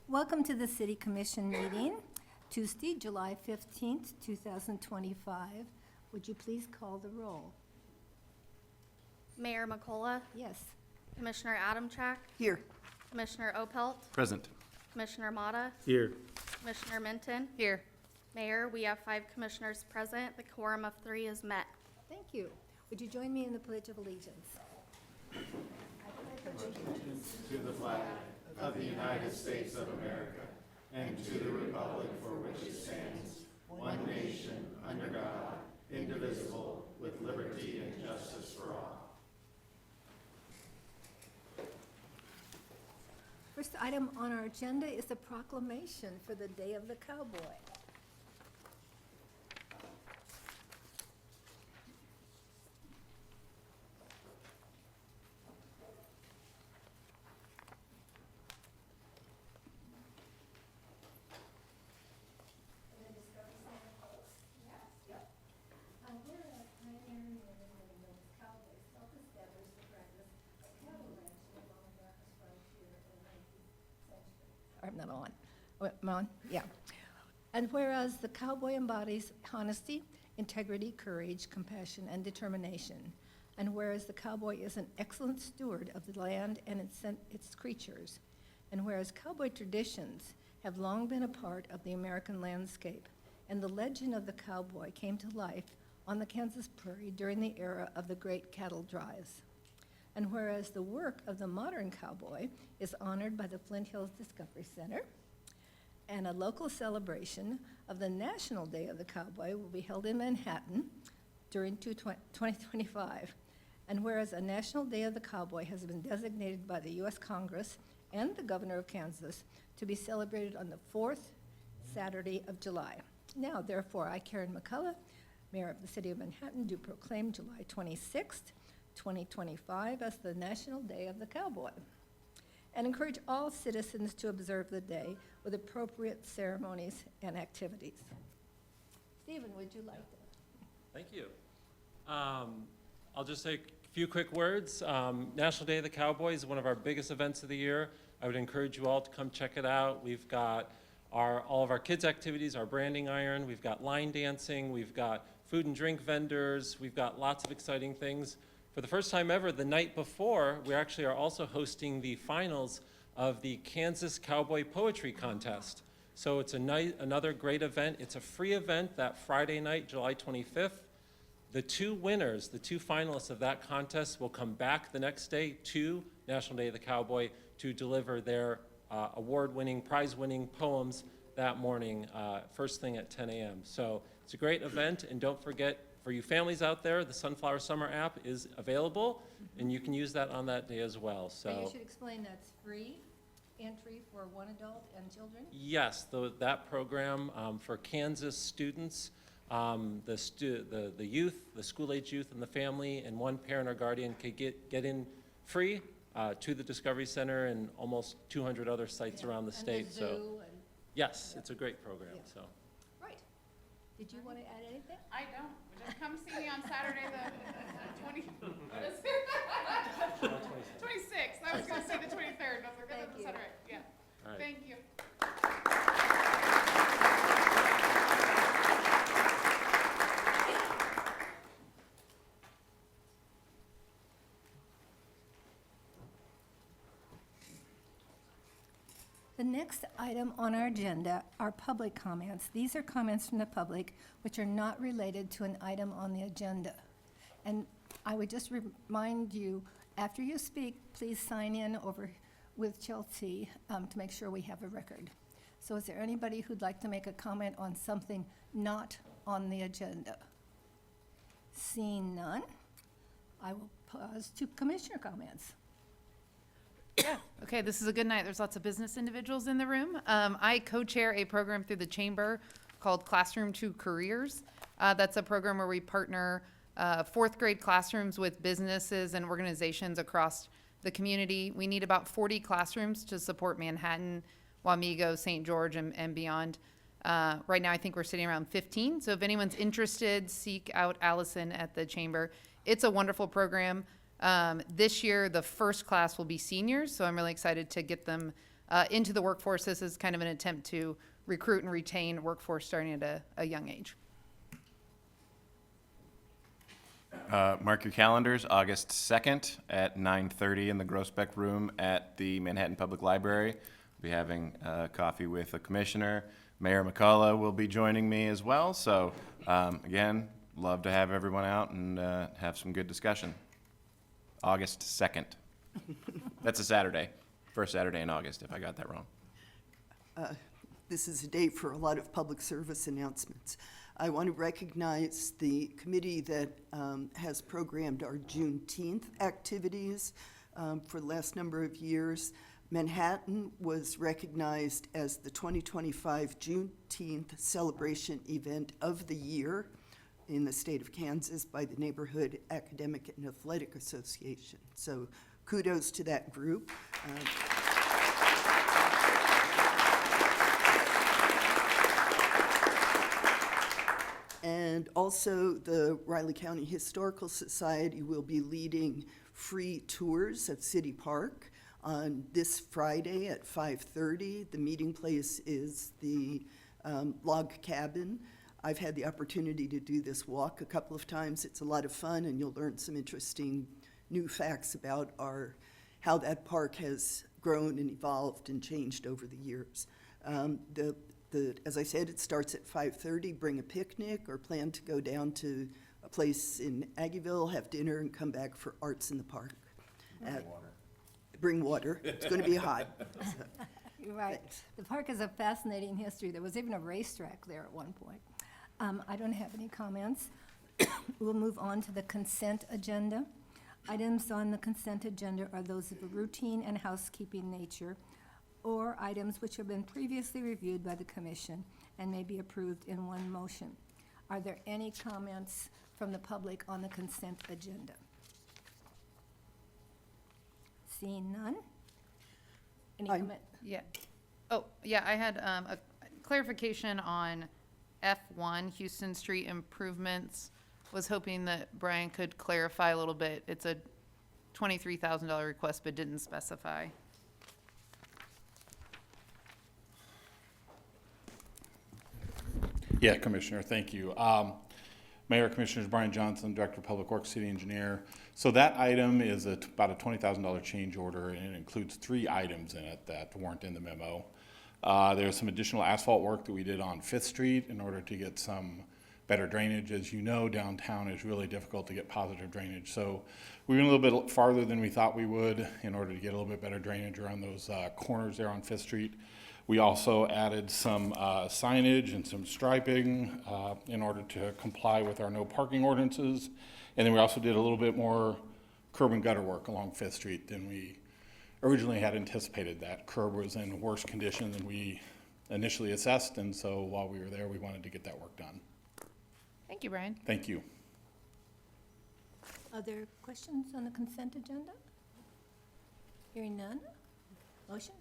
Welcome to the City Commission meeting, Tuesday, July 15th, 2025. Would you please call the roll? Mayor McCullough, Yes. Commissioner Adamchak, Here. Commissioner Opelt, Present. Commissioner Motta, Here. Commissioner Minton. Here. Mayor, we have 5 commissioners present. The quorum of 3 is met. Thank you. Would you join me in the Pledge of Allegiance? To the flag of the United States of America and to the republic for which it stands, one nation, under God, indivisible, with liberty and justice for all. First item on our agenda is the proclamation for the Day of the Cowboy. I'm not on. I'm on? Yeah. And whereas the cowboy embodies honesty, integrity, courage, compassion, and determination, and whereas the cowboy is an excellent steward of the land and its creatures, and whereas cowboy traditions have long been a part of the American landscape, and the legend of the cowboy came to life on the Kansas prairie during the era of the great cattle drives. And whereas the work of the modern cowboy is honored by the Flint Hills Discovery Center, and a local celebration of the National Day of the Cowboy will be held in Manhattan during 2025. And whereas a National Day of the Cowboy has been designated by the U.S. Congress and the Governor of Kansas to be celebrated on the 4th Saturday of July. Now, therefore, I, Karen McCullough, Mayor of the City of Manhattan, do proclaim July 26th, 2025 as the National Day of the Cowboy, and encourage all citizens to observe the day with appropriate ceremonies and activities. Stephen, would you like to? Thank you. I'll just say a few quick words. National Day of the Cowboy is one of our biggest events of the year. I would encourage you all to come check it out. We've got all of our kids' activities, our branding iron, we've got line dancing, we've got food and drink vendors, we've got lots of exciting things. For the first time ever, the night before, we actually are also hosting the finals of the Kansas Cowboy Poetry Contest. So it's another great event. It's a free event that Friday night, July 25th. The 2 winners, the 2 finalists of that contest will come back the next day to National Day of the Cowboy to deliver their award-winning, prize-winning poems that morning, first thing at 10 a.m. So it's a great event, and don't forget, for you families out there, the Sunflower Summer app is available, and you can use that on that day as well. So And you should explain that's free entry for one adult and children? yes, that program for Kansas students, the youth, the school-age youth and the family, and one parent or guardian can get in free to the Discovery Center and almost 200 other sites around the state. And the zoo and, Yes, it's a great program. Yeah. So. right. Did you want to add anything? I don't. Just come see me on Saturday the 20, what is it? 26th. I was going to say the 23rd. I was like, Thank that's you. Saturday. Yeah. All right. Thank you. The next item on our agenda are public comments. These are comments from the public which are not related to an item on the agenda. And I would just remind you, after you speak, please sign in over with Chelsea to make sure we have a record. So is there anybody who'd like to make a comment on something not on the agenda? Seeing none, I will pause to commissioner comments. Okay, this is a good night. There's lots of business individuals in the room. I co-chair a program through the Chamber called Classroom to Careers. That's a program where we partner 4th grade classrooms with businesses and organizations across the community. We need about 40 classrooms to support Manhattan, Wamego, St. George, and beyond. Right now, I think we're sitting around 15. So if anyone's interested, seek out Allison at the Chamber. It's a wonderful program. This year, the first class will be seniors, so I'm really excited to get them into the workforce. This is kind of an attempt to recruit and retain workforce starting at a young age. Mark your calendars, August 2nd at 9:30 in the Grossbeck Room at the Manhattan Public Library. We'll be having coffee with a commissioner. Mayor McCullough will be joining me as well. So again, love to have everyone out and have some good discussion. August 2nd. That's a Saturday. First Saturday in August, if I got that wrong. This is a day for a lot of public service announcements. I want to recognize the committee that has programmed our Juneteenth activities for the last number of years. Manhattan was recognized as the 2025 Juneteenth Celebration Event of the Year in the state of Kansas by the Neighborhood Academic and Athletic Association. So kudos to that group. And also, the Riley County Historical Society will be leading free tours of City Park on this Friday at 5:30. The meeting place is the log cabin. I've had the opportunity to do this walk a couple of times. It's a lot of fun, and you'll learn some interesting new facts about how that park has grown and evolved and changed over the years. As I said, it starts at 5:30. Bring a picnic or plan to go down to a place in Aggieville, have dinner, and come back for Arts in the Park. Bring water. It's going to be hot. You're right. The park has a fascinating history. There was even a racetrack there at one point. I don't have any comments. We'll move on to the consent agenda. Items on the consent agenda are those of a routine and housekeeping nature, or items which have been previously reviewed by the commission and may be approved in one motion. Are there any comments from the public on the consent agenda? Seeing none? Any comment? Yeah. Oh, yeah, I had a clarification on F1, Houston Street improvements. Was hoping that Brian could clarify a little bit. It's a $23,000 request, but didn't specify. Yeah, Commissioner, thank you. Mayor, Commissioners, Brian Johnson, Director of Public Works, City Engineer. So that item is about a $20,000 change order, and it includes 3 items in it that weren't in the memo. There's some additional asphalt work that we did on 5th Street in order to get some better drainage. As you know, downtown is really difficult to get positive drainage. So we went a little bit farther than we thought we would in order to get a little bit better drainage around those corners there on 5th Street. We also added some signage and some striping in order to comply with our no parking ordinances. And then we also did a little bit more curb and gutter work along 5th Street than we originally had anticipated. That curb was in worse condition than we initially assessed, and so while we were there, we wanted to get that work done. Thank you, Brian. Thank you. Other questions on the consent agenda? Hearing none? Motion?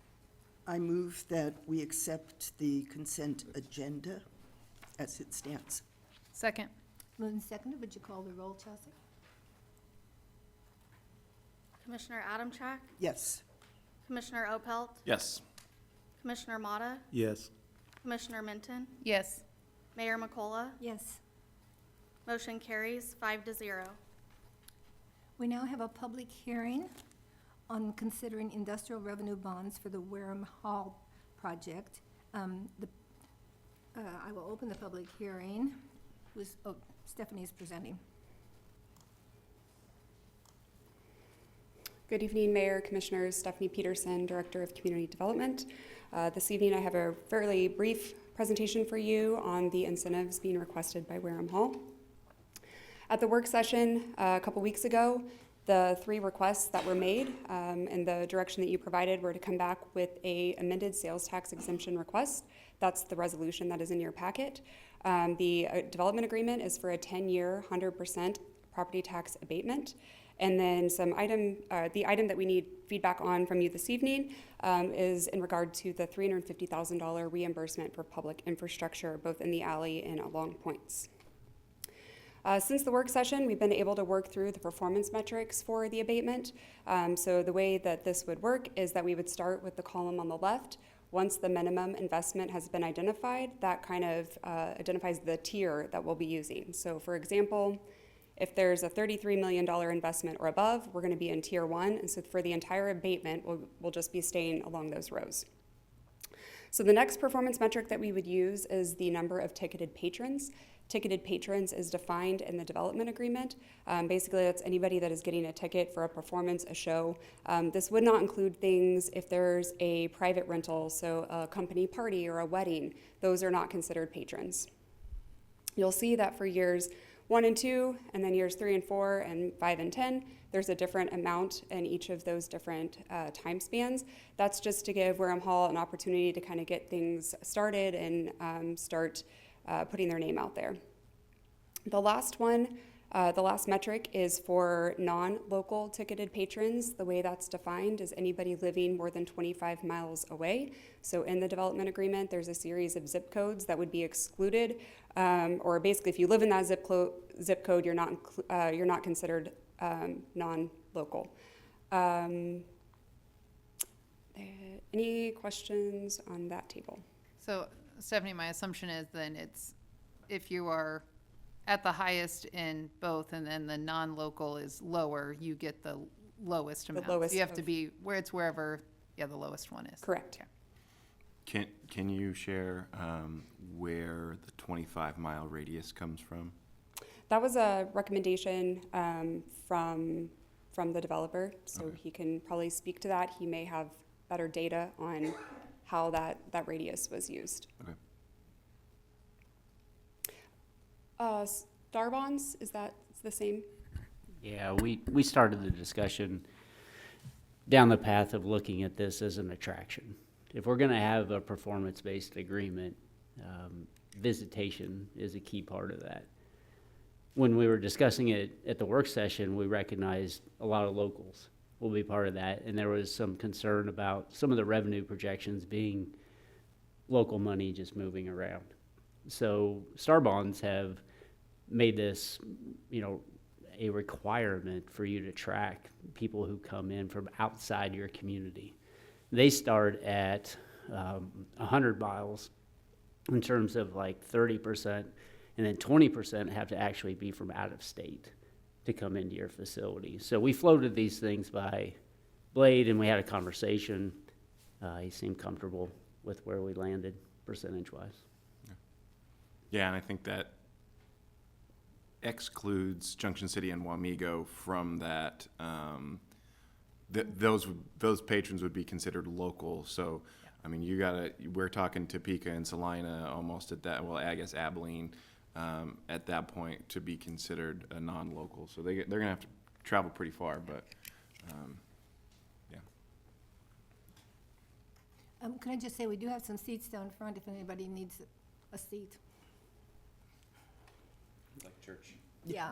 I move that we accept the consent agenda as it stands. Second. Moved and seconded. Would you call the roll, Chelsea? Commissioner Adamchak, Yes. Commissioner Opelt, Yes. Commissioner Motta, Yes. Commissioner Minton, Yes. Mayor McCullough. Yes. Motion carries 5-0. We now have a public hearing on considering industrial revenue bonds for the Wareham Hall project. I will open the public hearing. Stephanie's presenting. Good evening, Mayor, Commissioners. Stephanie Peterson, Director of Community Development. This evening I have a fairly brief presentation for you on the incentives being requested by Wareham Hall. At the work session a couple weeks ago, the 3 requests that were made and the direction that you provided were to come back with a amended sales tax exemption request. That's the resolution that is in your packet. The development agreement is for a 10-year, 100% property tax abatement. And then the item that we need feedback on from you this evening is in regard to the $350,000 reimbursement for public infrastructure, both in the alley and along Poyntz. Since the work session, we've been able to work through the performance metrics for the abatement. So the way that this would work is that we would start with the column on the left. Once the minimum investment has been identified, that kind of identifies the tier that we'll be using. So for example, if there's a $33 million investment or above, we're going to be in tier 1. And so for the entire abatement, we'll just be staying along those rows. So the next performance metric that we would use is the number of ticketed patrons. Ticketed patrons is defined in the development agreement. Basically, that's anybody that is getting a ticket for a performance, a show. This would not include things if there's a private rental, so a company party or a wedding. Those are not considered patrons. You'll see that for years 1 and 2, and then years 3 and 4, and 5 and 10, there's a different amount in each of those different time spans. That's just to give Wareham Hall an opportunity to kind of get things started and start putting their name out there. The last one, the last metric is for non-local ticketed patrons. The way that's defined is anybody living more than 25 miles away. So in the development agreement, there's a series of zip codes that would be excluded, or basically if you live in that zip code, you're not considered non-local. Any questions on that table? So Stephanie, my assumption is then it's, if you are at the highest in both and then the non-local is lower, you get the lowest amount. lowest You have to of- be where it's wherever, yeah, the lowest one is. Correct. Yeah. Can you share where the 25-mile radius comes from? That was a recommendation from the developer, so Okay. he can probably speak to that. He may have better data on how that radius was used. Okay. Star bonds, is that the same? Yeah, we started the discussion down the path of looking at this as an attraction. If we're gonna have a performance-based agreement, visitation is a key part of that. When we were discussing it at the work session, we recognized a lot of locals will be part of that, and there was some concern about some of the revenue projections being local money just moving around. So Star bonds have made this, a requirement for you to track people who come in from outside your community. They start at 100 miles in terms of like 30%, and then 20% have to actually be from out of state to come into your facility. So we floated these things by Blade, and we had a conversation. He seemed comfortable with where we landed percentage-wise. Yeah, and I think that excludes Junction City and Wamego from that. Those patrons would be considered local. So, I mean, we're talking Topeka and Salina almost at that. Well, I guess Abilene at that point to be considered a non-local. So they're gonna have to travel pretty far, but yeah. Can I just say, we do have some seats down front if anybody needs a seat. Like church. Yeah.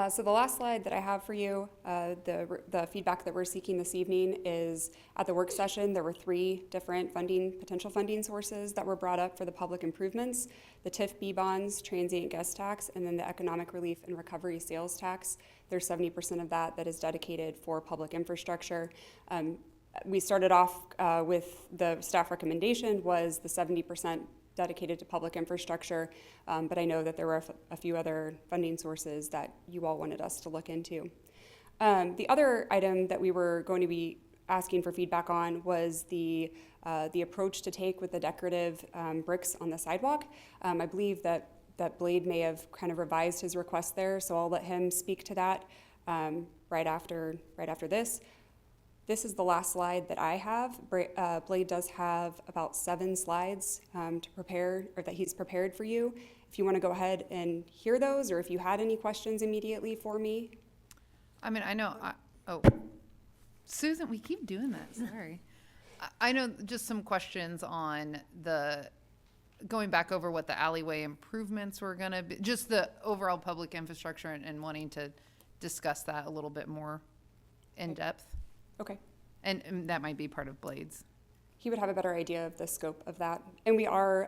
So the last slide that I have for you, the feedback that we're seeking this evening is at the work session, there were 3 different potential funding sources that were brought up for the public improvements: the TIF-B bonds, transient guest tax, and then the economic relief and recovery sales tax. There's 70% of that is dedicated for public infrastructure. We started off with the staff recommendation was the 70% dedicated to public infrastructure, but I know that there were a few other funding sources that you all wanted us to look into. The other item that we were going to be asking for feedback on was the approach to take with the decorative bricks on the sidewalk. I believe that Blade may have kind of revised his request there, so I'll let him speak to that right after this. This is the last slide that I have. Blade does have about 7 slides to prepare, or that he's prepared for you. If you want to go ahead and hear those, or if you had any questions immediately for me. I mean, I know, Susan, we keep doing that, sorry. I know just some questions on going back over what the alleyway improvements were gonna be, just the overall public infrastructure and wanting to discuss that a little bit more in depth. Okay. And that might be part of Blade's. He would have a better idea of the scope of that. And we are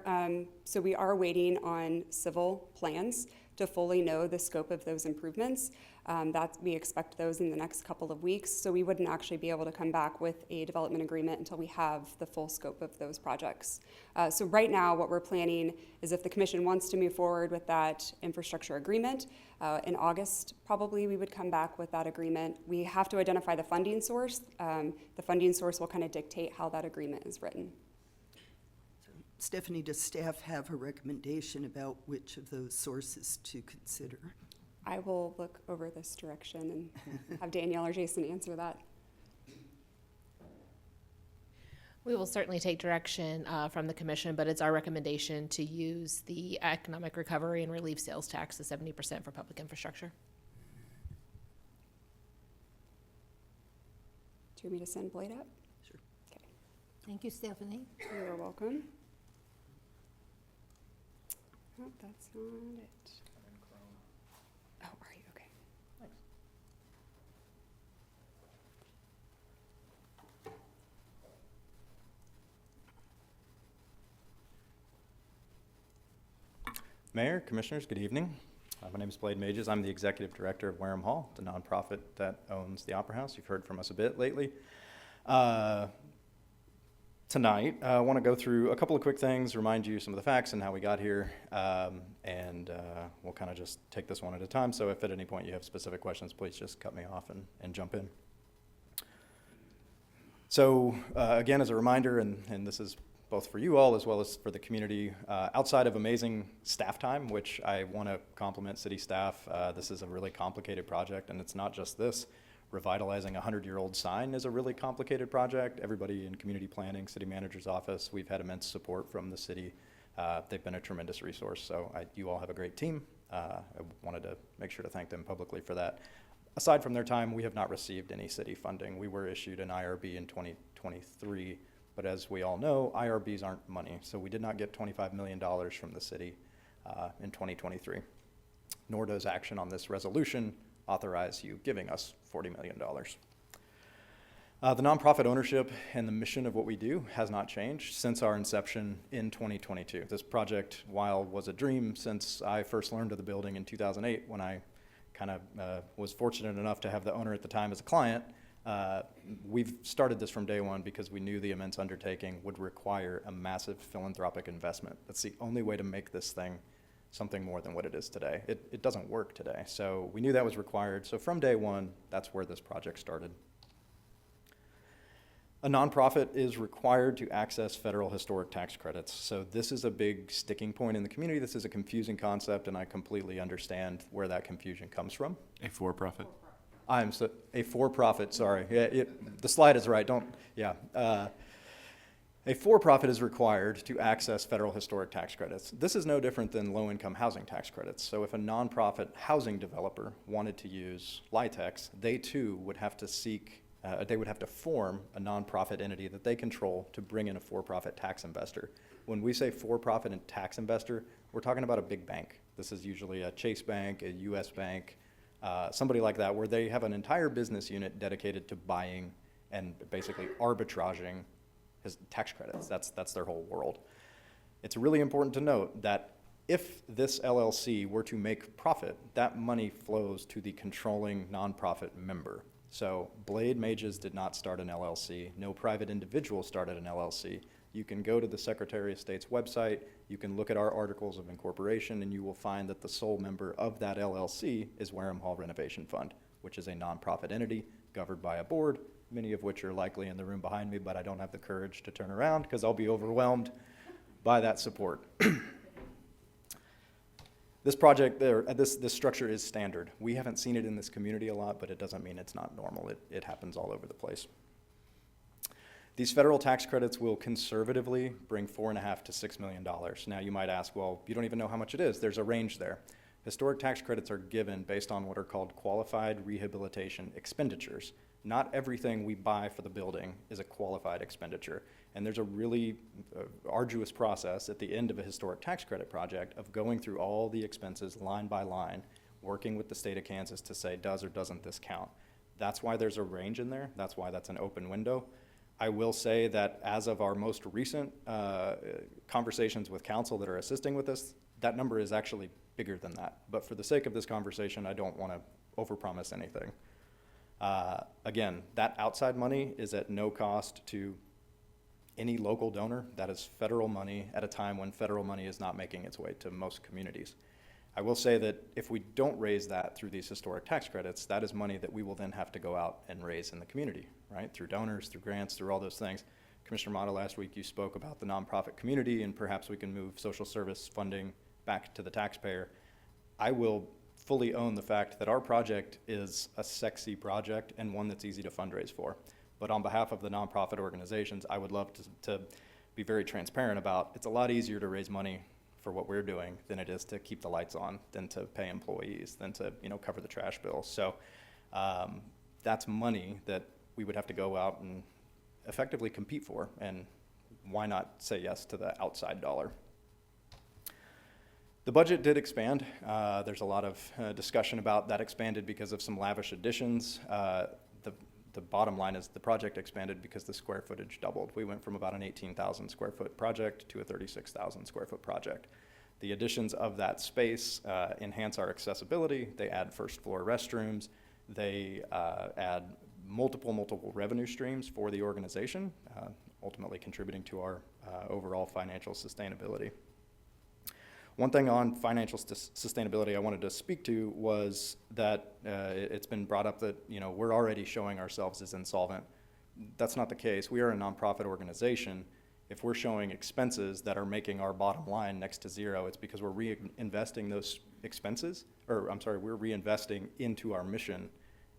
waiting on civil plans to fully know the scope of those improvements. That we expect those in the next couple of weeks, so we wouldn't actually be able to come back with a development agreement until we have the full scope of those projects. So right now, what we're planning is if the commission wants to move forward with that infrastructure agreement, in August, probably we would come back with that agreement. We have to identify the funding source. The funding source will kind of dictate how that agreement is written. Stephanie, does staff have a recommendation about which of those sources to consider? I will look over this direction and have Danielle or Jason answer that. We will certainly take direction from the commission, but it's our recommendation to use the economic recovery and relief sales tax, the 70% for public infrastructure. Do you want me to send Blade up? Sure. Okay, Thank you, Stephanie. you're welcome. Oh, that's not it. Oh, are you? Okay. Mayor, Commissioners, good evening. My name is Blade Mages. I'm the Executive Director of Wareham Hall, the nonprofit that owns the Opera House. You've heard from us a bit lately. Tonight, I want to go through a couple of quick things, remind you some of the facts and how we got here, and we'll kind of just take this one at a time. So if at any point you have specific questions, please just cut me off and jump in. So again, as a reminder, and this is both for you all as well as for the community, outside of amazing staff time, which I want to compliment city staff, this is a really complicated project, and it's not just this. Revitalizing a 100-year-old sign is a really complicated project. Everybody in community planning, city manager's office, we've had immense support from the city. They've been a tremendous resource, so you all have a great team. I wanted to make sure to thank them publicly for that. Aside from their time, we have not received any city funding. We were issued an IRB in 2023, but as we all know, IRBs aren't money, so we did not get $25 million from the city in 2023, nor does action on this resolution authorize you giving us $40 million. The nonprofit ownership and the mission of what we do has not changed since our inception in 2022. This project, while was a dream since I first learned of the building in 2008, when I kind of was fortunate enough to have the owner at the time as a client, we've started this from day one because we knew the immense undertaking would require a massive philanthropic investment. That's the only way to make this thing something more than what it is today. It doesn't work today. So we knew that was required. So from day one, that's where this project started. A nonprofit is required to access federal historic tax credits. So this is a big sticking point in the community. This is a confusing concept, and I completely understand where that confusion comes from. A for-profit. A for-profit, sorry. Yeah, the slide is right, A for-profit is required to access federal historic tax credits. This is no different than low-income housing tax credits. So if a nonprofit housing developer wanted to use LIHTC, they too would have to form a nonprofit entity that they control to bring in a for-profit tax investor. When we say for-profit and tax investor, we're talking about a big bank. This is usually a Chase Bank, a US Bank, somebody like that, where they have an entire business unit dedicated to buying and basically arbitraging his tax credits. That's their whole world. It's really important to note that if this LLC were to make profit, that money flows to the controlling nonprofit member. So Blade Mages did not start an LLC. No private individual started an LLC. You can go to the Secretary of State's website, you can look at our articles of incorporation, and you will find that the sole member of that LLC is Wareham Hall Renovation Fund, which is a nonprofit entity governed by a board, many of which are likely in the room behind me, but I don't have the courage to turn around because I'll be overwhelmed by that support. This project, this structure is standard. We haven't seen it in this community a lot, but it doesn't mean it's not normal. It happens all over the place. These federal tax credits will conservatively bring $4.5 to $6 million. Now you might ask, well, you don't even know how much it is. There's a range there. Historic tax credits are given based on what are called qualified rehabilitation expenditures. Not everything we buy for the building is a qualified expenditure. And there's a really arduous process at the end of a historic tax credit project of going through all the expenses line by line, working with the state of Kansas to say, does or doesn't this count? That's why there's a range in there. That's why that's an open window. I will say that as of our most recent conversations with council that are assisting with this, that number is actually bigger than that. But for the sake of this conversation, I don't want to overpromise anything. Again, that outside money is at no cost to any local donor. That is federal money at a time when federal money is not making its way to most communities. I will say that if we don't raise that through these historic tax credits, that is money that we will then have to go out and raise in the community, right? Through donors, through grants, through all those things. Commissioner Mata, last week you spoke about the nonprofit community, and perhaps we can move social service funding back to the taxpayer. I will fully own the fact that our project is a sexy project and one that's easy to fundraise for. But on behalf of the nonprofit organizations, I would love to be very transparent about it's a lot easier to raise money for what we're doing than it is to keep the lights on, than to pay employees, than to cover the trash bill. So that's money that we would have to go out and effectively compete for, and why not say yes to the outside dollar? The budget did expand. There's a lot of discussion about that expanded because of some lavish additions. The bottom line is the project expanded because the square footage doubled. We went from about an 18,000 square foot project to a 36,000 square foot project. The additions of that space enhance our accessibility. They add first floor restrooms. They add multiple revenue streams for the organization, ultimately contributing to our overall financial sustainability. One thing on financial sustainability I wanted to speak to was that it's been brought up that we're already showing ourselves as insolvent. That's not the case. We are a nonprofit organization. If we're showing expenses that are making our bottom line next to zero, it's because we're reinvesting those expenses, we're reinvesting into our mission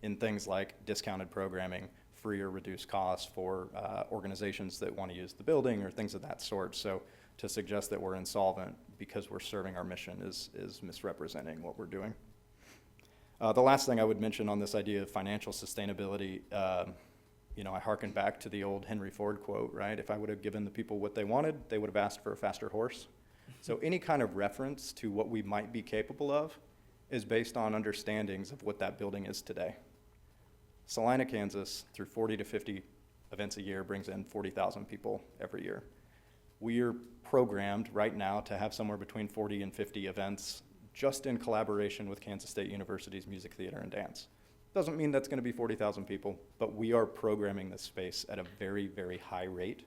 in things like discounted programming, free or reduced costs for organizations that want to use the building or things of that sort. So to suggest that we're insolvent because we're serving our mission is misrepresenting what we're doing. The last thing I would mention on this idea of financial sustainability, I hearken back to the old Henry Ford quote, right? If I would have given the people what they wanted, they would have asked for a faster horse. So any kind of reference to what we might be capable of is based on understandings of what that building is today. Salina, Kansas, through 40 to 50 events a year, brings in 40,000 people every year. We are programmed right now to have somewhere between 40 and 50 events just in collaboration with Kansas State University's Music Theater and Dance. Doesn't mean that's going to be 40,000 people, but we are programming this space at a very, very high rate.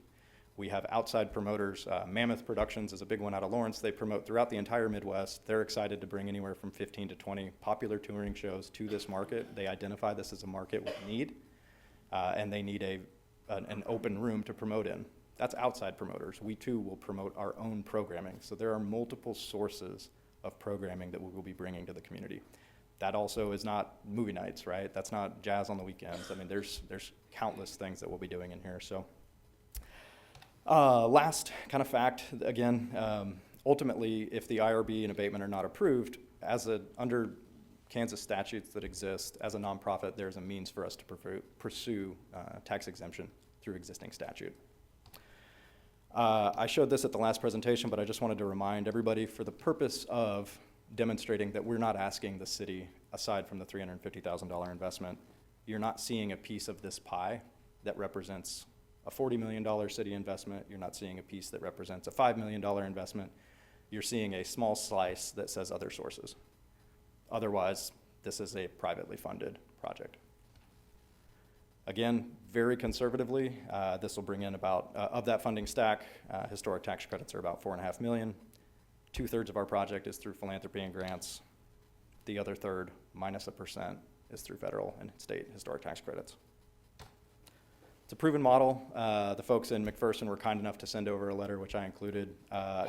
We have outside promoters. Mammoth Productions is a big one out of Lawrence. They promote throughout the entire Midwest. They're excited to bring anywhere from 15 to 20 popular touring shows to this market. They identify this as a market with need, and they need an open room to promote in. That's outside promoters. We too will promote our own programming. So there are multiple sources of programming that we will be bringing to the community. That also is not movie nights, right? That's not jazz on the weekends. I mean, there's countless things that we'll be doing in here. So last kind of fact, again, ultimately, if the IRB and abatement are not approved, under Kansas statutes that exist, as a nonprofit, there's a means for us to pursue tax exemption through existing statute. I showed this at the last presentation, but I just wanted to remind everybody, for the purpose of demonstrating that we're not asking the city, aside from the $350,000 investment, you're not seeing a piece of this pie that represents a $40 million city investment. You're not seeing a piece that represents a $5 million investment. You're seeing a small slice that says other sources. Otherwise, this is a privately funded project. Again, very conservatively, this will bring in about, of that funding stack, historic tax credits are about $4.5 million. 2/3 of our project is through philanthropy and grants. The other third, minus 1%, is through federal and state historic tax credits. It's a proven model. The folks in McPherson were kind enough to send over a letter, which I included.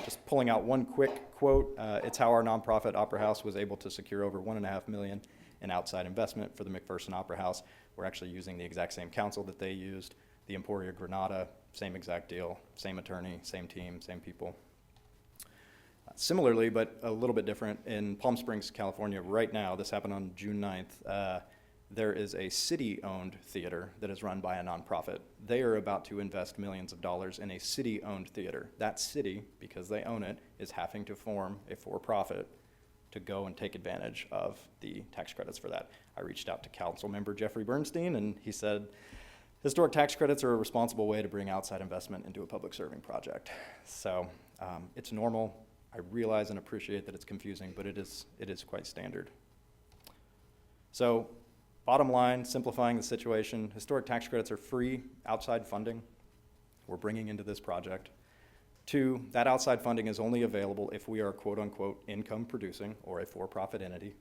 Just pulling out one quick quote, it's how our nonprofit Opera House was able to secure over $1.5 million in outside investment for the McPherson Opera House. We're actually using the exact same counsel that they used. The Emporia Granada, same exact deal, same attorney, same team, same people. Similarly, but a little bit different, in Palm Springs, California, right now, this happened on June 9th, there is a city-owned theater that is run by a nonprofit. They are about to invest millions of dollars in a city-owned theater. That city, because they own it, is having to form a for-profit to go and take advantage of the tax credits for that. I reached out to Council Member Jeffrey Bernstein, and he said, Historic tax credits are a responsible way to bring outside investment into a public serving project. So it's normal. I realize and appreciate that it's confusing, but it is quite standard. So bottom line, simplifying the situation, historic tax credits are free outside funding we're bringing into this project. 2, that outside funding is only available if we are quote unquote income producing or a for-profit entity.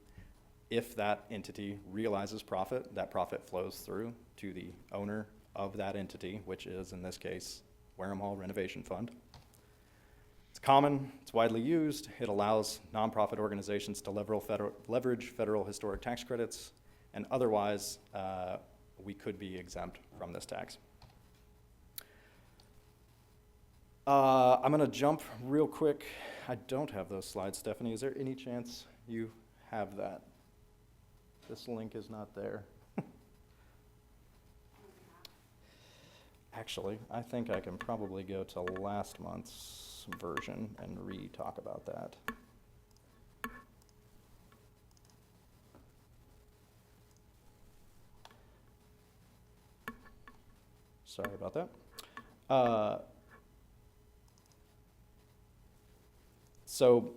If that entity realizes profit, that profit flows through to the owner of that entity, which is in this case, Wareham Hall Renovation Fund. It's common, it's widely used. It allows nonprofit organizations to leverage federal historic tax credits, and otherwise we could be exempt from this tax. I'm gonna jump real quick. I don't have those slides, Stephanie. Is there any chance you have that? This link is not there. Actually, I think I can probably go to last month's version and re-talk about that. Sorry about that. So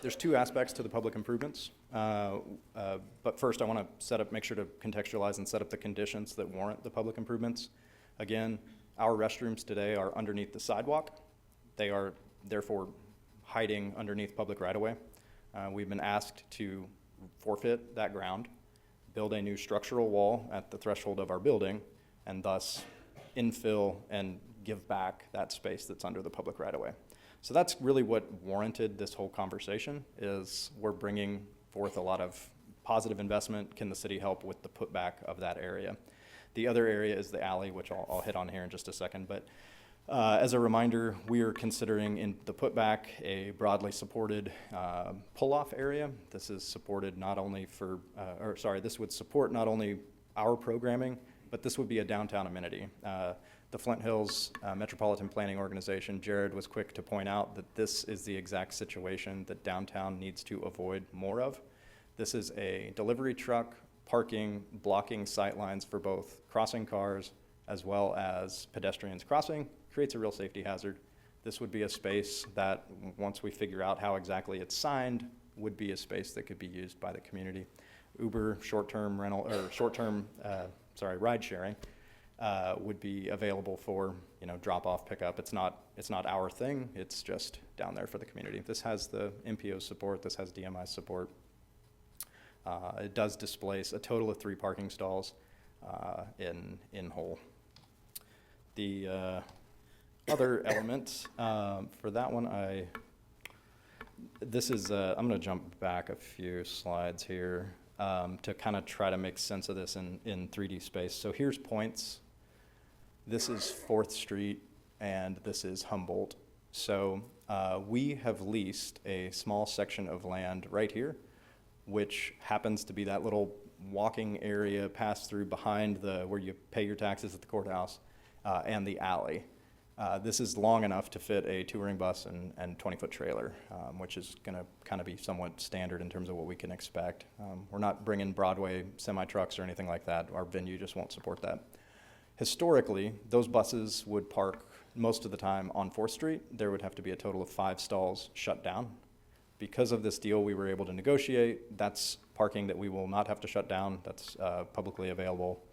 there's 2 aspects to the public improvements. But first I want to make sure to contextualize and set up the conditions that warrant the public improvements. Again, our restrooms today are underneath the sidewalk. They are therefore hiding underneath public right-of-way. We've been asked to forfeit that ground, build a new structural wall at the threshold of our building, and thus infill and give back that space that's under the public right-of-way. So that's really what warranted this whole conversation, is we're bringing forth a lot of positive investment. Can the city help with the putback of that area? The other area is the alley, which I'll hit on here in just a second. But as a reminder, we are considering in the putback a broadly supported pull-off area. This is supported not only for, this would support not only our programming, but this would be a downtown amenity. The Flint Hills Metropolitan Planning Organization, Jared was quick to point out that this is the exact situation that downtown needs to avoid more of. This is a delivery truck parking, blocking sight lines for both crossing cars as well as pedestrians crossing, creates a real safety hazard. This would be a space that, once we figure out how exactly it's signed, would be a space that could be used by the community. Uber short-term rental, or ride sharing would be available for, drop-off, pickup. It's not our thing. It's just down there for the community. This has the MPO support. This has DMI support. It does displace a total of 3 parking stalls in whole. The other elements for that one, I'm going to jump back a few slides here to kind of try to make sense of this in 3D space. So here's Poyntz. This is 4th Street, and this is Humboldt. So we have leased a small section of land right here, which happens to be that little walking area passed through behind where you pay your taxes at the courthouse, and the alley. This is long enough to fit a touring bus and 20-foot trailer, which is going to kind of be somewhat standard in terms of what we can expect. We're not bringing Broadway semi-trucks or anything like that. Our venue just won't support that. Historically, those buses would park most of the time on 4th Street. There would have to be a total of 5 stalls shut down. Because of this deal we were able to negotiate, that's parking that we will not have to shut down. That's publicly available,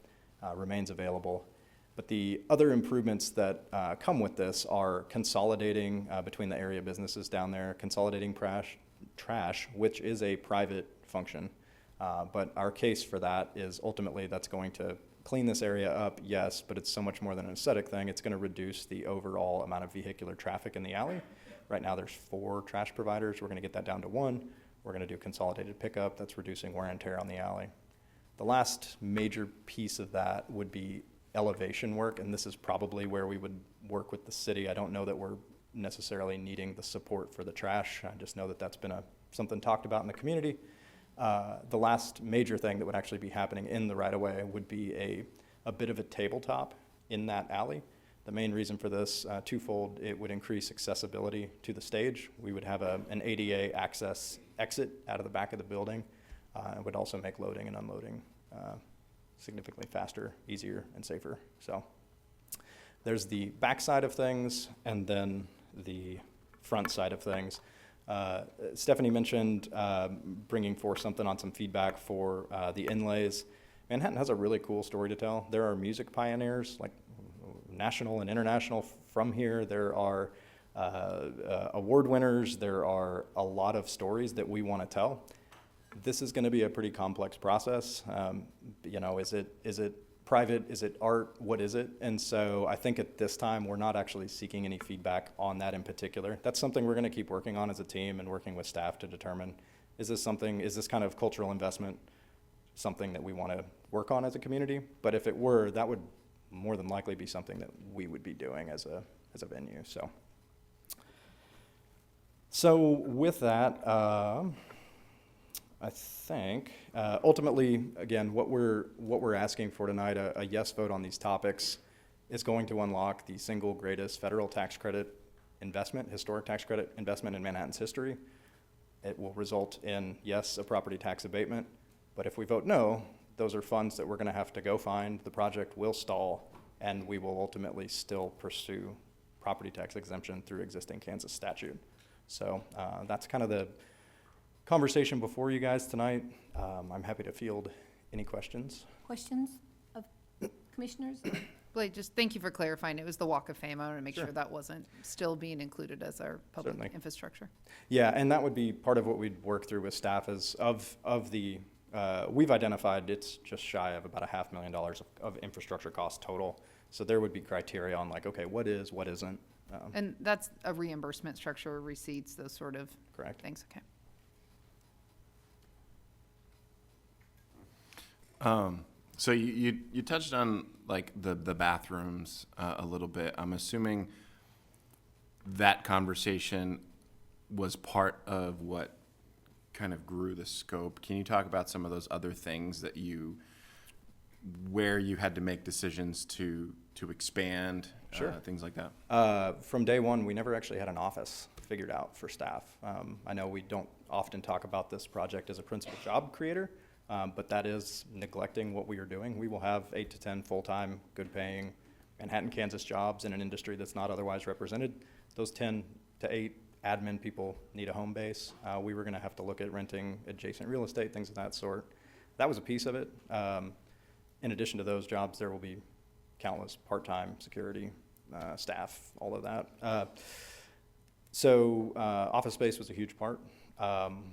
remains available. But the other improvements that come with this are consolidating between the area businesses down there, consolidating trash, which is a private function. But our case for that is ultimately that's going to clean this area up, yes, but it's so much more than an aesthetic thing. It's going to reduce the overall amount of vehicular traffic in the alley. Right now there's 4 trash providers. We're going to get that down to 1. We're going to do consolidated pickup. That's reducing wear and tear on the alley. The last major piece of that would be elevation work, and this is probably where we would work with the city. I don't know that we're necessarily needing the support for the trash. I just know that that's been something talked about in the community. The last major thing that would actually be happening in the right-of-way would be a bit of a tabletop in that alley. The main reason for this, twofold: it would increase accessibility to the stage. We would have an ADA access exit out of the back of the building. It would also make loading and unloading significantly faster, easier, and safer. So there's the back side of things and then the front side of things. Stephanie mentioned bringing forth something on some feedback for the inlays. Manhattan has a really cool story to tell. There are music pioneers, like national and international from here. There are award winners. There are a lot of stories that we want to tell. This is going to be a pretty complex process. You know, is it private? Is it art? What is it? And so I think at this time, we're not actually seeking any feedback on that in particular. That's something we're going to keep working on as a team and working with staff to determine, is this kind of cultural investment something that we want to work on as a community? But if it were, that would more than likely be something that we would be doing as a venue. So with that, I think ultimately, again, what we're asking for tonight, a yes vote on these topics, is going to unlock the single greatest federal tax credit investment, historic tax credit investment in Manhattan's history. It will result in, yes, a property tax abatement, but if we vote no, those are funds that we're going to have to go find. The project will stall, and we will ultimately still pursue property tax exemption through existing Kansas statute. So that's kind of the conversation before you guys tonight. I'm happy to field any questions. Questions of commissioners? Blake, just thank you for clarifying. It was the Walk of Fame. I want to make Sure. sure that wasn't still being included as our public Certainly. infrastructure. Yeah, and that would be part of what we'd work through with staff is we've identified it's just shy of about $500,000 of infrastructure cost total. So there would be criteria on like, okay, what is, what isn't. And that's a reimbursement structure, receipts, those sort of Correct. things. Okay. So you touched on like the bathrooms a little bit. I'm assuming that conversation was part of what kind of grew the scope. Can you talk about some of those other things that where you had to make decisions to expand, Sure. things like that? From day one, we never actually had an office figured out for staff. I know we don't often talk about this project as a principal job creator, but that is neglecting what we are doing. We will have 8 to 10 full-time, good-paying Manhattan, Kansas jobs in an industry that's not otherwise represented. Those 10 to 8 admin people need a home base. We were going to have to look at renting adjacent real estate, things of that sort. That was a piece of it. In addition to those jobs, there will be countless part-time security staff, all of that. So office space was a huge part.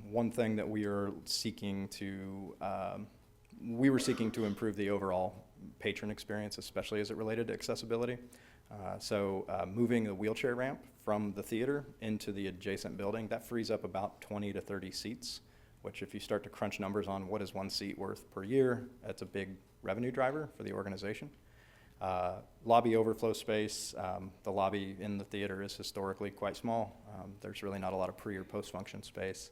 One thing that we were seeking to improve the overall patron experience, especially as it related to accessibility. So moving the wheelchair ramp from the theater into the adjacent building, that frees up about 20 to 30 seats, which if you start to crunch numbers on what is one seat worth per year, that's a big revenue driver for the organization. Lobby overflow space. The lobby in the theater is historically quite small. There's really not a lot of pre or post-function space.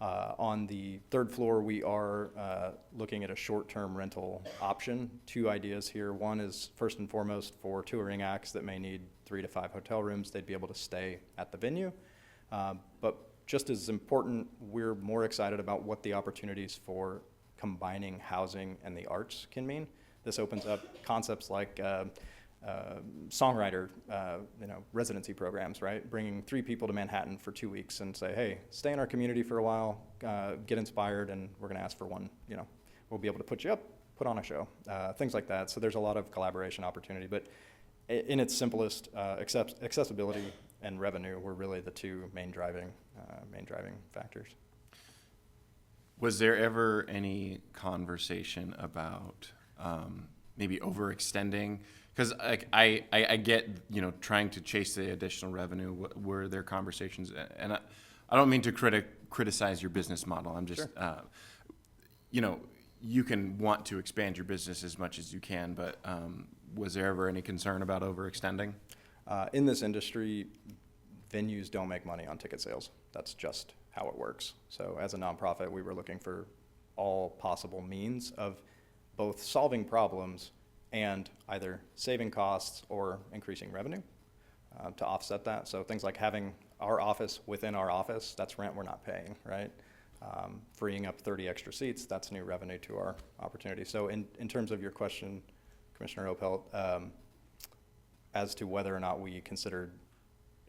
On the third floor, we are looking at a short-term rental option. 2 ideas here. One is first and foremost for touring acts that may need 3 to 5 hotel rooms. They'd be able to stay at the venue. But just as important, we're more excited about what the opportunities for combining housing and the arts can mean. This opens up concepts like songwriter, residency programs, right? Bringing 3 people to Manhattan for 2 weeks and say, hey, stay in our community for a while, get inspired, and we're going to ask for one. We'll be able to put you up, put on a show, things like that. So there's a lot of collaboration opportunity. But in its simplest, accessibility and revenue were really the 2 main driving factors. Was there ever any conversation about maybe overextending? Because I get, trying to chase the additional revenue. Were there conversations? And I don't mean to criticize your business model. I'm just, Sure. You can want to expand your business as much as you can, but was there ever any concern about overextending? In this industry, venues don't make money on ticket sales. That's just how it works. So as a nonprofit, we were looking for all possible means of both solving problems and either saving costs or increasing revenue to offset that. So things like having our office within our office, that's rent we're not paying, right? Freeing up 30 extra seats, that's new revenue to our opportunity. So in terms of your question, Commissioner Opelt, as to whether or not we considered,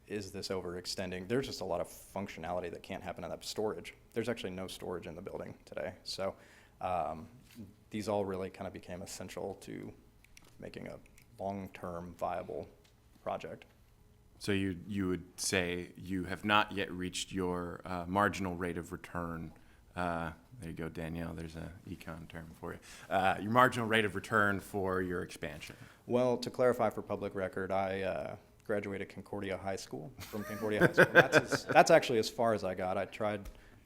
is this overextending, there's just a lot of functionality that can't happen in that storage. There's actually no storage in the building today. So these all really kind of became essential to making a long-term viable project. So you would say you have not yet reached your marginal rate of return. There you go, Danielle, there's an econ term for you. Your marginal rate of return for your expansion. Well, to clarify for public record, I graduated from Concordia High School. That's actually as far as I got. I tried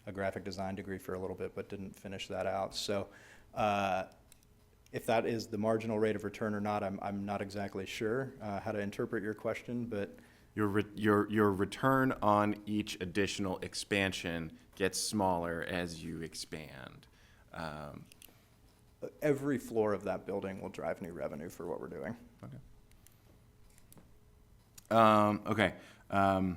a graphic design degree for a little bit, but didn't finish that out. So if that is the marginal rate of return or not, I'm not exactly sure how to interpret your question, but Your return on each additional expansion gets smaller as you expand. every floor of that building will drive new revenue for what we're doing. Okay. I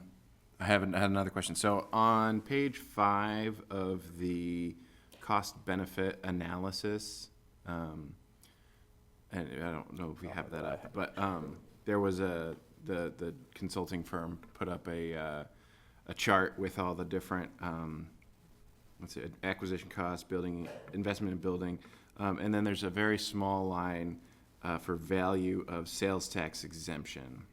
had another question. So on page 5 of the cost benefit analysis, and I don't know if we have that up, but there was the consulting firm put up a chart with all the different let's see, acquisition costs, building, investment in building, and then there's a very small line for value of sales tax exemption.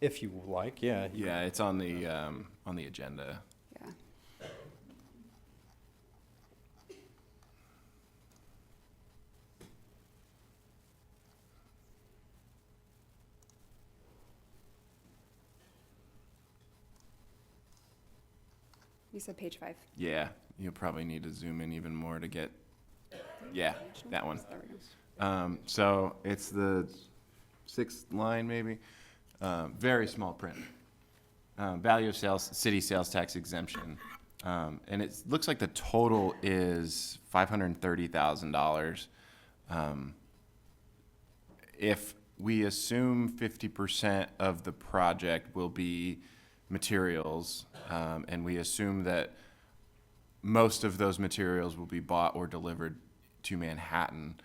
If you like, yeah. Yeah, it's on the agenda. Yeah. You said page 5. Yeah, you'll probably need to zoom in even more to get, yeah, that one. There we go. So it's the 6th line maybe, very small print. Value of sales, city sales tax exemption. And it looks like the total is $530,000. If we assume 50% of the project will be materials, and we assume that most of those materials will be bought or delivered to Manhattan,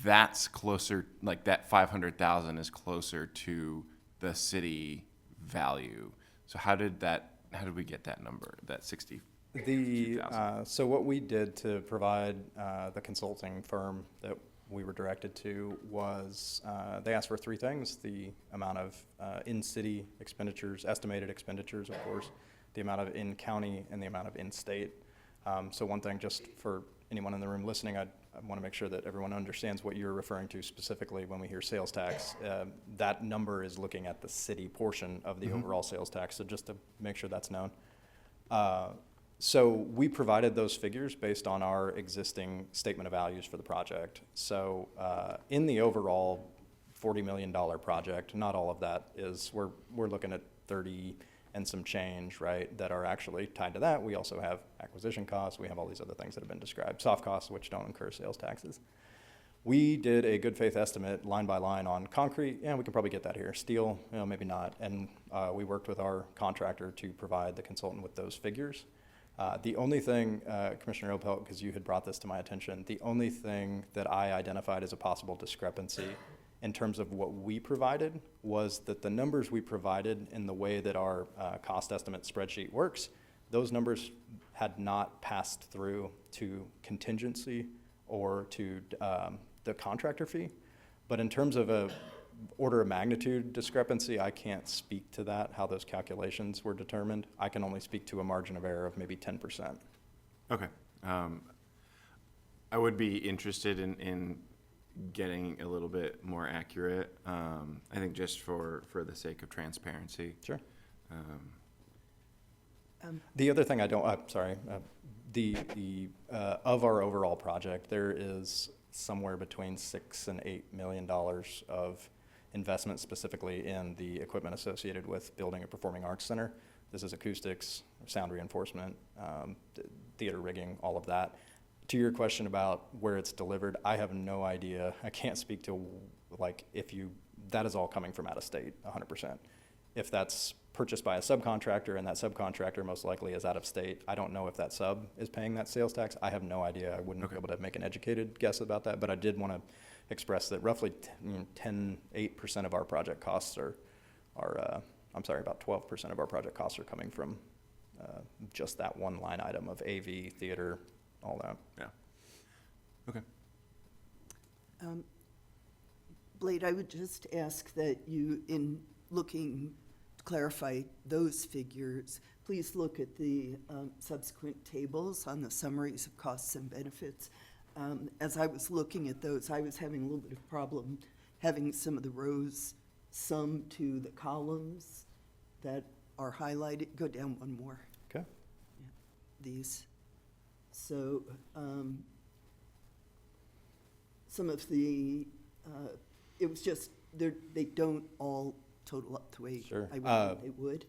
that's closer, like that 500,000 is closer to the city value. So how did we get that number, that 60,000? So what we did to provide the consulting firm that we were directed to was they asked for 3 things: the amount of in-city expenditures, estimated expenditures, of course, the amount of in-county, and the amount of in-state. So one thing, just for anyone in the room listening, I want to make sure that everyone understands what you're referring to specifically when we hear sales tax. That number is looking at the city portion of the overall sales tax, so just to make sure that's known. So we provided those figures based on our existing statement of values for the project. So in the overall $40 million project, not all of that is, we're looking at 30 and some change, right, that are actually tied to that. We also have acquisition costs. We have all these other things that have been described, soft costs, which don't incur sales taxes. We did a good faith estimate line by line on concrete. Yeah, we can probably get that here. Steel, maybe not. And we worked with our contractor to provide the consultant with those figures. The only thing, Commissioner Opelt, because you had brought this to my attention, the only thing that I identified as a possible discrepancy in terms of what we provided was that the numbers we provided in the way that our cost estimate spreadsheet works, those numbers had not passed through to contingency or to the contractor fee. But in terms of a order of magnitude discrepancy, I can't speak to that, how those calculations were determined. I can only speak to a margin of error of maybe 10%. Okay. I would be interested in getting a little bit more accurate, I think just for the sake of transparency. Sure. The other thing of our overall project, there is somewhere between $6 and $8 million of investment specifically in the equipment associated with building a performing arts center. This is acoustics, sound reinforcement, theater rigging, all of that. To your question about where it's delivered, I have no idea. I can't speak to that is all coming from out of state, 100%. If that's purchased by a subcontractor and that subcontractor most likely is out of state, I don't know if that sub is paying that sales tax. I have no idea. I wouldn't be able to make an educated guess about that, but I did want to express that roughly 8% of our project costs about 12% of our project costs are coming from just that one line item of AV, theater, all that. Yeah. Okay. Blade, I would just ask that you, in looking to clarify those figures, please look at the subsequent tables on the summaries of costs and benefits. As I was looking at those, I was having a little bit of problem having some of the rows sum to the columns that are highlighted. Go down one more. Okay. Yeah, these. So some of the, it was just, they don't all total up to 8. Sure. I would think they would.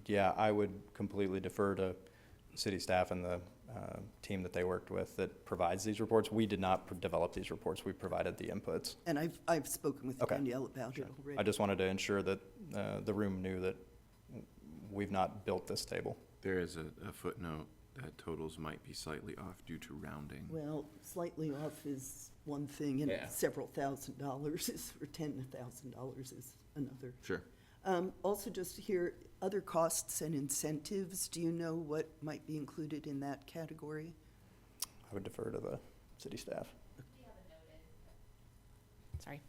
Yeah, I would completely defer to city staff and the team that they worked with that provides these reports. We did not develop these reports. We provided the inputs. And I've spoken with Okay. Danielle about it already. I just wanted to ensure that the room knew that we've not built this table. There is a footnote that totals might be slightly off due to rounding. Well, slightly off is one thing, and Yeah. several $1,000s is, or $10,000 is another. Sure. Also, just to hear other costs and incentives, do you know what might be included in that category? I would defer to the city staff. Sorry.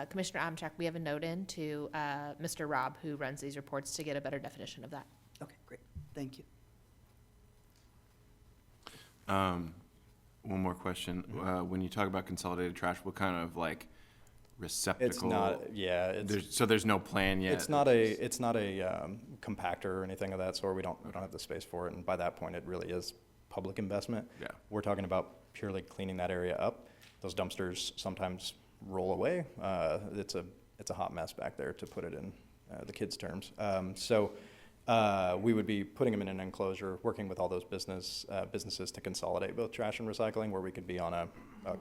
Commissioner Amchak, we have a note in to Mr. Rob, who runs these reports, to get a better definition of that. Okay, great, thank you. One more question. When you talk about consolidated trash, what kind of like receptacle? It's not, yeah, it's, So there's no plan yet? it's not a compactor or anything of that sort. We don't have the space for it, and by that point, it really is public investment. Yeah. We're talking about purely cleaning that area up. Those dumpsters sometimes roll away. It's a hot mess back there, to put it in the kids' terms. We would be putting them in an enclosure, working with all those businesses to consolidate both trash and recycling, where we could be on a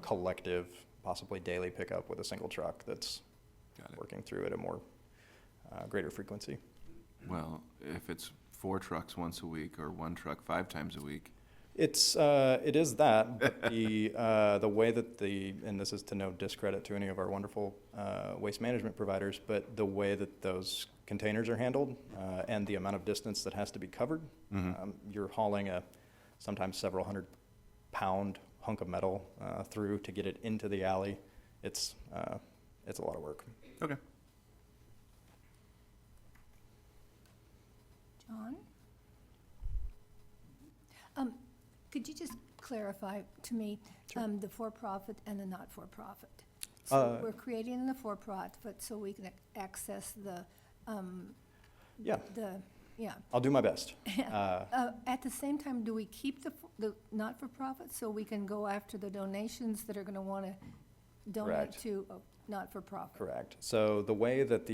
collective, possibly daily pickup with a single truck that's working through at a more greater frequency. Well, if it's 4 trucks once a week or 1 truck 5 times a week. It is that, but the way that and this is to no discredit to any of our wonderful waste management providers, but the way that those containers are handled and the amount of distance that has to be covered, you're hauling a sometimes several 100-pound hunk of metal through to get it into the alley. It's a lot of work. Okay. John? Could you just clarify to me the for-profit and the not-for-profit? So we're creating the for-profit so we can access the, Yeah, I'll do my best. at the same time, do we keep the not-for-profit so we can go after the donations that are going to want to donate Correct. to not-for-profit? Correct. So the way that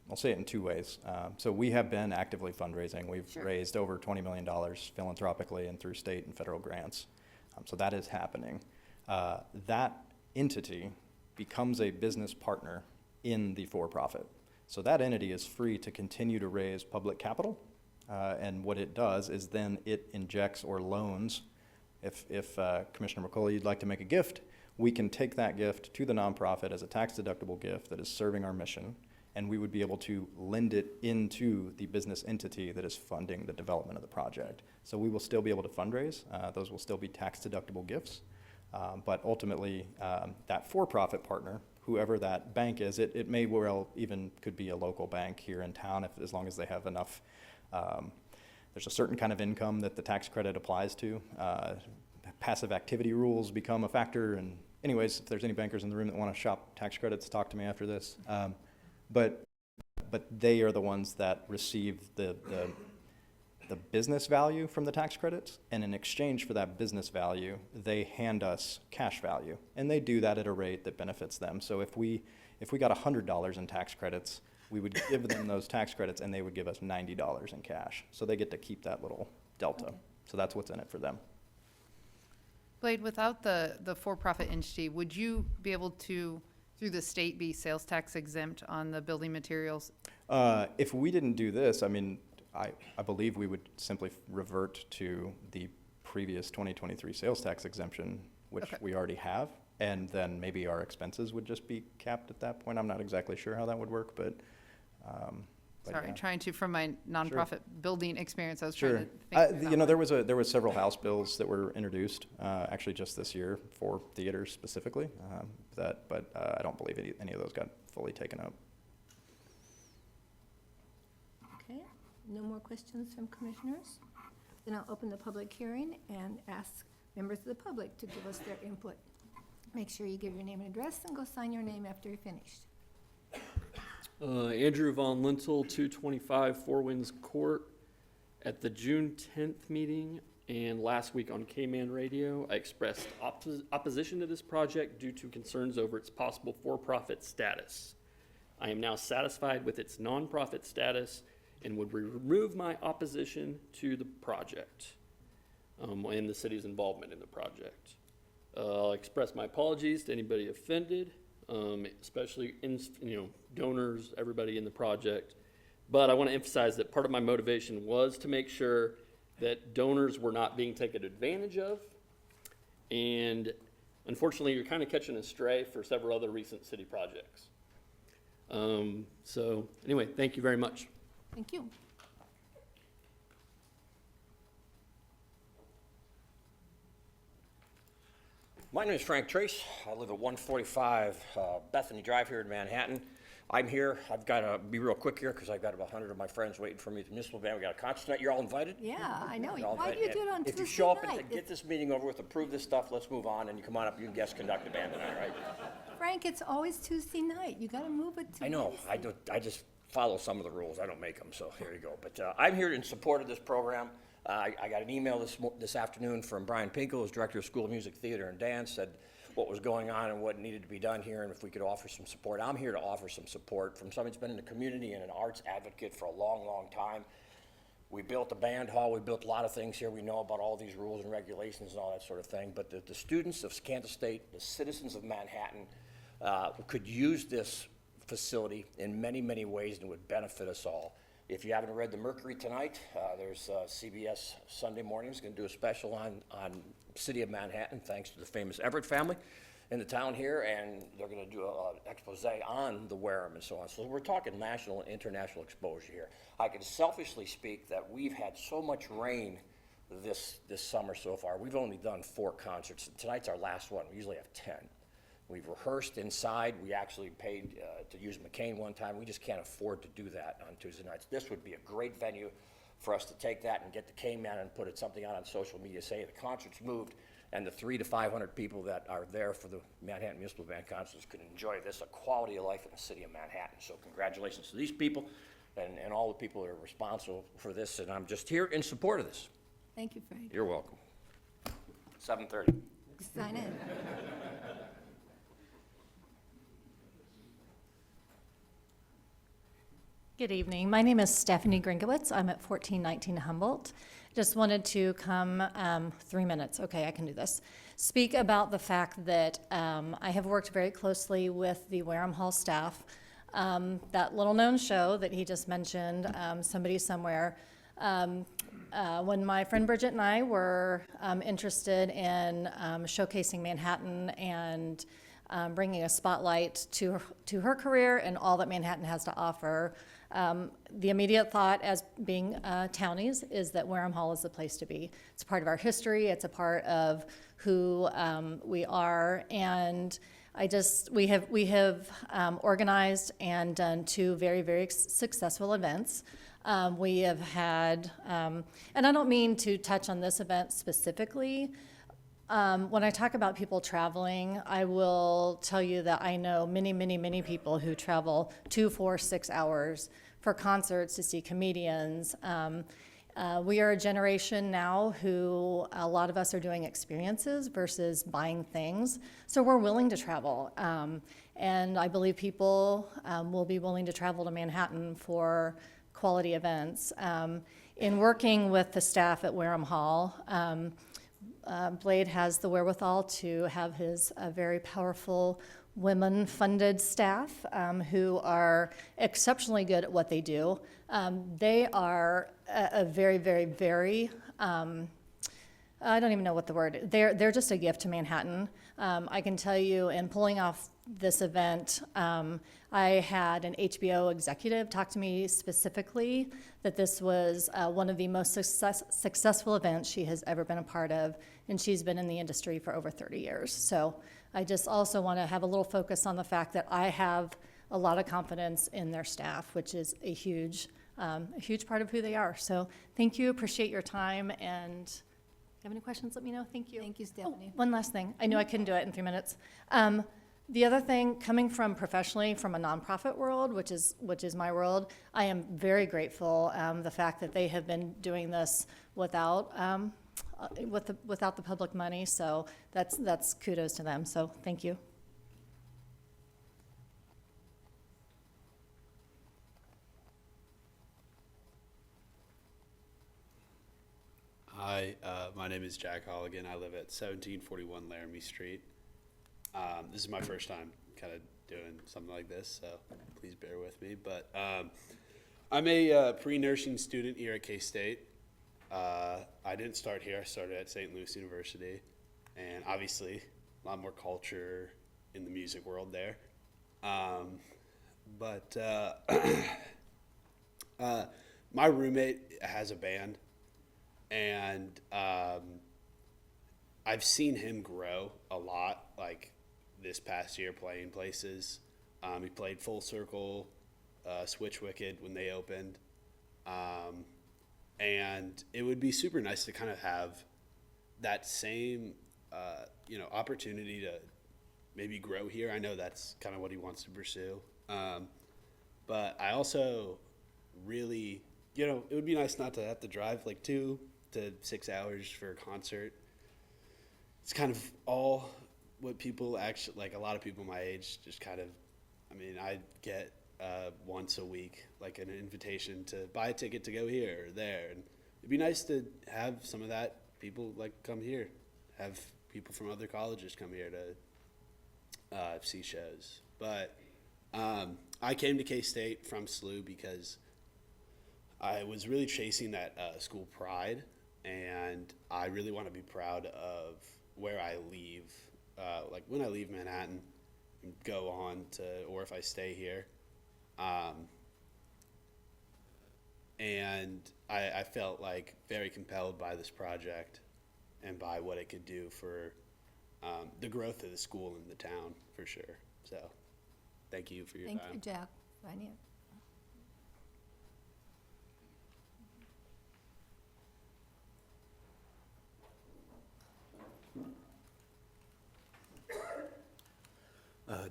I'll say it in 2 ways. So we have been actively fundraising. We've Sure. raised over $20 million philanthropically and through state and federal grants. So that is happening. That entity becomes a business partner in the for-profit. So that entity is free to continue to raise public capital. And what it does is then it injects or loans. If Commissioner McCauley, you'd like to make a gift, we can take that gift to the nonprofit as a tax-deductible gift that is serving our mission, and we would be able to lend it into the business entity that is funding the development of the project. So we will still be able to fundraise. Those will still be tax-deductible gifts. But ultimately, that for-profit partner, whoever that bank is, it may well even could be a local bank here in town, as long as they have enough. There's a certain kind of income that the tax credit applies to. Passive activity rules become a factor. And anyways, if there's any bankers in the room that want to shop tax credits, talk to me after this. But they are the ones that receive the business value from the tax credits, and in exchange for that business value, they hand us cash value, and they do that at a rate that benefits them. So if we got $100 in tax credits, we would give them those tax credits, and they would give us $90 in cash. So they get to keep that little delta. Okay. So that's what's in it for them. Blade, without the for-profit entity, would you be able to through the state, be sales tax exempt on the building materials? If we didn't do this, I mean, I believe we would simply revert to the previous 2023 sales tax exemption, which Okay. we already have, and then maybe our expenses would just be capped at that point. I'm not exactly sure how that would work, but Sorry, yeah. trying to, from my nonprofit building experience, I was trying Sure. to think about You know, what- there was several House bills that were introduced, actually just this year for theaters specifically, but I don't believe any of those got fully taken up. Okay, no more questions from commissioners? Then I'll open the public hearing and ask members of the public to give us their input. Make sure you give your name and address and go sign your name after you're finished. Andrew Von Lintel, 225 Four Winds Court. At the June 10th meeting and last week on K-Man Radio, I expressed opposition to this project due to concerns over its possible for-profit status. I am now satisfied with its nonprofit status and would remove my opposition to the project and the city's involvement in the project. I'll express my apologies to anybody offended, especially donors, everybody in the project. But I want to emphasize that part of my motivation was to make sure that donors were not being taken advantage of. And unfortunately, you're kind of catching a stray for several other recent city projects. So anyway, thank you very much. Thank you. My name is Frank Trace. I live at 145 Bethany Drive here in Manhattan. I'm here. I've got to be real quick here because I've got about 100 of my friends waiting for me at the municipal band. We got a concert tonight. You're all invited. Yeah, I know. You're all Why do you invited. do it on If Tuesday you show up night? and get this meeting over with, approve this stuff, let's move on, and you come on up. You can guest conduct the band tonight, right? Frank, it's always Tuesday night. You gotta move it to I know. Wednesday. I just follow some of the rules. I don't make them, so here you go. But I'm here in support of this program. I got an email this afternoon from Brian Pinkel, who's Director of School of Music, Theater, and Dance, said what was going on and what needed to be done here, and if we could offer some support. I'm here to offer some support from somebody who's been in the community and an arts advocate for a long, long time. We built a band hall. We built a lot of things here. We know about all these rules and regulations and all that sort of thing. But the students of Kansas State, the citizens of Manhattan, could use this facility in many, many ways, and it would benefit us all. If you haven't read the Mercury tonight, there's CBS Sunday mornings going to do a special on City of Manhattan, thanks to the famous Everett family in the town here, and they're going to do an expose on the Wareham and so on. So we're talking national and international exposure here. I can selfishly speak that we've had so much rain this summer so far. We've only done 4 concerts. Tonight's our last one. We usually have 10. We've rehearsed inside. We actually paid to use McCain one time. We just can't afford to do that on Tuesday nights. This would be a great venue for us to take that and get the K-Man and put something out on social media, say the concert's moved, and the 300 to 500 people that are there for the Manhattan Municipal Band concerts can enjoy this, a quality of life in the city of Manhattan. So congratulations to these people and all the people that are responsible for this, and I'm just here in support of this. Thank you, Frank. You're welcome. 7:30. Sign in. Good evening. My name is Stephanie Grinkowitz. I'm at 1419 Humboldt. Just wanted to come, 3 minutes, okay, I can do this. Speak about the fact that I have worked very closely with the Wareham Hall staff. That little-known show that he just mentioned, Somebody Somewhere, when my friend Bridget and I were interested in showcasing Manhattan and bringing a spotlight to her career and all that Manhattan has to offer, the immediate thought as being townies is that Wareham Hall is the place to be. It's a part of our history. It's a part of who we are. And we have organized and done 2 very, very successful events. We have had, and I don't mean to touch on this event specifically. When I talk about people traveling, I will tell you that I know many, many, many people who travel 2, 4, 6 hours for concerts to see comedians. We are a generation now who a lot of us are doing experiences versus buying things. So we're willing to travel. And I believe people will be willing to travel to Manhattan for quality events. In working with the staff at Wareham Hall, Blade has the wherewithal to have his very powerful women-funded staff who are exceptionally good at what they do. They are a very, very, very, I don't even know what the word, they're just a gift to Manhattan. I can tell you, in pulling off this event, I had an HBO executive talk to me specifically that this was one of the most successful events she has ever been a part of, and she's been in the industry for over 30 years. So I just also want to have a little focus on the fact that I have a lot of confidence in their staff, which is a huge part of who they are. So thank you, appreciate your time, and if you have any questions, let me know. Thank you. Thank you, Stephanie. Oh, one last thing. I knew I couldn't do it in 3 minutes. The other thing, coming from professionally from a nonprofit world, which is my world, I am very grateful the fact that they have been doing this without the public money. So that's kudos to them. So thank you. Hi, my name is Jack Holligan. I live at 1741 Laramie Street. This is my first time kind of doing something like this, so please bear with me. But I'm a pre-nursing student here at K-State. I didn't start here. I started at St. Louis University, and obviously a lot more culture in the music world there. But my roommate has a band, and I've seen him grow a lot, like this past year playing places. He played Full Circle, Switch Wicked when they opened. And it would be super nice to kind of have that same, opportunity to maybe grow here. I know that's kind of what he wants to pursue. But I also really, it would be nice not to have to drive like 2 to 6 hours for a concert. It's kind of all what people actually, like a lot of people my age, just kind of, I get once a week, like an invitation to buy a ticket to go here or there. And it'd be nice to have some of that, people like come here, have people from other colleges come here to see shows. But I came to K-State from SLU because I was really chasing that school pride, and I really want to be proud of where I leave, like when I leave Manhattan and go on to, or if I stay here. And I felt like very compelled by this project and by what it could do for the growth of the school and the town, for sure. So thank you for your time. Thank you, Jack. Fine, yeah.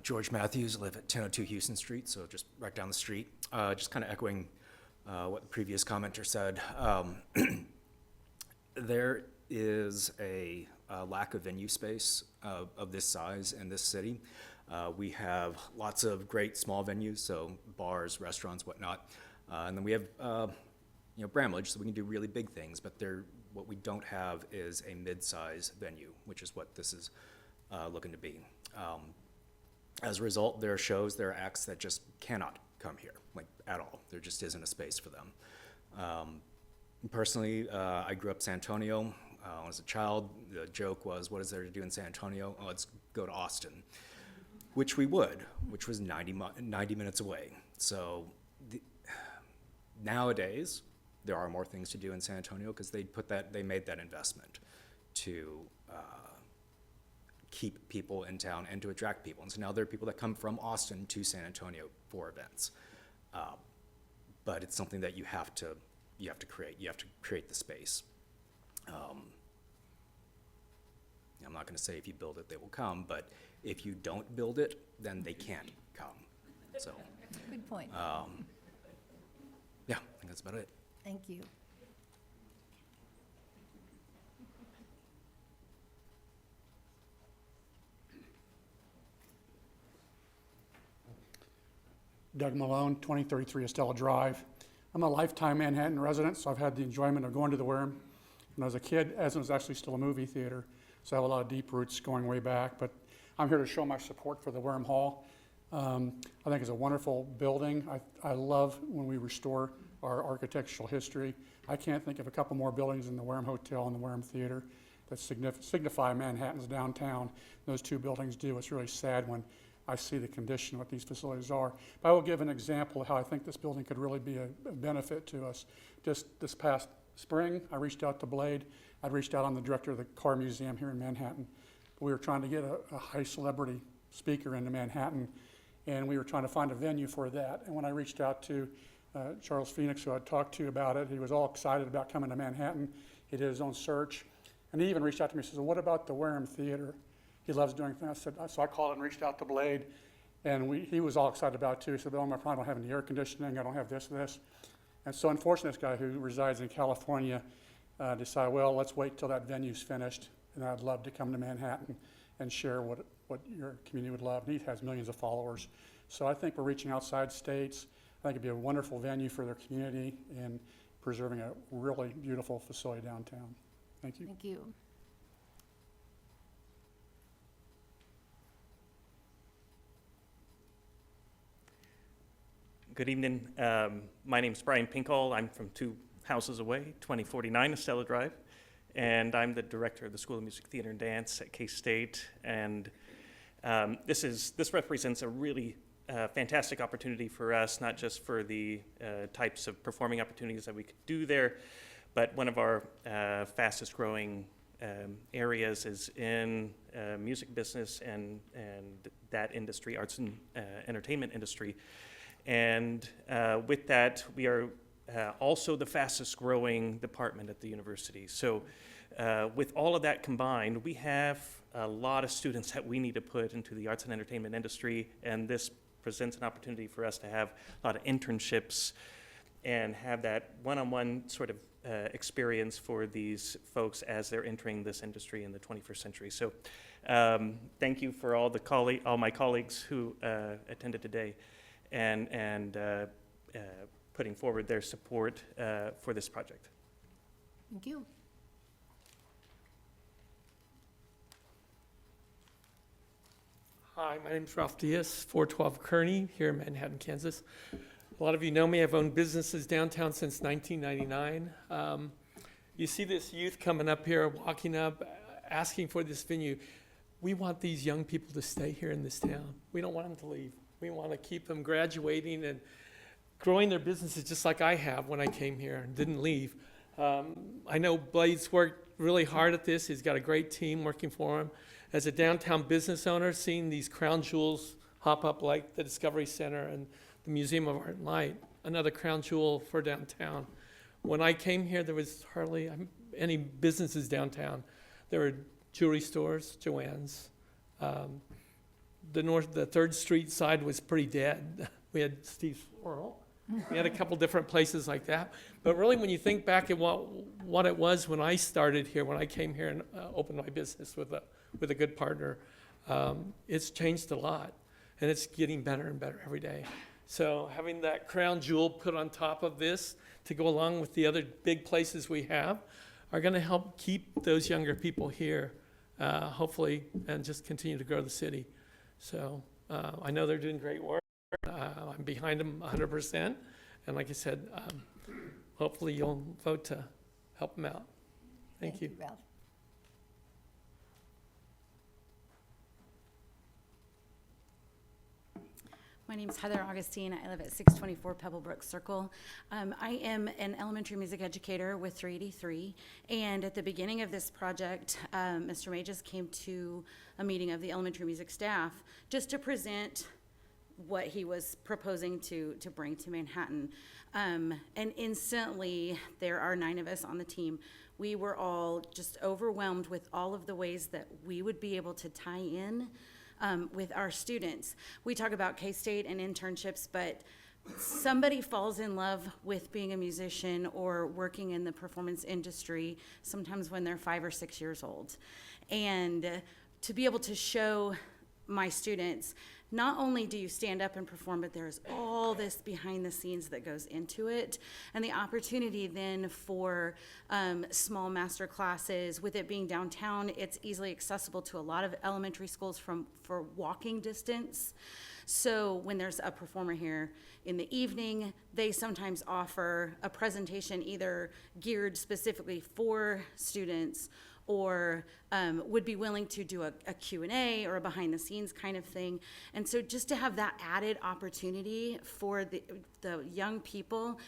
George Matthews, live at 1002 Houston Street, so just right down the street. Just kind of echoing what the previous commenter said. There is a lack of venue space of this size in this city. We have lots of great small venues, so bars, restaurants, whatnot. And then we have Bramlage, so we can do really big things, but what we don't have is a mid-size venue, which is what this is looking to be. As a result, there are shows, there are acts that just cannot come here, like at all. There just isn't a space for them. Personally, I grew up in San Antonio. When I was a child, the joke was, what is there to do in San Antonio? Oh, let's go to Austin, which we would, which was 90 minutes away. So nowadays, there are more things to do in San Antonio because they made that investment to keep people in town and to attract people. And so now there are people that come from Austin to San Antonio for events. But it's something that you have to create. You have to create the space. I'm not going to say if you build it, they will come, but if you don't build it, then they can't come. So, Good point. yeah, I think that's about it. Thank you. Doug Malone, 2033 Estella Drive. I'm a lifetime Manhattan resident, so I've had the enjoyment of going to the Wareham when I was a kid, as it was actually still a movie theater. So I have a lot of deep roots going way back. But I'm here to show my support for the Wareham Hall. I think it's a wonderful building. I love when we restore our architectural history. I can't think of a couple more buildings in the Wareham Hotel and the Wareham Theater that signify Manhattan's downtown. Those two buildings do. It's really sad when I see the condition what these facilities are. But I will give an example of how I think this building could really be a benefit to us. Just this past spring, I reached out to Blade. I'd reached out on the director of the Car Museum here in Manhattan. We were trying to get a high celebrity speaker into Manhattan, and we were trying to find a venue for that. And when I reached out to Charles Phoenix, who I'd talked to about it, he was all excited about coming to Manhattan. He did his own search. And he even reached out to me and says, well, what about the Wareham Theater? He loves doing things. So I called and reached out to Blade, and he was all excited about it too. He said, well, I don't have any air conditioning. I don't have this. And so unfortunately, this guy who resides in California decided, well, let's wait till that venue's finished, and I'd love to come to Manhattan and share what your community would love. And he has millions of followers. So I think we're reaching outside states. I think it'd be a wonderful venue for their community and preserving a really beautiful facility downtown. Thank you. Thank you. Good evening. My name's Brian Pinkall. I'm from 2 houses away, 2049 Estella Drive, and I'm the director of the School of Music, Theater, and Dance at K-State. And this represents a really fantastic opportunity for us, not just for the types of performing opportunities that we could do there, but one of our fastest growing areas is in music business and that industry, arts and entertainment industry. And with that, we are also the fastest growing department at the university. So with all of that combined, we have a lot of students that we need to put into the arts and entertainment industry, and this presents an opportunity for us to have a lot of internships and have that one-on-one sort of experience for these folks as they're entering this industry in the 21st century. So thank you for all my colleagues who attended today and putting forward their support for this project. Thank you. Hi, my name's Ralph Diaz, 412 Kearney, here in Manhattan, Kansas. A lot of you know me. I've owned businesses downtown since 1999. You see this youth coming up here, walking up, asking for this venue. We want these young people to stay here in this town. We don't want them to leave. We want to keep them graduating and growing their businesses just like I have when I came here and didn't leave. I know Blade's worked really hard at this. He's got a great team working for him. As a downtown business owner, seeing these crown jewels hop up like the Discovery Center and the Museum of Art and Light, another crown jewel for downtown. When I came here, there was hardly any businesses downtown. There were jewelry stores, Joann's. The 3rd Street side was pretty dead. We had Steve's Floral. We had a couple different places like that. But really, when you think back at what it was when I started here, when I came here and opened my business with a good partner, it's changed a lot. And it's getting better and better every day. So having that crown jewel put on top of this to go along with the other big places we have are going to help keep those younger people here, hopefully, and just continue to grow the city. So I know they're doing great work. I'm behind them 100%. And like I said, hopefully you'll vote to help them out. Thank you. Ralph. My name is Heather Augustine. I live at 624 Pebblebrook Circle. I am an elementary music educator with 383. And at the beginning of this project, Mr. May just came to a meeting of the elementary music staff just to present what he was proposing to bring to Manhattan. And instantly, there are 9 of us on the team. We were all just overwhelmed with all of the ways that we would be able to tie in with our students. We talk about K-State and internships, but somebody falls in love with being a musician or working in the performance industry sometimes when they're 5 or 6 years old. And to be able to show my students not only do you stand up and perform, but there's all this behind the scenes that goes into it. And the opportunity then for small master classes, with it being downtown, it's easily accessible to a lot of elementary schools for walking distance. So when there's a performer here in the evening, they sometimes offer a presentation either geared specifically for students or would be willing to do a Q&A or a behind the scenes kind of thing. And so just to have that added opportunity for the young people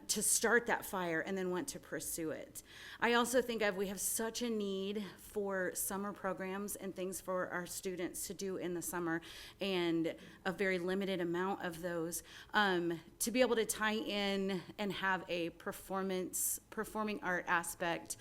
to start that fire and then want to pursue it. I also think we have such a need for summer programs and things for our students to do in the summer, and a very limited amount of those. To be able to tie in and have a performing art aspect,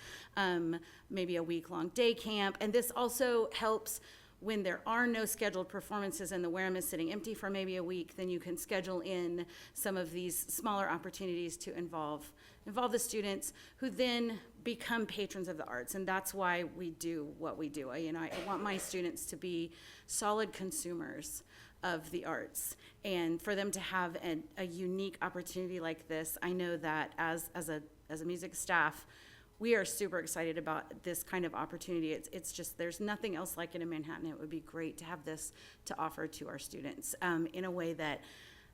maybe a week-long day camp. And this also helps when there are no scheduled performances and the Wareham is sitting empty for maybe a week, then you can schedule in some of these smaller opportunities to involve the students, who then become patrons of the arts. And that's why we do what we do. I want my students to be solid consumers of the arts, and for them to have a unique opportunity like this. I know that as a music staff, we are super excited about this kind of opportunity. It's just, there's nothing else like it in Manhattan. It would be great to have this to offer to our students in a way that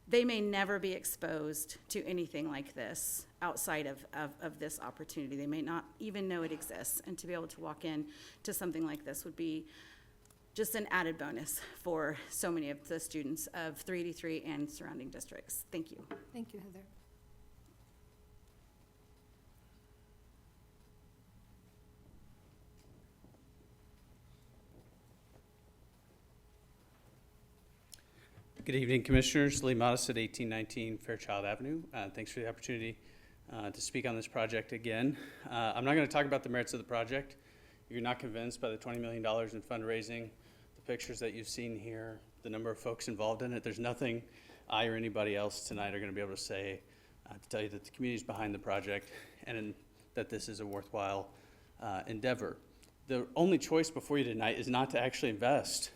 they may never be exposed to anything like this outside of this opportunity. They may not even know it exists, and to be able to walk in to something like this would be just an added bonus for so many of the students of 383 and surrounding districts. Thank you. Thank you, Heather. Good evening, Commissioners. Lee Modest at 1819 Fairchild Avenue. Thanks for the opportunity to speak on this project again. I'm not going to talk about the merits of the project. If you're not convinced by the $20 million in fundraising, the pictures that you've seen here, the number of folks involved in it, there's nothing I or anybody else tonight are going to be able to say to tell you that the community is behind the project and that this is a worthwhile endeavor. The only choice before you tonight is not to actually invest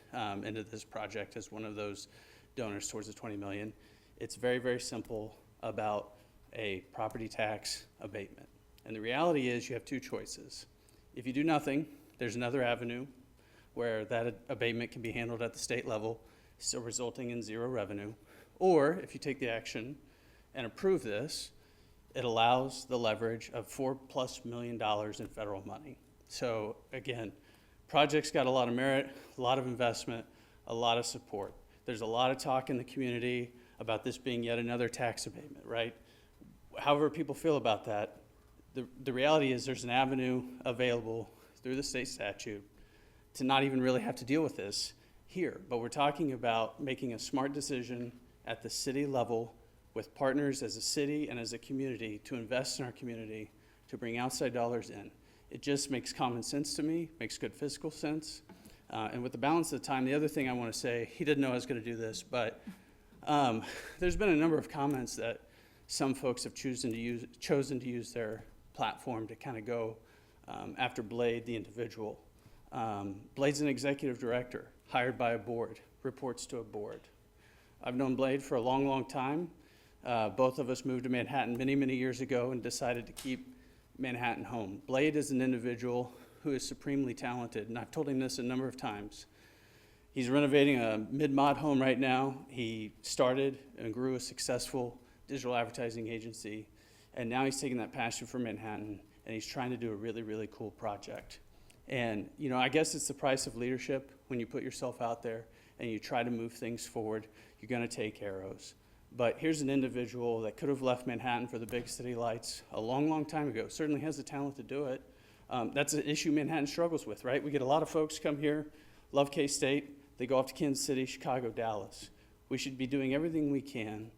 into this project as one of those donors towards the $20 million. It's very, very simple about a property tax abatement. And the reality is you have two choices. If you do nothing, there's another avenue where that abatement can be handled at the state level, still resulting in zero revenue. Or if you take the action and approve this, it allows the leverage of $4+ million in federal money. So again, project's got a lot of merit, a lot of investment, a lot of support. There's a lot of talk in the community about this being yet another tax abatement, right? However people feel about that, the reality is there's an avenue available through the state statute to not even really have to deal with this here. But we're talking about making a smart decision at the city level with partners as a city and as a community to invest in our community, to bring outside dollars in. It just makes common sense to me, makes good fiscal sense. And with the balance of the time, the other thing I want to say, he didn't know I was going to do this, but there's been a number of comments that some folks have chosen to use their platform to kind of go after Blade, the individual. Blade's an executive director, hired by a board, reports to a board. I've known Blade for a long, long time. Both of us moved to Manhattan many, many years ago and decided to keep Manhattan home. Blade is an individual who is supremely talented, and I've told him this a number of times. He's renovating a mid-mod home right now. He started and grew a successful digital advertising agency, and now he's taking that passion for Manhattan, and he's trying to do a really, really cool project. And, you know, I guess it's the price of leadership when you put yourself out there and you try to move things forward. You're going to take arrows. But here's an individual that could have left Manhattan for the big city lights a long, long time ago. Certainly has the talent to do it. That's an issue Manhattan struggles with, right? We get a lot of folks come here, love K-State, they go off to Kansas City, Chicago, Dallas. We should be doing everything we can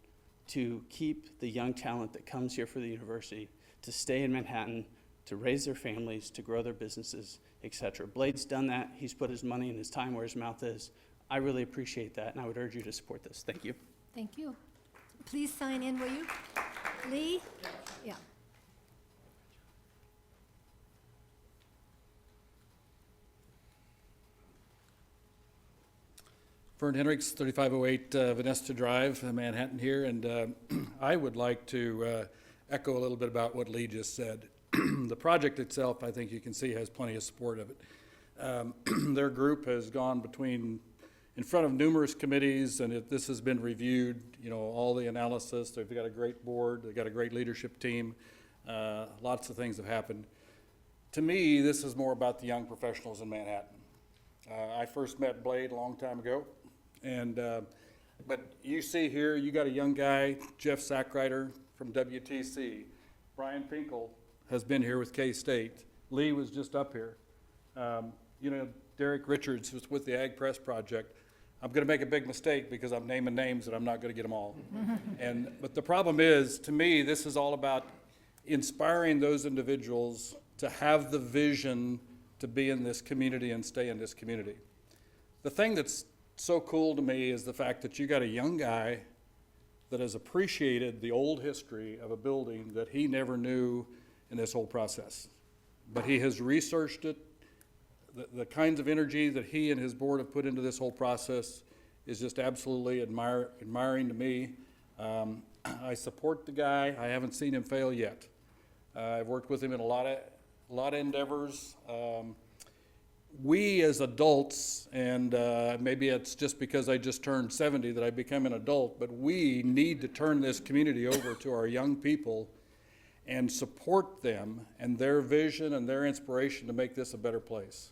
to keep the young talent that comes here for the university to stay in Manhattan, to raise their families, to grow their businesses, etc. Blade's done that. He's put his money and his time where his mouth is. I really appreciate that, and I would urge you to support this. Thank you. Thank you. Please sign in, will you? Lee? Yeah. Vern Hendricks, 3508 Vanessa Drive, Manhattan here, and I would like to echo a little bit about what Lee just said. The project itself, I think you can see, has plenty of support of it. Their group has gone in front of numerous committees, and this has been reviewed, all the analysis. They've got a great board, they've got a great leadership team. Lots of things have happened. To me, this is more about the young professionals in Manhattan. I first met Blade a long time ago, but you see here, you got a young guy, Jeff Sackreiter from WTC. Brian Pinkel has been here with K-State. Lee was just up here. Derek Richards was with the Ag Press Project. I'm going to make a big mistake because I'm naming names and I'm not going to get them all. But the problem is, to me, this is all about inspiring those individuals to have the vision to be in this community and stay in this community. The thing that's so cool to me is the fact that you got a young guy that has appreciated the old history of a building that he never knew in this whole process. But he has researched it. The kinds of energy that he and his board have put into this whole process is just absolutely admiring to me. I support the guy. I haven't seen him fail yet. I've worked with him in a lot of endeavors. We as adults, and maybe it's just because I just turned 70 that I become an adult, but we need to turn this community over to our young people and support them and their vision and their inspiration to make this a better place.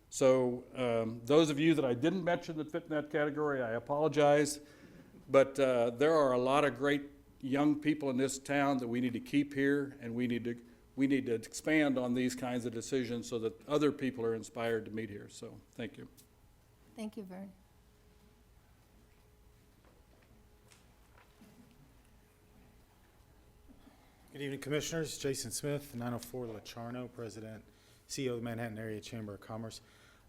So those of you that I didn't mention that fit in that category, I apologize, but there are a lot of great young people in this town that we need to keep here, and we need to expand on these kinds of decisions so that other people are inspired to meet here. So thank you. Thank you, Vern. Good evening, Commissioners. Jason Smith, 904 La Charno, President, CEO of the Manhattan Area Chamber of Commerce.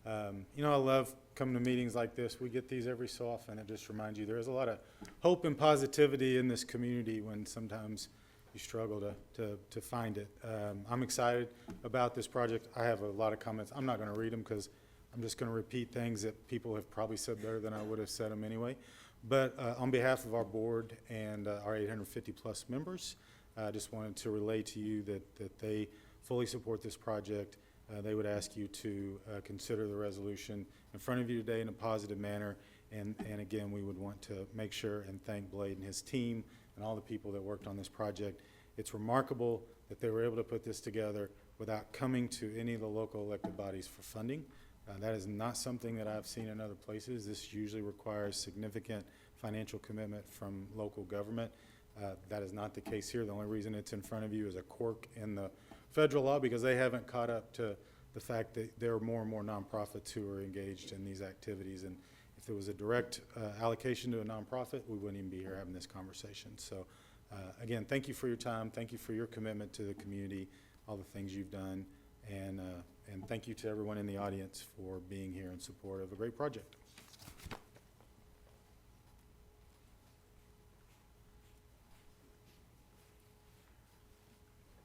I love coming to meetings like this. We get these every so often. It just reminds you there's a lot of hope and positivity in this community when sometimes you struggle to find it. I'm excited about this project. I have a lot of comments. I'm not going to read them because I'm just going to repeat things that people have probably said better than I would have said them anyway. But on behalf of our board and our 850 plus members, I just wanted to relay to you that they fully support this project. They would ask you to consider the resolution in front of you today in a positive manner. And again, we would want to make sure and thank Blade and his team and all the people that worked on this project. It's remarkable that they were able to put this together without coming to any of the local elected bodies for funding. That is not something that I've seen in other places. This usually requires significant financial commitment from local government. That is not the case here. The only reason it's in front of you is a quirk in the federal law because they haven't caught up to the fact that there are more and more nonprofits who are engaged in these activities. And if there was a direct allocation to a nonprofit, we wouldn't even be here having this conversation. So again, thank you for your time. Thank you for your commitment to the community, all the things you've done. And thank you to everyone in the audience for being here in support of a great project.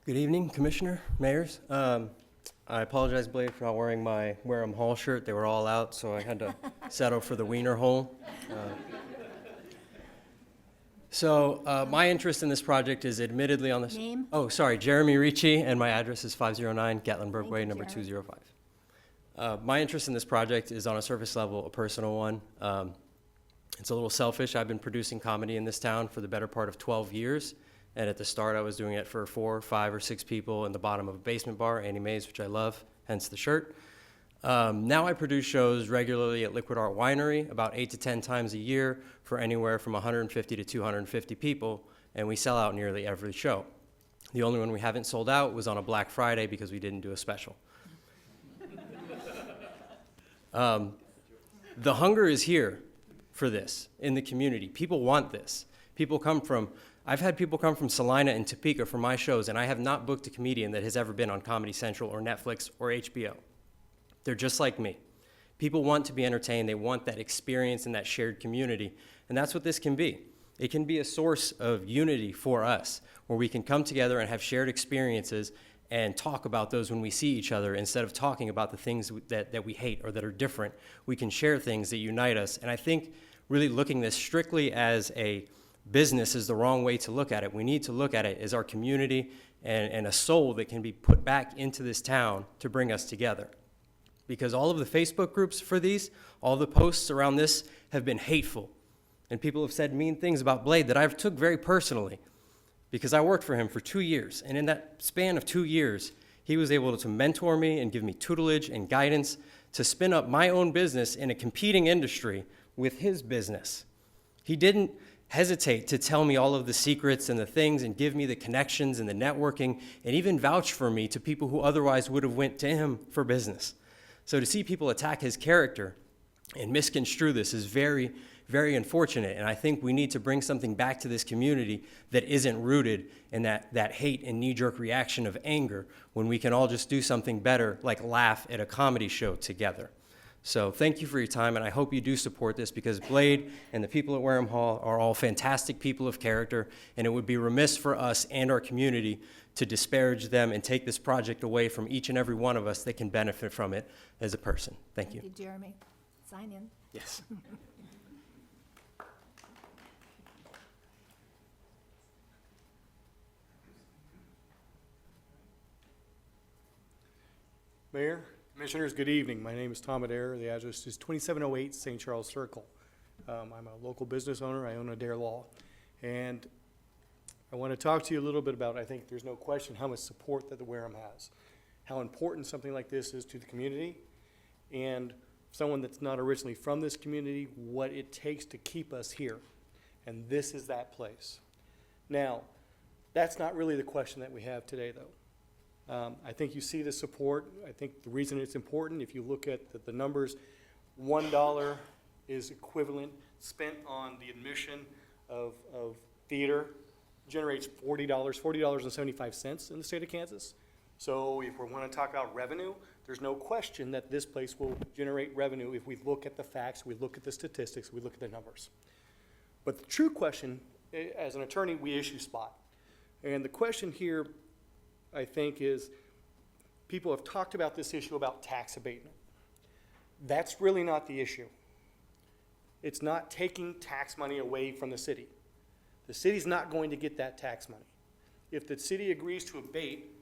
Good evening, Commissioner, Mayors. I apologize, Blade, for not wearing my Wareham Hall shirt. They were all out, so I had to settle for the Wiener Hole. My interest in this project is admittedly on this. Name? Oh, sorry, Jeremy Ricci, and my address is 509 Gatlinburg Way, number 205. My interest in this project is on a surface level, a personal one. It's a little selfish. I've been producing comedy in this town for the better part of 12 years. And at the start, I was doing it for 4, 5, or 6 people in the bottom of a basement bar, Annie Mae's, which I love, hence the shirt. Now I produce shows regularly at Liquid Art Winery, about 8 to 10 times a year for anywhere from 150 to 250 people, and we sell out nearly every show. The only one we haven't sold out was on a Black Friday because we didn't do a special. The hunger is here for this in the community. People want this. I've had people come from Salina and Topeka for my shows, and I have not booked a comedian that has ever been on Comedy Central or Netflix or HBO. They're just like me. People want to be entertained. They want that experience and that shared community, and that's what this can be. It can be a source of unity for us, where we can come together and have shared experiences and talk about those when we see each other instead of talking about the things that we hate or that are different. We can share things that unite us. And I think really looking this strictly as a business is the wrong way to look at it. We need to look at it as our community and a soul that can be put back into this town to bring us together. Because all of the Facebook groups for these, all the posts around this have been hateful. And people have said mean things about Blade that I've took very personally because I worked for him for 2 years. And in that span of 2 years, he was able to mentor me and give me tutelage and guidance to spin up my own business in a competing industry with his business. He didn't hesitate to tell me all of the secrets and the things and give me the connections and the networking and even vouch for me to people who otherwise would have went to him for business. So to see people attack his character and misconstrue this is very, very unfortunate. And I think we need to bring something back to this community that isn't rooted in that hate and knee-jerk reaction of anger when we can all just do something better, like laugh at a comedy show together. So thank you for your time, and I hope you do support this because Blade and the people at Wareham Hall are all fantastic people of character, and it would be remiss for us and our community to disparage them and take this project away from each and every one of us that can benefit from it as a person. Thank you. Thank you, Jeremy. Sign in. Yes. Mayor, Commissioners, good evening. My name is Tom Adair. The address is 2708 St. Charles Circle. I'm a local business owner. I own Adair Law. And I want to talk to you a little bit about, I think there's no question, how much support that the Wareham has, how important something like this is to the community, and someone that's not originally from this community, what it takes to keep us here. And this is that place. Now, that's not really the question that we have today, though. I think you see the support. I think the reason it's important, if you look at the numbers, $1 is equivalent spent on the admission of theater, generates $40.75 in the state of Kansas. So if we want to talk about revenue, there's no question that this place will generate revenue if we look at the facts, we look at the statistics, we look at the numbers. But the true question, as an attorney, we issue spot. And the question here, I think, is people have talked about this issue about tax abatement. That's really not the issue. It's not taking tax money away from the city. The city's not going to get that tax money. If the city agrees to abate,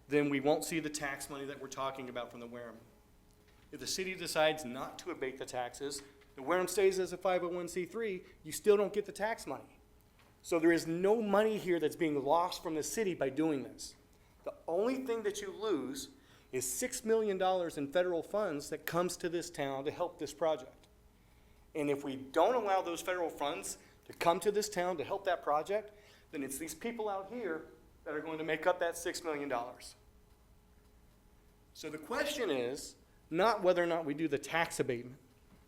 then we won't see the tax money that we're talking about from the Wareham. If the city decides not to abate the taxes, the Wareham stays as a 501c3, you still don't get the tax money. So there is no money here that's being lost from the city by doing this. The only thing that you lose is $6 million in federal funds that comes to this town to help this project. And if we don't allow those federal funds to come to this town to help that project, then it's these people out here that are going to make up that $6 million. So the question is not whether or not we do the tax abatement.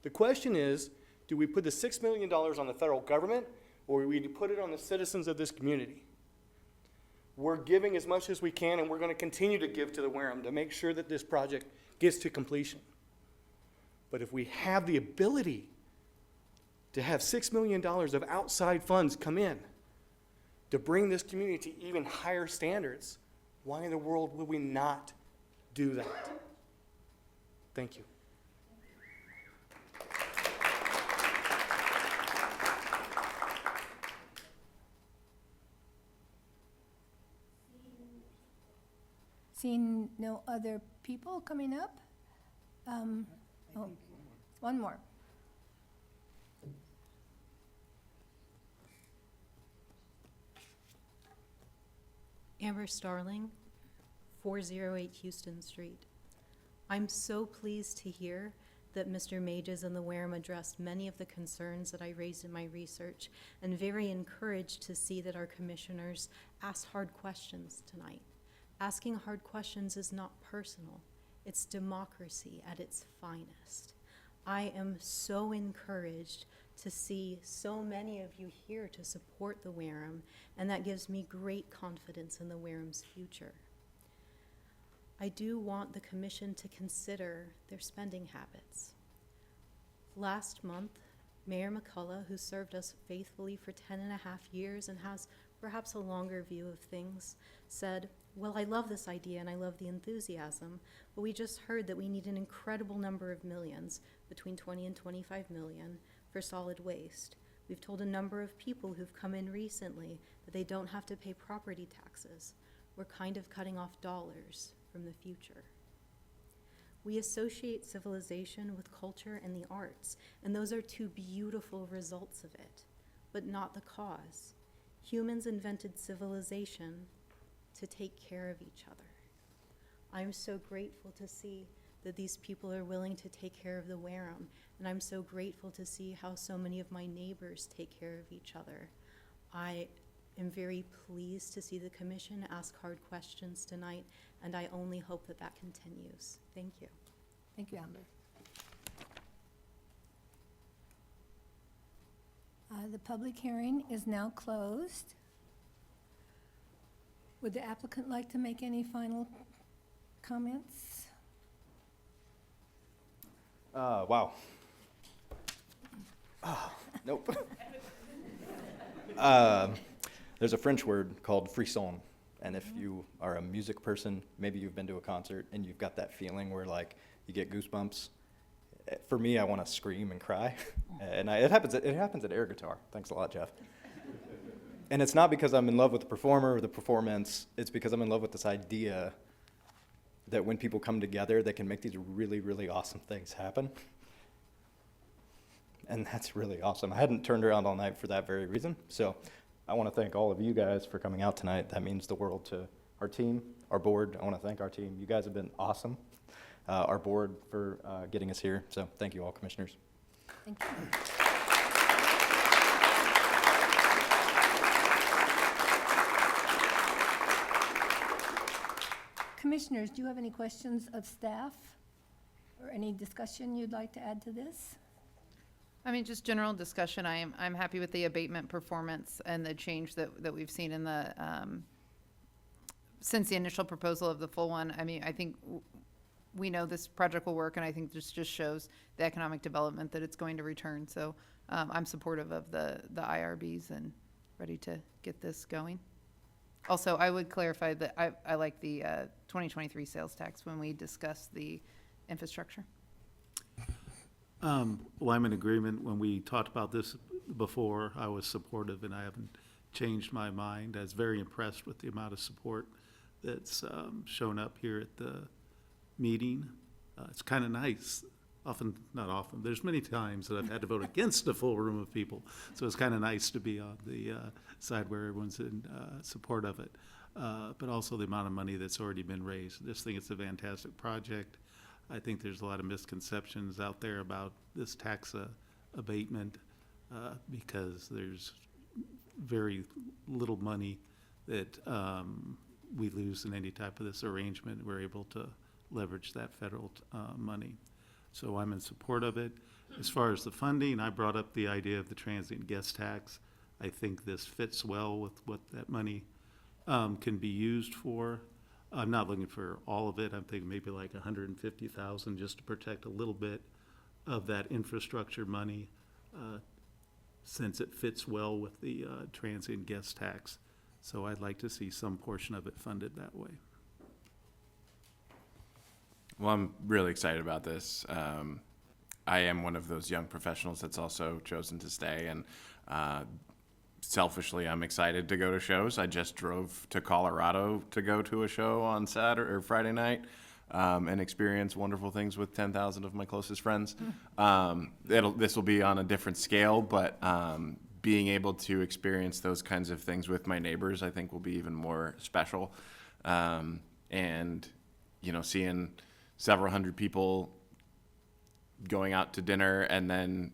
The question is, do we put the $6 million on the federal government, or do we put it on the citizens of this community? We're giving as much as we can, and we're going to continue to give to the Wareham to make sure that this project gets to completion. But if we have the ability to have $6 million of outside funds come in to bring this community to even higher standards, why in the world would we not do that? Thank you. Seeing no other people coming up? Oh, one more. Amber Starling, 408 Houston Street. I'm so pleased to hear that Mr. Mages and the Wareham addressed many of the concerns that I raised in my research, and very encouraged to see that our commissioners asked hard questions tonight. Asking hard questions is not personal. It's democracy at its finest. I am so encouraged to see so many of you here to support the Wareham, and that gives me great confidence in the Wareham's future. I do want the commission to consider their spending habits. Last month, Mayor McCullough, who served us faithfully for 10.5 years and has perhaps a longer view of things, said, well, I love this idea and I love the enthusiasm, but we just heard that we need an incredible number of millions, between 20 and 25 million, for solid waste. We've told a number of people who've come in recently that they don't have to pay property taxes. We're kind of cutting off dollars from the future. We associate civilization with culture and the arts, and those are two beautiful results of it, but not the cause. Humans invented civilization to take care of each other. I'm so grateful to see that these people are willing to take care of the Wareham, and I'm so grateful to see how so many of my neighbors take care of each other. I am very pleased to see the commission ask hard questions tonight, and I only hope that that continues. Thank you. Thank you, Amber. The public hearing is now closed. Would the applicant like to make any final comments? Wow. Oh, nope. There's a French word called frisson, and if you are a music person, maybe you've been to a concert and you've got that feeling where like you get goosebumps. For me, I want to scream and cry, and it happens at air guitar. Thanks a lot, Jeff. And it's not because I'm in love with the performer or the performance. It's because I'm in love with this idea that when people come together, they can make these really, really awesome things happen. And that's really awesome. I hadn't turned around all night for that very reason. So I want to thank all of you guys for coming out tonight. That means the world to our team, our board. I want to thank our team. You guys have been awesome. Our board for getting us here. So thank you all, commissioners. Thank you. Commissioners, do you have any questions of staff or any discussion you'd like to add to this? I mean, just general discussion. I'm happy with the abatement performance and the change that we've seen in the, since the initial proposal of the full one. I mean, I think we know this project will work, and I think this just shows the economic development that it's going to return. So I'm supportive of the IRBs and ready to get this going. Also, I would clarify that I like the 2023 sales tax when we discuss the infrastructure. Well, I'm in agreement. When we talked about this before, I was supportive, and I haven't changed my mind. I was very impressed with the amount of support that's shown up here at the meeting. It's kind of nice. Not often, there's many times that I've had to vote against a full room of people. So it's kind of nice to be on the side where everyone's in support of it. But also the amount of money that's already been raised. I just think it's a fantastic project. I think there's a lot of misconceptions out there about this tax abatement because there's very little money that we lose in any type of this arrangement. We're able to leverage that federal money. So I'm in support of it. As far as the funding, I brought up the idea of the transient guest tax. I think this fits well with what that money can be used for. I'm not looking for all of it. I'm thinking maybe like $150,000 just to protect a little bit of that infrastructure money since it fits well with the transient guest tax. So I'd like to see some portion of it funded that way. Well, I'm really excited about this. I am one of those young professionals that's also chosen to stay, and selfishly, I'm excited to go to shows. I just drove to Colorado to go to a show on Saturday or Friday night and experience wonderful things with 10,000 of my closest friends. This will be on a different scale, but being able to experience those kinds of things with my neighbors, I think, will be even more special. And, you know, seeing several hundred people going out to dinner and then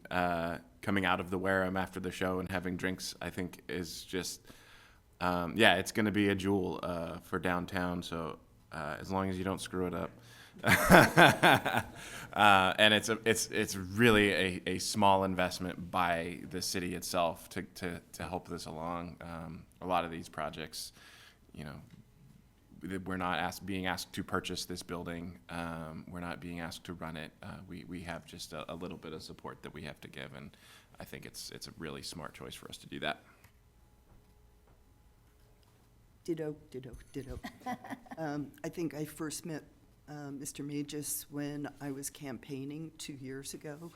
coming out of the Wareham after the show and having drinks, I think is just, it's going to be a jewel for downtown. So as long as you don't screw it up. And it's really a small investment by the city itself to help this along. A lot of these projects, you know, we're not being asked to purchase this building. We're not being asked to run it. We have just a little bit of support that we have to give, and I think it's a really smart choice for us to do that. Ditto, ditto, ditto. I think I first met Mr. Magis when I was campaigning 2 years ago,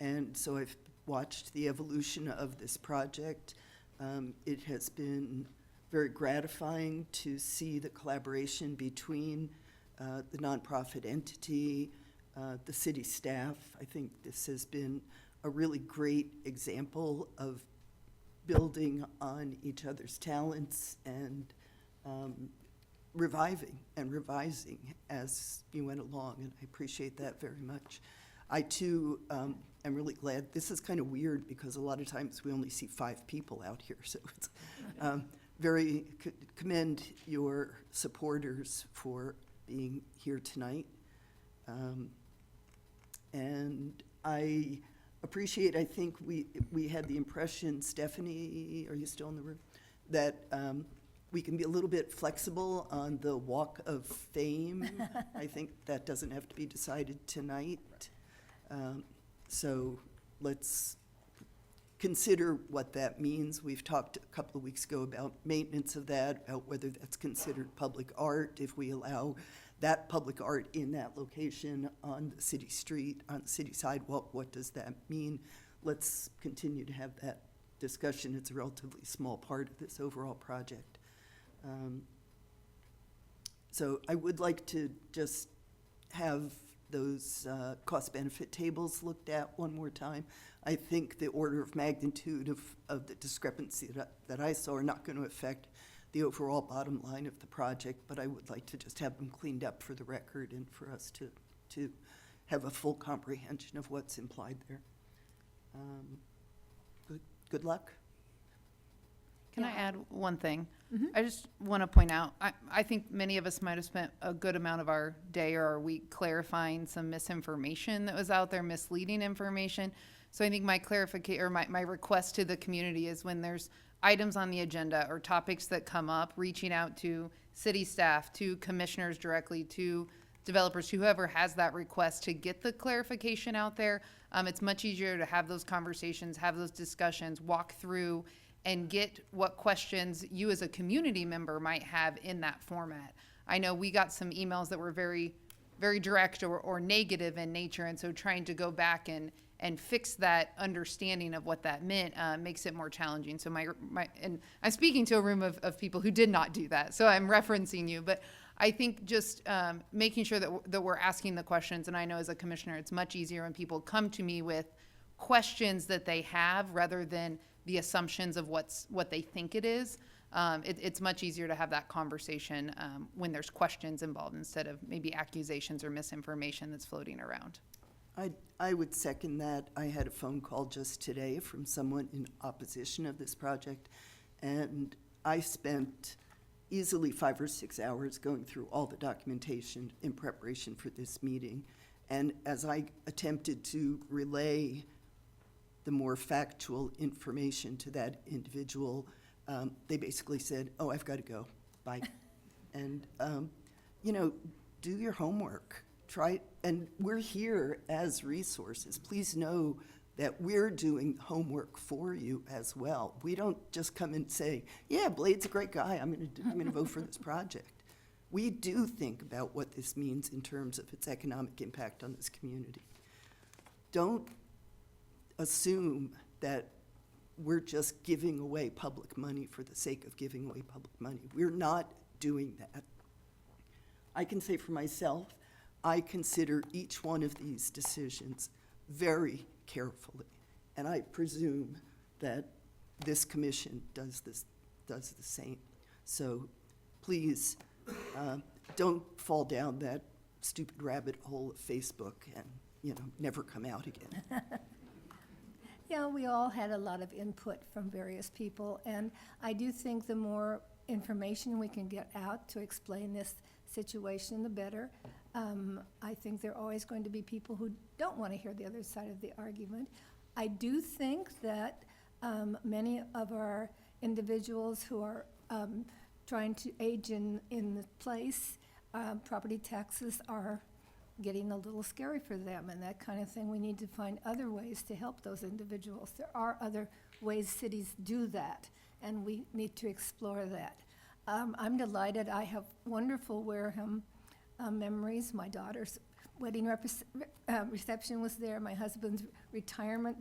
and so I've watched the evolution of this project. It has been very gratifying to see the collaboration between the nonprofit entity, the city staff. I think this has been a really great example of building on each other's talents and reviving and revising as you went along, and I appreciate that very much. I too am really glad. This is kind of weird because a lot of times we only see 5 people out here, so it's very commend your supporters for being here tonight. And I appreciate, I think we had the impression, Stephanie, are you still in the room? That we can be a little bit flexible on the walk of fame. I think that doesn't have to be decided tonight. So let's consider what that means. We've talked a couple of weeks ago about maintenance of that, about whether that's considered public art, if we allow that public art in that location on the city street, on the city sidewalk, what does that mean? Let's continue to have that discussion. It's a relatively small part of this overall project. So I would like to just have those cost-benefit tables looked at one more time. I think the order of magnitude of the discrepancy that I saw are not going to affect the overall bottom line of the project, but I would like to just have them cleaned up for the record and for us to have a full comprehension of what's implied there. Good luck. Can I add one thing? I just want to point out, I think many of us might have spent a good amount of our day or our week clarifying some misinformation that was out there, misleading information. So I think my clarification, or my request to the community is when there's items on the agenda or topics that come up, reaching out to city staff, to commissioners directly, to developers, whoever has that request to get the clarification out there. It's much easier to have those conversations, have those discussions, walk through and get what questions you as a community member might have in that format. I know we got some emails that were very, very direct or negative in nature, and so trying to go back and fix that understanding of what that meant makes it more challenging. So and I'm speaking to a room of people who did not do that, so I'm referencing you, but I think just making sure that we're asking the questions, and I know as a commissioner, it's much easier when people come to me with questions that they have rather than the assumptions of what they think it is. It's much easier to have that conversation when there's questions involved instead of maybe accusations or misinformation that's floating around. I would second that. I had a phone call just today from someone in opposition of this project, and I spent easily 5 or 6 hours going through all the documentation in preparation for this meeting. And as I attempted to relay the more factual information to that individual, they basically said, "Oh, I've got to go, bye." And, do your homework. Try, and we're here as resources. Please know that we're doing homework for you as well. We don't just come and say, "Yeah, Blade's a great guy. I'm gonna vote for this project." We do think about what this means in terms of its economic impact on this community. Don't assume that we're just giving away public money for the sake of giving away public money. We're not doing that. I can say for myself, I consider each one of these decisions very carefully, and I presume that this commission does the same. So please don't fall down that stupid rabbit hole of Facebook and never come out again. Yeah, we all had a lot of input from various people, and I do think the more information we can get out to explain this situation, the better. I think there are always going to be people who don't want to hear the other side of the argument. I do think that many of our individuals who are trying to age in the place, property taxes are getting a little scary for them and that kind of thing. We need to find other ways to help those individuals. There are other ways cities do that, and we need to explore that. I'm delighted. I have wonderful Wareham memories. My daughter's wedding reception was there. My husband's retirement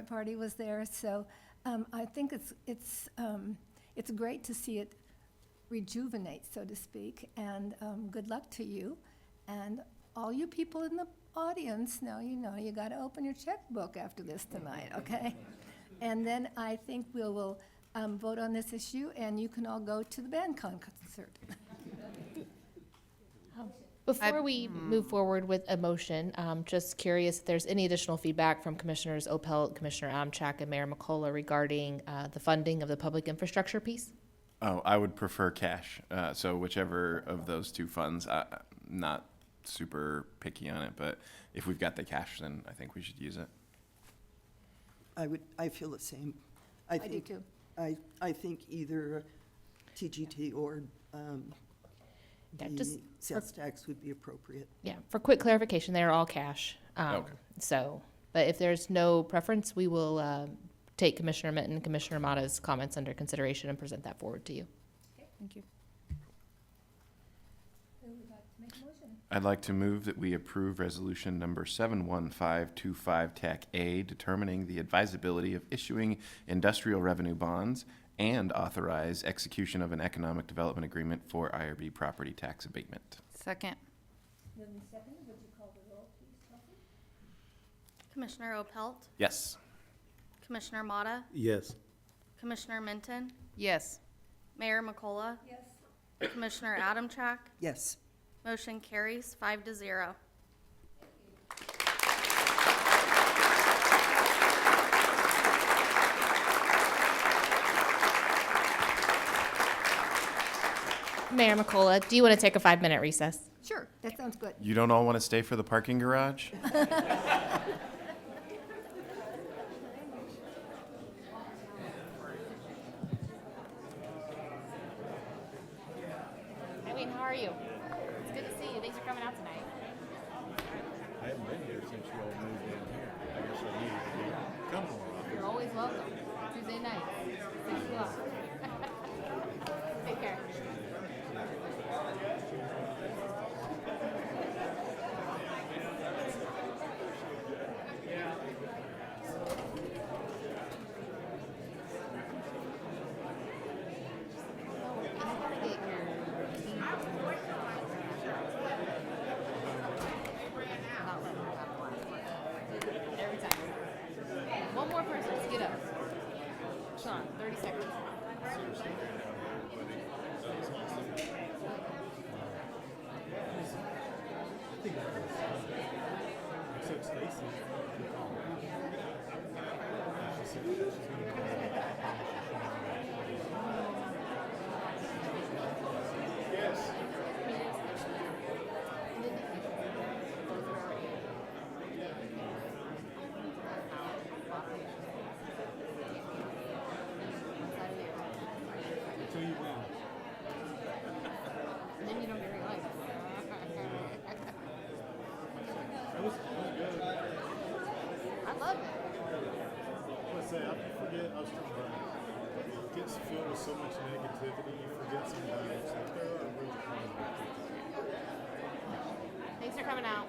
party was there. So I think it's great to see it rejuvenate, so to speak. And good luck to you and all you people in the audience. Now you know you got to open your checkbook after this tonight, okay? And then I think we will vote on this issue, and you can all go to the band concert. Before we move forward with a motion, just curious if there's any additional feedback from Commissioners Opelt, Commissioner Amchak, and Mayor McCullough regarding the funding of the public infrastructure piece? Oh, I would prefer cash. So whichever of those two funds, I'm not super picky on it, but if we've got the cash, then I think we should use it. I feel the same. I do too. I think either TGT or Yeah, the just sales tax would be appropriate. Yeah, for quick clarification, they are all cash. Okay. So, but if there's no preference, we will take Commissioner Minton and Commissioner Mata's comments under consideration and present that forward to you. Thank you. Who would like to make a motion? I'd like to move that we approve resolution number 71525 TAC A, determining the advisability of issuing industrial revenue bonds and authorize execution of an economic development agreement for IRB property tax abatement. Second. Moved and seconded. Would you call the roll, please, Kelsey? Commissioner Opelt, Yes. Commissioner Motta, Yes. Commissioner Minton, Yes. Mayor McCullough, Yes. Commissioner Adamchak. Yes. Motion carries 5-0. Mayor McCullough, do you want to take a 5-minute recess? Sure, that sounds good. You don't all want to stay for the parking garage? Eileen, how are you? It's good to see you. Thanks for coming out tonight. I haven't been here since you all moved in here. I guess I needed to be coming more often. You're always welcome. Tuesday night, 6 o'clock. Take care. Every time. One more person, let's get up. Sean, 30 seconds. Except Stacy. She said she's gonna call me. Yes. Until you win. And then you don't get realized. That was good. I love it. I say, I forget, I was talking about it gets filled with so much negativity, you forget sometimes it's like there are really positive people. Thanks for coming out.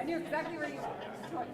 knew exactly where you were.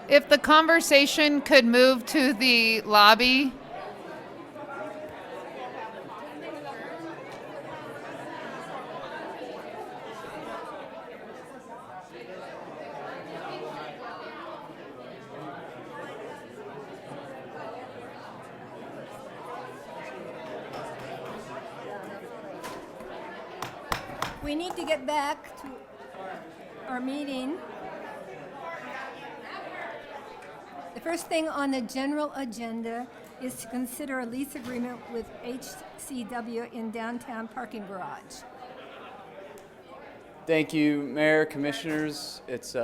If the conversation could move to the lobby. We need to get back to our meeting. The first thing on the general agenda is to consider a lease agreement with HCW in downtown parking garage. Thank you, Mayor, Commissioners. It's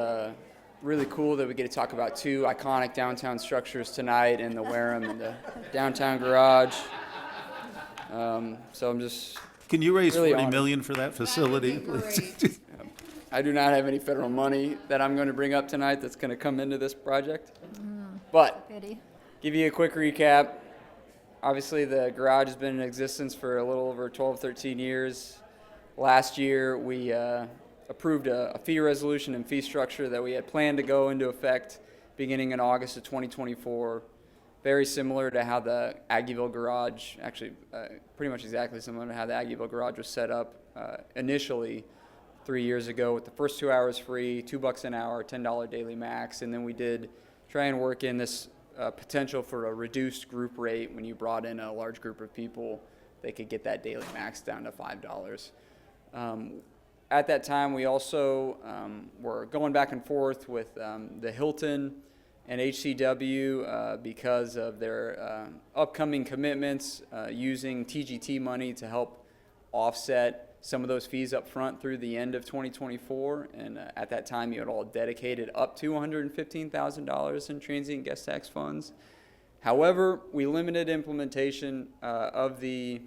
really cool that we get to talk about two iconic downtown structures tonight in the Wareham and the downtown garage. So I'm just, Can you raise Really 40 honored. million for that facility, please? I do not have any federal money that I'm going to bring up tonight that's going to come into this project. But Pity. give you a quick recap. Obviously, the garage has been in existence for a little over 12, 13 years. Last year, we approved a fee resolution and fee structure that we had planned to go into effect beginning in August of 2024. Very similar to how the Aggieville garage, actually pretty much exactly similar to how the Aggieville garage was set up initially 3 years ago, with the first 2 hours free, $2 an hour, $10 daily max. And then we did try and work in this potential for a reduced group rate. When you brought in a large group of people, they could get that daily max down to $5. At that time, we also were going back and forth with the Hilton and HCW because of their upcoming commitments using TGT money to help offset some of those fees up front through the end of 2024. And at that time, you had all dedicated up to $115,000 in transient guest tax funds. However, we limited implementation of the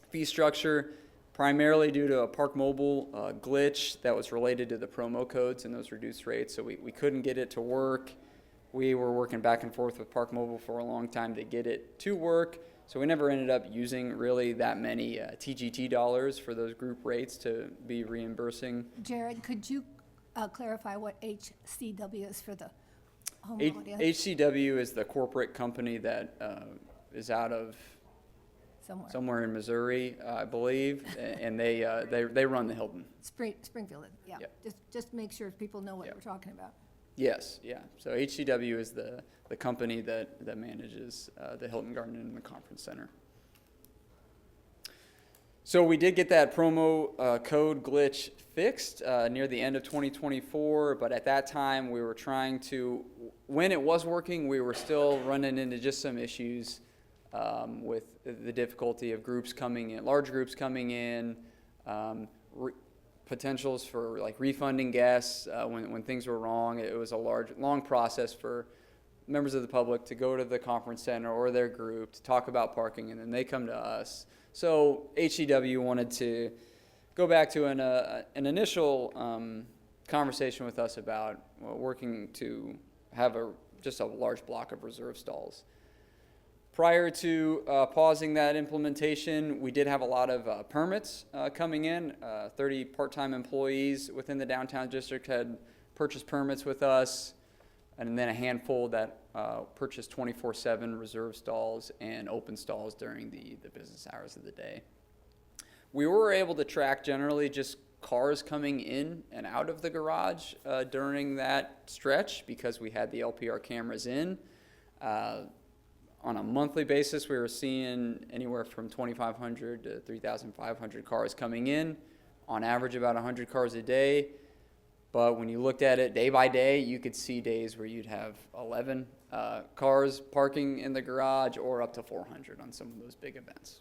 fee structure primarily due to a Park Mobile glitch that was related to the promo codes and those reduced rates. So we couldn't get it to work. We were working back and forth with Park Mobile for a long time to get it to work. So we never ended up using really that many TGT dollars for those group rates to be reimbursing. Jared, could you clarify what HCW is for the home audience? HCW is the corporate company that is out of somewhere in Missouri, I believe, and they run the Hilton. Springfield, yeah. Yep. Just make sure people know what Yep. we're talking about. Yes, yeah. So HCW is the company that manages the Hilton Garden and the Conference Center. So we did get that promo code glitch fixed near the end of 2024, but at that time we were trying to, when it was working, we were still running into just some issues with the difficulty of groups coming in, large groups coming in, potentials for like refunding guests when things were wrong. It was a long process for members of the public to go to the conference center or their group to talk about parking, and then they come to us. So HCW wanted to go back to an initial conversation with us about working to have just a large block of reserve stalls. Prior to pausing that implementation, we did have a lot of permits coming in. 30 part-time employees within the downtown district had purchased permits with us, and then a handful that purchased 24/7 reserve stalls and open stalls during the business hours of the day. We were able to track generally just cars coming in and out of the garage during that stretch because we had the LPR cameras in. On a monthly basis, we were seeing anywhere from 2,500 to 3,500 cars coming in, on average about 100 cars a day. But when you looked at it day by day, you could see days where you'd have 11 cars parking in the garage or up to 400 on some of those big events.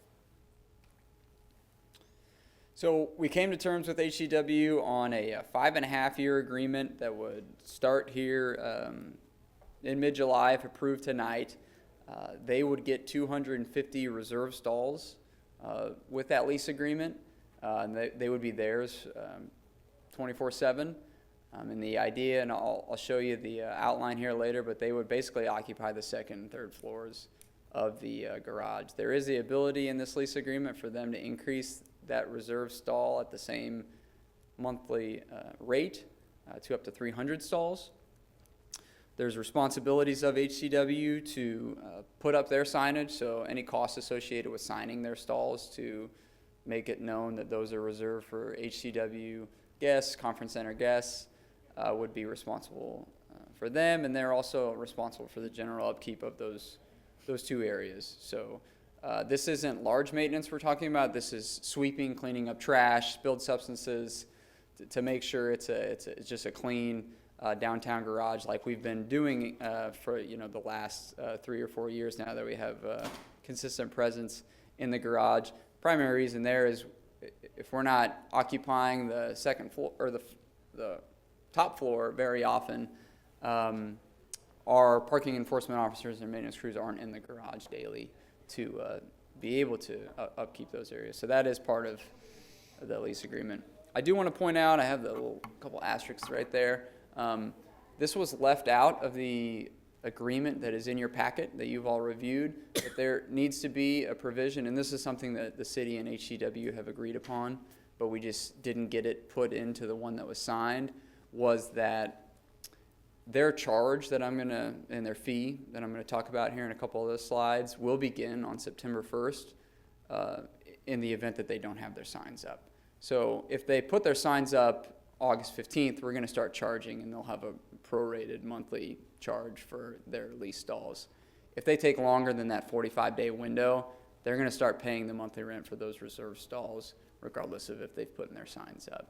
So we came to terms with HCW on a 5.5-year agreement that would start here in mid-July if approved tonight. They would get 250 reserve stalls with that lease agreement, and they would be theirs 24/7. And the idea, and I'll show you the outline here later, but they would basically occupy the second and third floors of the garage. There is the ability in this lease agreement for them to increase that reserve stall at the same monthly rate to up to 300 stalls. There's responsibilities of HCW to put up their signage, so any costs associated with signing their stalls to make it known that those are reserved for HCW guests, conference center guests, would be responsible for them, and they're also responsible for the general upkeep of those two areas. So this isn't large maintenance we're talking about. This is sweeping, cleaning up trash, spilled substances, to make sure it's just a clean downtown garage like we've been doing for the last 3 or 4 years now that we have consistent presence in the garage. Primary reason there is if we're not occupying the second floor or the top floor very often, our parking enforcement officers and maintenance crews aren't in the garage daily to be able to upkeep those areas. So that is part of the lease agreement. I do want to point out, I have the little couple asterisks right there. This was left out of the agreement that is in your packet that you've all reviewed, but there needs to be a provision, and this is something that the city and HCW have agreed upon, but we just didn't get it put into the one that was signed, was that their charge that and their fee that I'm going to talk about here in a couple of those slides will begin on September 1st in the event that they don't have their signs up. So if they put their signs up August 15th, we're going to start charging, and they'll have a prorated monthly charge for their lease stalls. If they take longer than that 45-day window, they're going to start paying the monthly rent for those reserve stalls, regardless of if they've put in their signs up.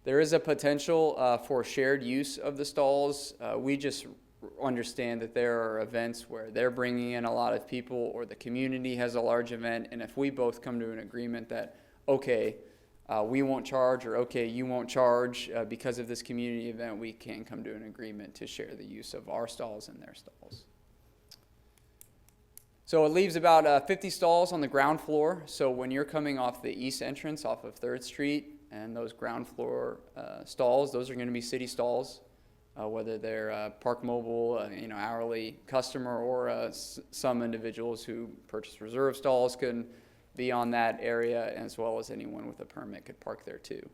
There is a potential for shared use of the stalls. We just understand that there are events where they're bringing in a lot of people or the community has a large event, and if we both come to an agreement that, okay, we won't charge, or okay, you won't charge because of this community event, we can come to an agreement to share the use of our stalls and their stalls. So it leaves about 50 stalls on the ground floor. So when you're coming off the east entrance off of 3rd Street and those ground floor stalls, those are going to be city stalls, whether they're Park Mobile, hourly customer, or some individuals who purchase reserve stalls can be on that area, as well as anyone with a permit could park there too.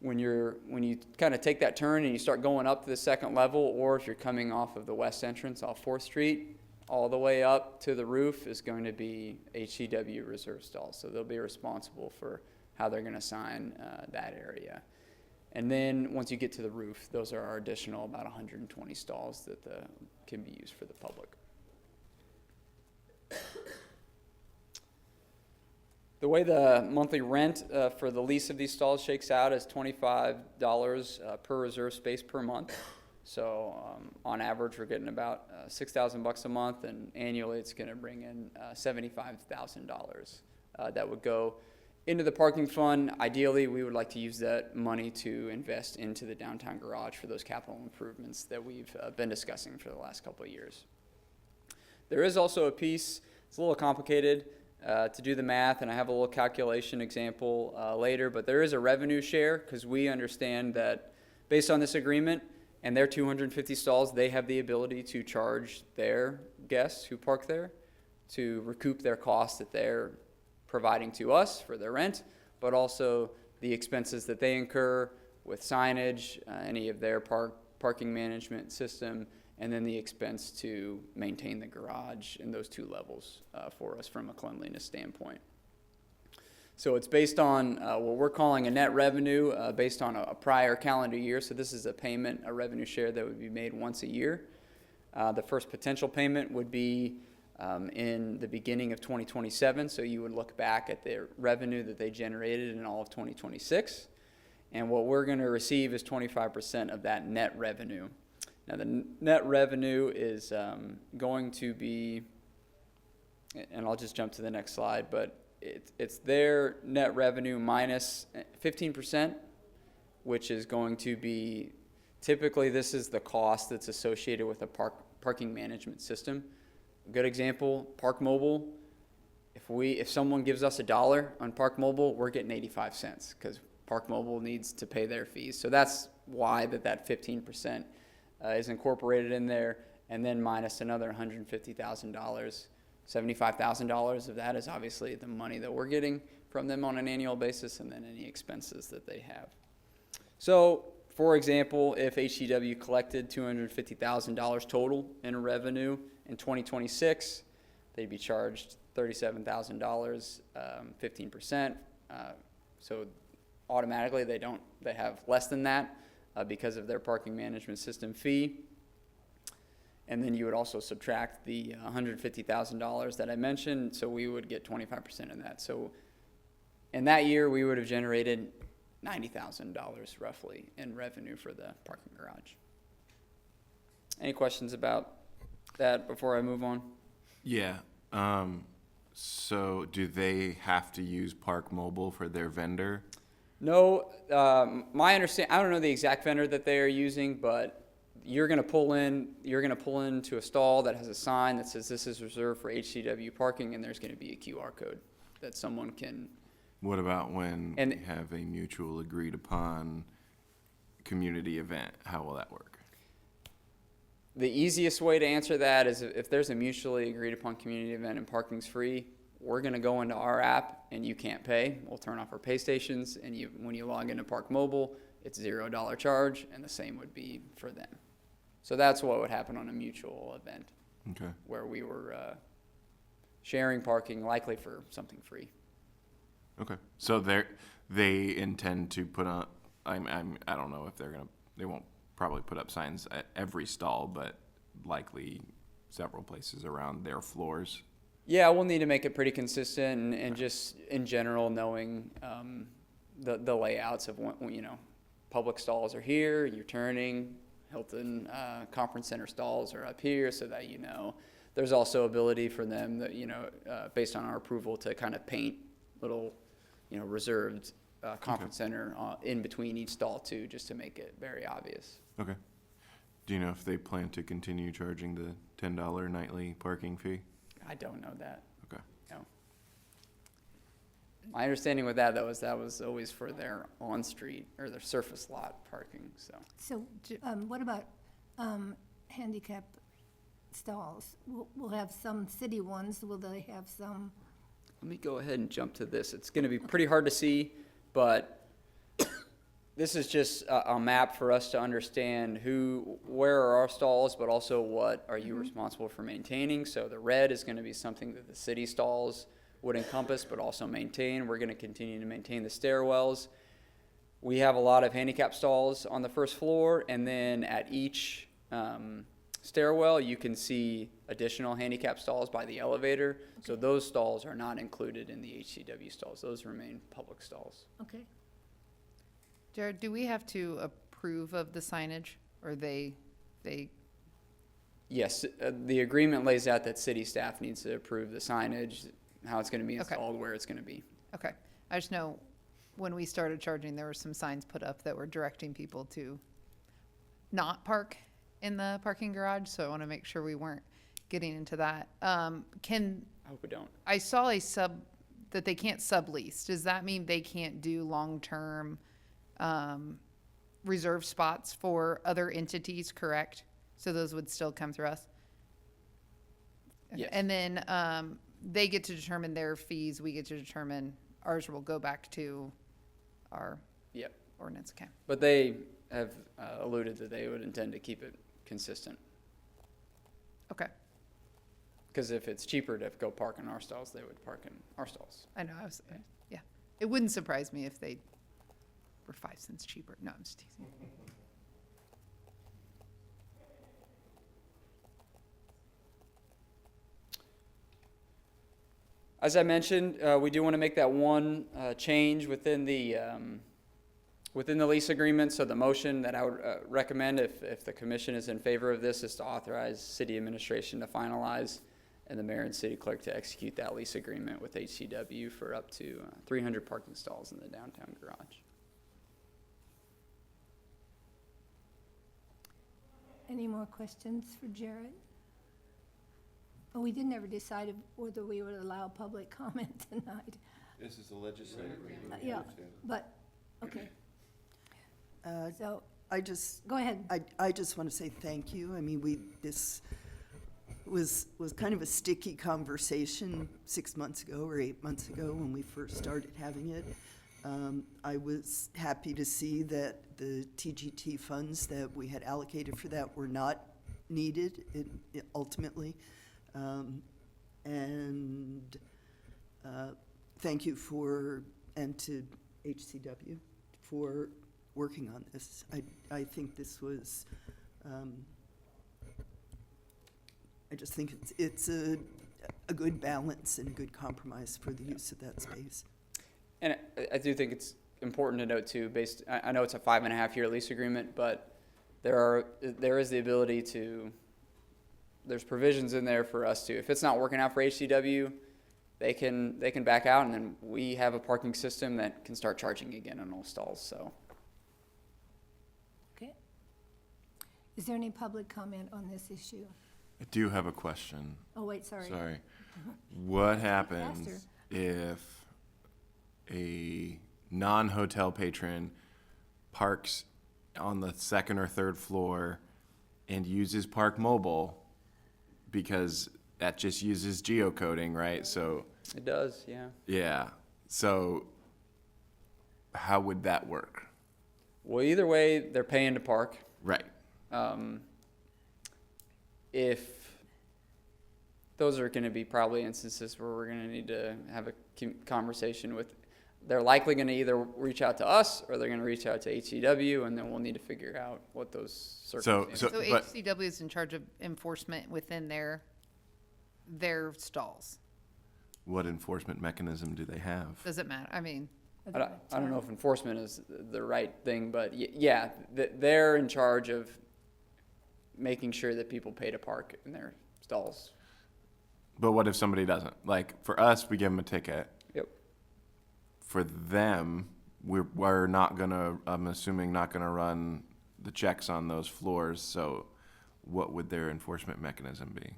When you kind of take that turn and you start going up to the second level, or if you're coming off of the west entrance off 4th Street, all the way up to the roof is going to be HCW reserve stalls. So they'll be responsible for how they're going to sign that area. And then once you get to the roof, those are our additional about 120 stalls that can be used for the public. The way the monthly rent for the lease of these stalls shakes out is $25 per reserve space per month. So on average, we're getting about $6,000 a month, and annually it's going to bring in $75,000. That would go into the parking fund. Ideally, we would like to use that money to invest into the downtown garage for those capital improvements that we've been discussing for the last couple of years. There is also a piece, it's a little complicated to do the math, and I have a little calculation example later, but there is a revenue share, because we understand that based on this agreement and their 250 stalls, they have the ability to charge their guests who park there to recoup their costs that they're providing to us for their rent, but also the expenses that they incur with signage, any of their parking management system, and then the expense to maintain the garage in those two levels for us from a cleanliness standpoint. So it's based on what we're calling a net revenue based on a prior calendar year. So this is a payment, a revenue share that would be made once a year. The first potential payment would be in the beginning of 2027. So you would look back at the revenue that they generated in all of 2026. And what we're going to receive is 25% of that net revenue. Now, the net revenue is going to be, and I'll just jump to the next slide, but it's their net revenue minus 15%, which is going to be, typically this is the cost that's associated with a parking management system. A good example, Park Mobile. If someone gives us $1 on Park Mobile, we're getting 85 cents because Park Mobile needs to pay their fees. So that's why that 15% is incorporated in there, and then minus another $150,000. $75,000 of that is obviously the money that we're getting from them on an annual basis, and then any expenses that they have. So, for example, if HCW collected $250,000 total in revenue in 2026, they'd be charged $37,000, 15%. So automatically they have less than that because of their parking management system fee. And then you would also subtract the $150,000 that I mentioned, so we would get 25% of that. So in that year, we would have generated $90,000 roughly in revenue for the parking garage. Any questions about that before I move on? Yeah. So do they have to use Park Mobile for their vendor? No, my understanding, I don't know the exact vendor that they are using, but you're going to pull into a stall that has a sign that says this is reserved for HCW parking, and there's going to be a QR code that someone can. What about when we have a mutual agreed upon community event? How will that work? The easiest way to answer that is if there's a mutually agreed upon community event and parking's free, we're going to go into our app and you can't pay. We'll turn off our pay stations, and when you log into Park Mobile, it's $0 charge, and the same would be for them. So that's what would happen on a mutual event. Okay. Where we were sharing parking, likely for something free. Okay. So they intend to put on. I don't know if they won't probably put up signs at every stall, but likely several places around their floors. Yeah, we'll need to make it pretty consistent, and just in general knowing the layouts of when public stalls are here, you're turning. Hilton Conference Center stalls are up here, so that there's also ability for them that based on our approval to kind of paint little reserved conference center in between each stall too, just to make it very obvious. Okay. Do you know if they plan to continue charging the $10 nightly parking fee? I don't know that. Okay. No. My understanding with that was always for their on-street or their surface lot parking. So what about handicap stalls? We'll have some city ones. Will they have some? Let me go ahead and jump to this. It's going to be pretty hard to see, but this is just a map for us to understand where are our stalls, but also what are you responsible for maintaining. So the red is going to be something that the city stalls would encompass, but also maintain. We're going to continue to maintain the stairwells. We have a lot of handicap stalls on the first floor, and then at each stairwell, you can see additional handicap stalls by the elevator. So those stalls are not included in the HCW stalls. Those remain public stalls. Okay. Jared, do we have to approve of the signage, or they, Yes, the agreement lays out that city staff needs to approve the signage, how it's going to be Okay. installed, where it's going to be. okay. I just know when we started charging, there were some signs put up that were directing people to not park in the parking garage, so I want to make sure we weren't getting into that. I hope we don't. I saw that they can't sublease. Does that mean they can't do long-term, reserve spots for other entities, correct? So those would still come through us? Okay. Yes. And then, they get to determine their fees, we get to determine ours will go back to our Yep. ordinance, okay? But they have alluded that they would intend to keep it consistent. Okay, Because if it's cheaper to go park in our stalls, they would park in our stalls. I know, yeah. It wouldn't surprise me if they were 5 cents cheaper. No, I'm just teasing. As I mentioned, we do want to make that one change within the lease agreement. So the motion that I would recommend, if the commission is in favor of this, is to authorize city administration to finalize and the mayor and city clerk to execute that lease agreement with HCW for up to 300 parking stalls in the downtown garage. Any more questions for Jared? Oh, we didn't ever decide whether we would allow public comment tonight. This is a legislative Yeah, but, okay. So, I just, go ahead. I just want to say thank you. I mean, this was kind of a sticky conversation 6 months ago or 8 months ago when we first started having it. I was happy to see that the TGT funds that we had allocated for that were not needed ultimately. Thank you and to HCW for working on this. I think this was, I just think it's a good balance and a good compromise for the use of that space. And I do think it's important to note too, I know it's a 5.5-year lease agreement, but there is the ability there's provisions in there for us to, if it's not working out for HCW, they can back out, and then we have a parking system that can start charging again on all stalls, so. Okay. Is there any public comment on this issue? I do have a question. Oh, wait, sorry. Sorry. What happens Faster. if a non-hotel patron parks on the 2nd or 3rd floor and uses Park Mobile, because that just uses geocoding, right? So, It does, yeah. yeah. So how would that work? Well, either way, they're paying to park. Right. If those are going to be probably instances where we're going to need to have a conversation with, they're likely going to either reach out to us or they're going to reach out to HCW, and then we'll need to figure out what those circumstances. So So but- HCW is in charge of enforcement within their stalls. What enforcement mechanism do they have? Does it matter? I mean, I don't know if enforcement is the right thing, but yeah, they're in charge of making sure that people pay to park in their stalls. But what if somebody doesn't? Like, for us, we give them a ticket. Yep. For them, we're not gonna, I'm assuming, not gonna run the checks on those floors, so what would their enforcement mechanism be?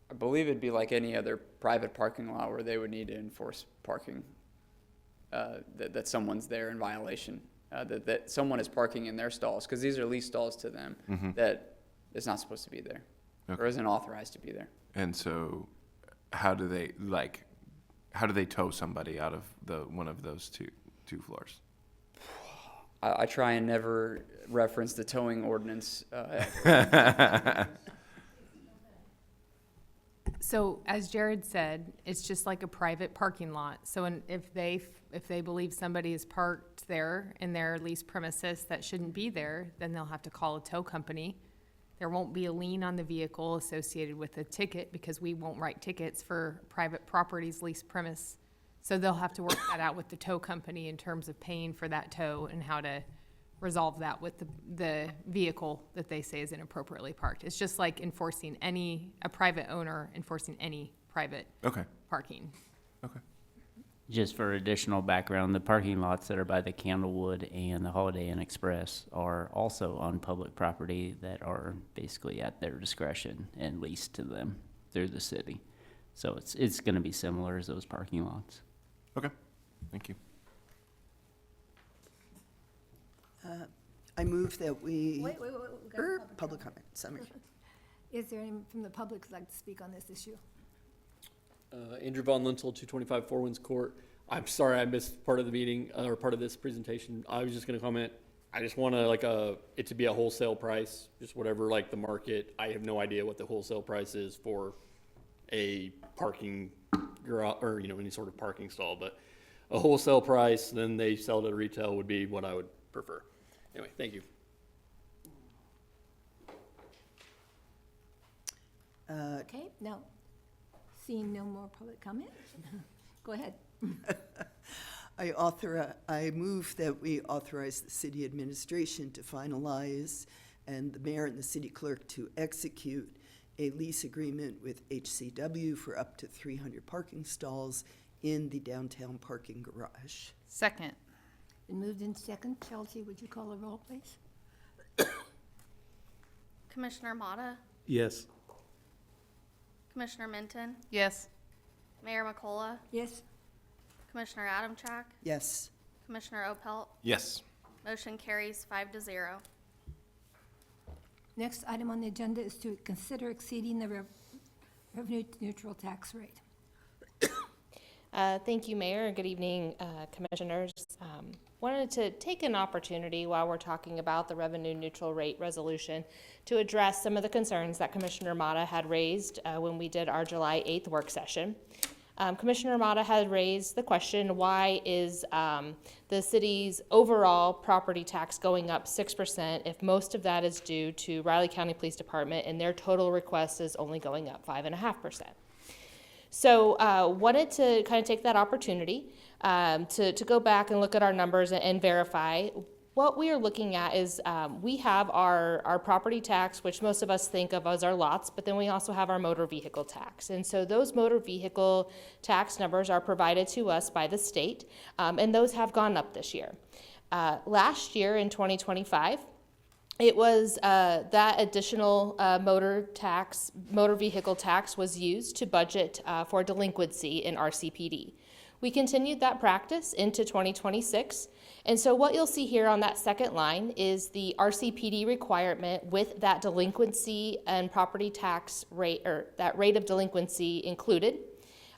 I believe it'd be like any other private parking lot where they would need to enforce parking, that someone's there in violation, that someone is parking in their stalls, because these are leased stalls to them, that is not supposed to be there, or isn't authorized to be there. And so, how do they tow somebody out of one of those two floors? I try and never reference the towing ordinance. So as Jared said, it's just like a private parking lot. So if they believe somebody is parked there in their leased premises that shouldn't be there, then they'll have to call a tow company There won't be a lien on the vehicle associated with the ticket because we won't write tickets for private properties leased premise. So they'll have to work that out with the tow company in terms of paying for that tow and how to resolve that with the vehicle that they say is inappropriately parked. It's just like enforcing a private owner enforcing any private Okay, parking. okay. Just for additional background, the parking lots that are by the Candlewood and the Holiday Inn Express are also on public property that are basically at their discretion and leased to them through the city. So it's going to be similar as those parking lots. Okay, thank you. I move that we. Wait, we got a Public comment, sorry. Is there anyone from the public who'd like to speak on this issue? Andrew Von Lintel, 225 Four Winds Court. I'm sorry I missed part of the meeting, or part of this presentation. I was just gonna comment, I just wanna it to be a wholesale price, just whatever the market. I have no idea what the wholesale price is for a parking garage, or, any sort of parking stall, but a wholesale price, then they sell it at retail would be what I would prefer. Anyway, thank you. Okay, now, seeing no more public comment, go ahead. I move that we authorize the city administration to finalize and the mayor and the city clerk to execute a lease agreement with HCW for up to 300 parking stalls in the downtown parking garage. Second. Been moved in second. Chelsea, would you call a roll, please? Commissioner Motta, Yes. Commissioner Minton, Yes. Mayor McCullough, Yes? Commissioner Adamchak, Yes. Commissioner Opelt. Yes. Motion carries 5-0. Next item on the agenda is to consider exceeding the revenue neutral tax rate. Thank you, Mayor, and good evening, Commissioners. Wanted to take an opportunity while we're talking about the revenue neutral rate resolution to address some of the concerns that Commissioner Motta had raised when we did our July 8th work session. Commissioner Motta had raised the question, why is the city's overall property tax going up 6% if most of that is due to Riley County Police Department and their total request is only going up 5.5%? So wanted to kind of take that opportunity to go back and look at our numbers and verify. What we are looking at is we have our property tax, which most of us think of as our lots, but then we also have our motor vehicle tax. And so those motor vehicle tax numbers are provided to us by the state, and those have gone up this year. Last year in 2025, it was that additional motor vehicle tax was used to budget for delinquency in RCPD. We continued that practice into 2026, and so what you'll see here on that second line is the RCPD requirement with that delinquency and property tax rate, or that rate of delinquency included,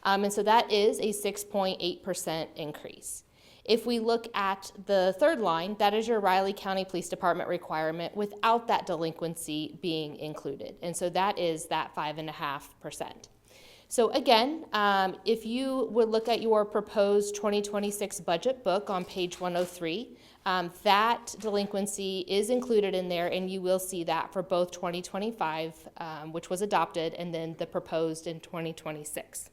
and so that is a 6.8% increase. If we look at the third line, that is your Riley County Police Department requirement without that delinquency being included. And so that is that 5.5%. So again, if you would look at your proposed 2026 budget book on page 103, that delinquency is included in there, and you will see that for both 2025, which was adopted, and then the proposed in 2026.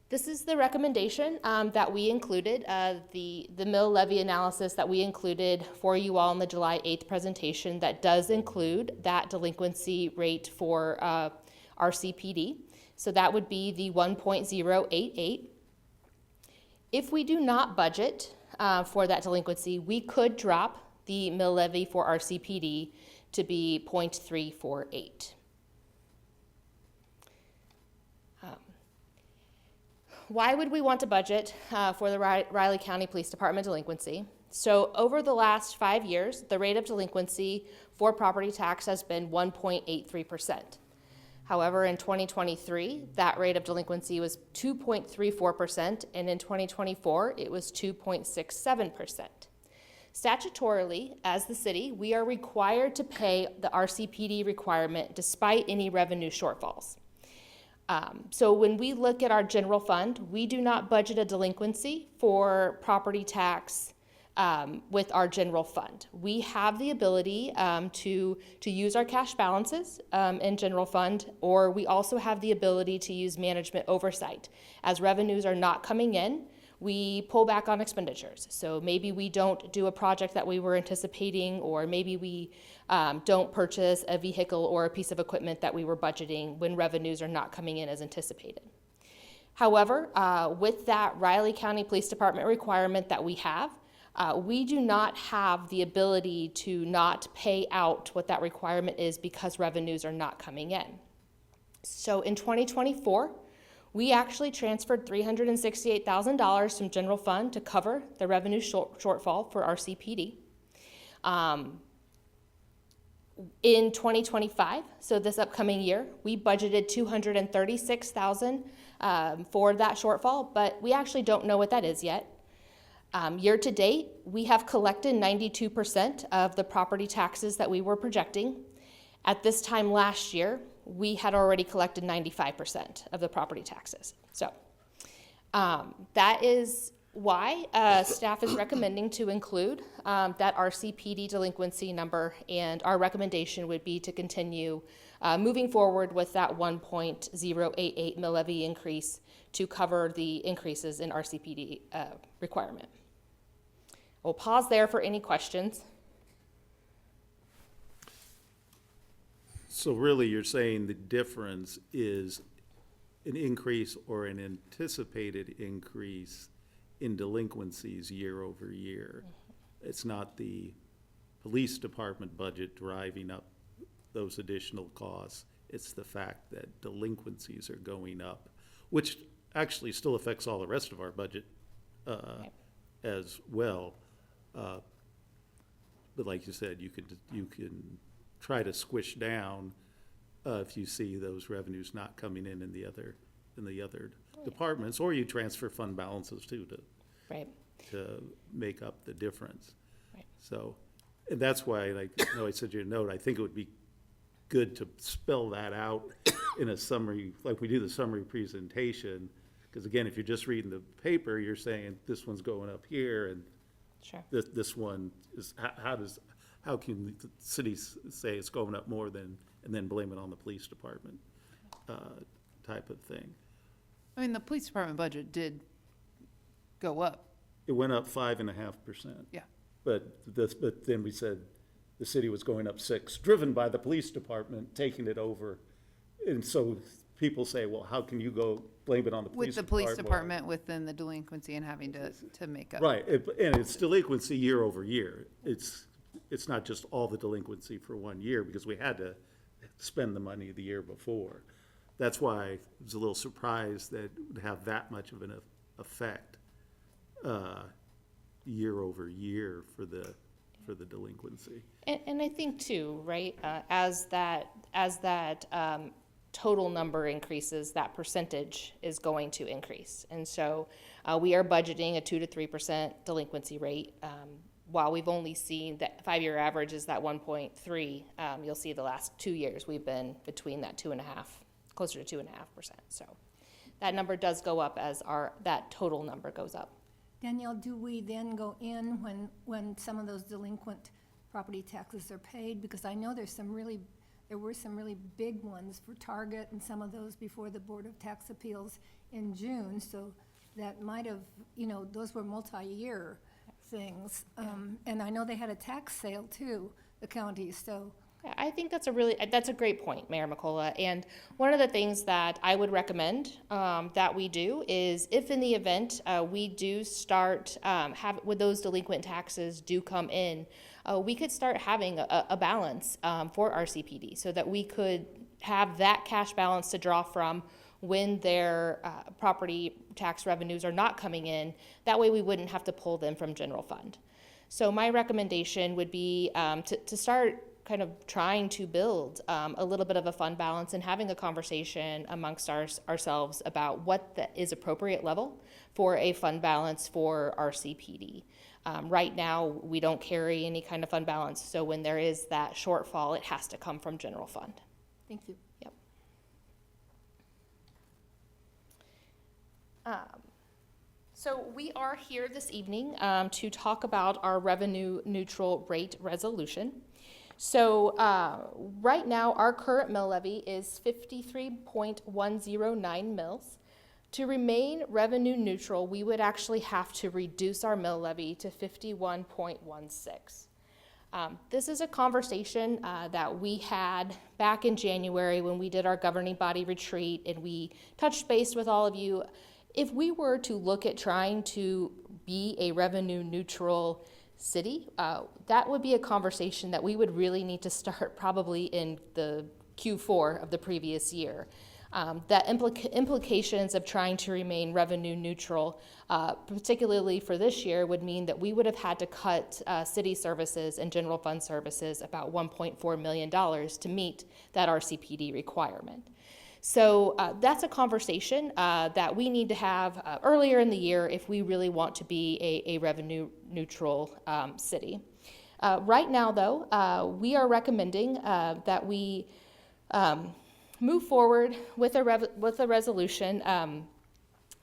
This is the recommendation that we included, the mill levy analysis that we included for you all in the July 8th presentation that does include that delinquency rate for RCPD. So that would be the 1.088. If we do not budget for that delinquency, we could drop the mill levy for RCPD to be 0.348. Why would we want to budget for the Riley County Police Department delinquency? So over the last 5 years, the rate of delinquency for property tax has been 1.83%. However, in 2023, that rate of delinquency was 2.34%, and in 2024, it was 2.67%. Statutorily, as the city, we are required to pay the RCPD requirement despite any revenue shortfalls. So when we look at our general fund, we do not budget a delinquency for property tax with our general fund. We have the ability to use our cash balances in general fund, or we also have the ability to use management oversight. As revenues are not coming in, we pull back on expenditures. So maybe we don't do a project that we were anticipating, or maybe we don't purchase a vehicle or a piece of equipment that we were budgeting when revenues are not coming in as anticipated. However, with that Riley County Police Department requirement that we have, we do not have the ability to not pay out what that requirement is because revenues are not coming in. So in 2024, we actually transferred $368,000 from general fund to cover the revenue shortfall for our CPD. In 2025, so this upcoming year, we budgeted $236,000 for that shortfall, but we actually don't know what that is yet. Year to date, we have collected 92% of the property taxes that we were projecting. At this time last year, we had already collected 95% of the property taxes. So that is why staff is recommending to include that RCPD delinquency number, and our recommendation would be to continue moving forward with that 1.088 mill levy increase to cover the increases in RCPD requirement. We'll pause there for any questions. So really, you're saying the difference is an increase or an anticipated increase in delinquencies year over year. It's not the police department budget driving up those additional costs. It's the fact that delinquencies are going up, which actually still affects all the rest of our budget as well. But like you said, you can try to squish down if you see those revenues not coming in the other departments, or you transfer fund balances too to make up the difference. Right. So, and that's why, like, I know I said your note, I think it would be good to spell that out in a summary, like we do the summary presentation, because again, if you're just reading the paper, you're saying this one's going up here and Sure. this one is, how can the city say it's going up more than, and then blame it on the police department type of thing? I mean, the police department budget did go up. It went up 5.5%. Yeah. But then we said the city was going up 6%, driven by the police department taking it over. And so people say, well, how can you go blame it on the police department? With the police department within the delinquency and having to make up. Right, and it's delinquency year over year. It's not just all the delinquency for 1 year, because we had to spend the money the year before. That's why I was a little surprised that it would have that much of an effect year over year for the delinquency. And I think too, right, as that total number increases, that percentage is going to increase. And so we are budgeting a 2 to 3% delinquency rate. While we've only seen that 5-year average is that 1.3, you'll see the last 2 years we've been between that 2.5, closer to 2.5%. So that number does go up as that total number goes up. Danielle, do we then go in when some of those delinquent property taxes are paid? Because I know there were some really big ones for Target and some of those before the Board of Tax Appeals in June, so that might have, those were multi-year things. And I know they had a tax sale too, the counties, so. I think that's a great point, Mayor McCullough. And one of the things that I would recommend that we do is, if in the event we do start with those delinquent taxes do come in, we could start having a balance for our CPD, so that we could have that cash balance to draw from when their property tax revenues are not coming in. That way we wouldn't have to pull them from general fund. So my recommendation would be to start kind of trying to build a little bit of a fund balance and having a conversation amongst ourselves about what is appropriate level for a fund balance for our CPD. Right now, we don't carry any kind of fund balance, so when there is that shortfall, it has to come from general fund. Thank you. Yep. So we are here this evening to talk about our revenue neutral rate resolution. So right now, our current mill levy is 53.109 mills. To remain revenue neutral, we would actually have to reduce our mill levy to 51.16. This is a conversation that we had back in January when we did our governing body retreat, and we touched base with all of you. If we were to look at trying to be a revenue neutral city, that would be a conversation that we would really need to start probably in the Q4 of the previous year. That implications of trying to remain revenue neutral, particularly for this year, would mean that we would have had to cut city services and general fund services about $1.4 million to meet that RCPD requirement. So that's a conversation that we need to have earlier in the year if we really want to be a revenue neutral city. Right now, though, we are recommending that we move forward with a resolution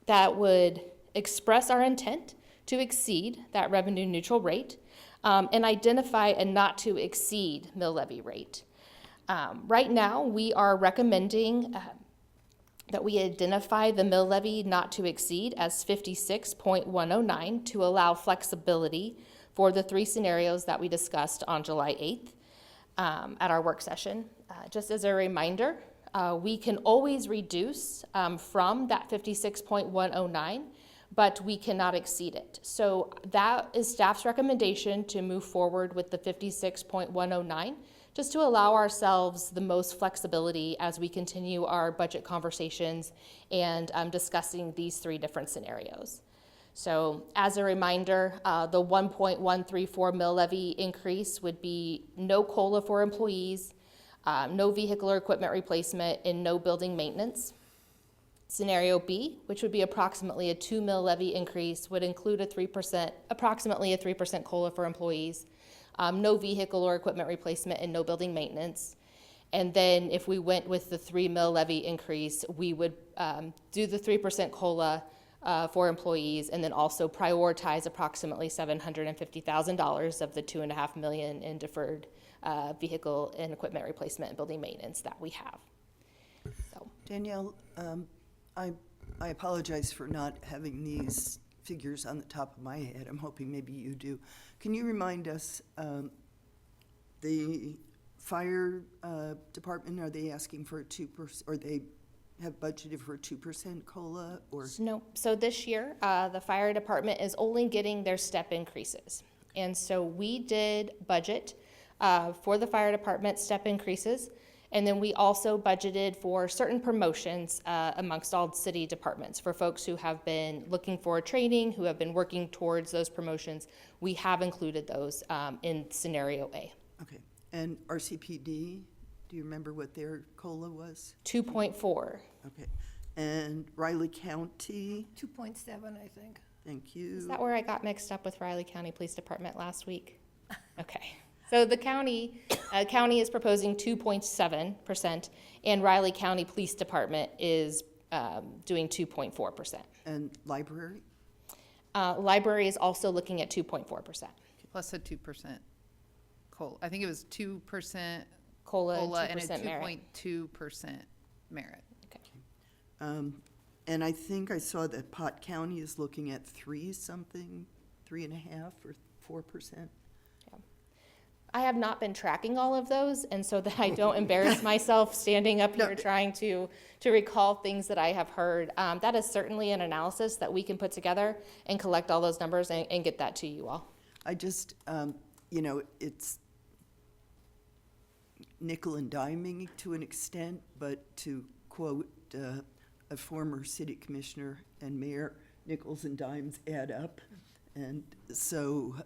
that would express our intent to exceed that revenue neutral rate and identify a not to exceed mill levy rate. Right now, we are recommending that we identify the mill levy not to exceed as 56.109 to allow flexibility for the three scenarios that we discussed on July 8th at our work session. Just as a reminder, we can always reduce from that 56.109, but we cannot exceed it. So that is staff's recommendation to move forward with the 56.109, just to allow ourselves the most flexibility as we continue our budget conversations and discussing these three different scenarios. So as a reminder, the 1.134 mill levy increase would be no COLA for employees, no vehicle or equipment replacement, and no building maintenance. Scenario B, which would be approximately a 2 mill levy increase, would include approximately a 3% COLA for employees, no vehicle or equipment replacement, and no building maintenance. And then if we went with the 3 mill levy increase, we would do the 3% COLA for employees, and then also prioritize approximately $750,000 of the $2.5 million in deferred vehicle and equipment replacement and building maintenance that we have. So. Danielle, I apologize for not having these figures on the top of my head. I'm hoping maybe you do. Can you remind us, the fire department, are they asking for a 2%, or they have budgeted for a 2% COLA, or? No, so this year, the fire department is only getting their step increases. And so we did budget for the fire department step increases. And then we also budgeted for certain promotions amongst all city departments for folks who have been looking for training, who have been working towards those promotions. We have included those in scenario A. Okay, and RCPD, do you remember what their COLA was? 2.4. Okay, and Riley County, 2.7, I think. thank you. Is that where I got mixed up with Riley County Police Department last week? Okay. So the county is proposing 2.7%, and Riley County Police Department is doing 2.4%. And library? Library is also looking at 2.4%. Plus a 2% COLA. I think it was 2% COLA, COLA and and a 2% merit. 2.2% merit. And I think I saw that Pot County is looking at 3.5 or 4%. I have not been tracking all of those, and so that I don't embarrass myself standing up here trying to recall things that I have heard. That is certainly an analysis that we can put together and collect all those numbers and get that to you all. I just, it's nickel and diming to an extent, but to quote a former city commissioner and mayor, nickels and dimes add up. And so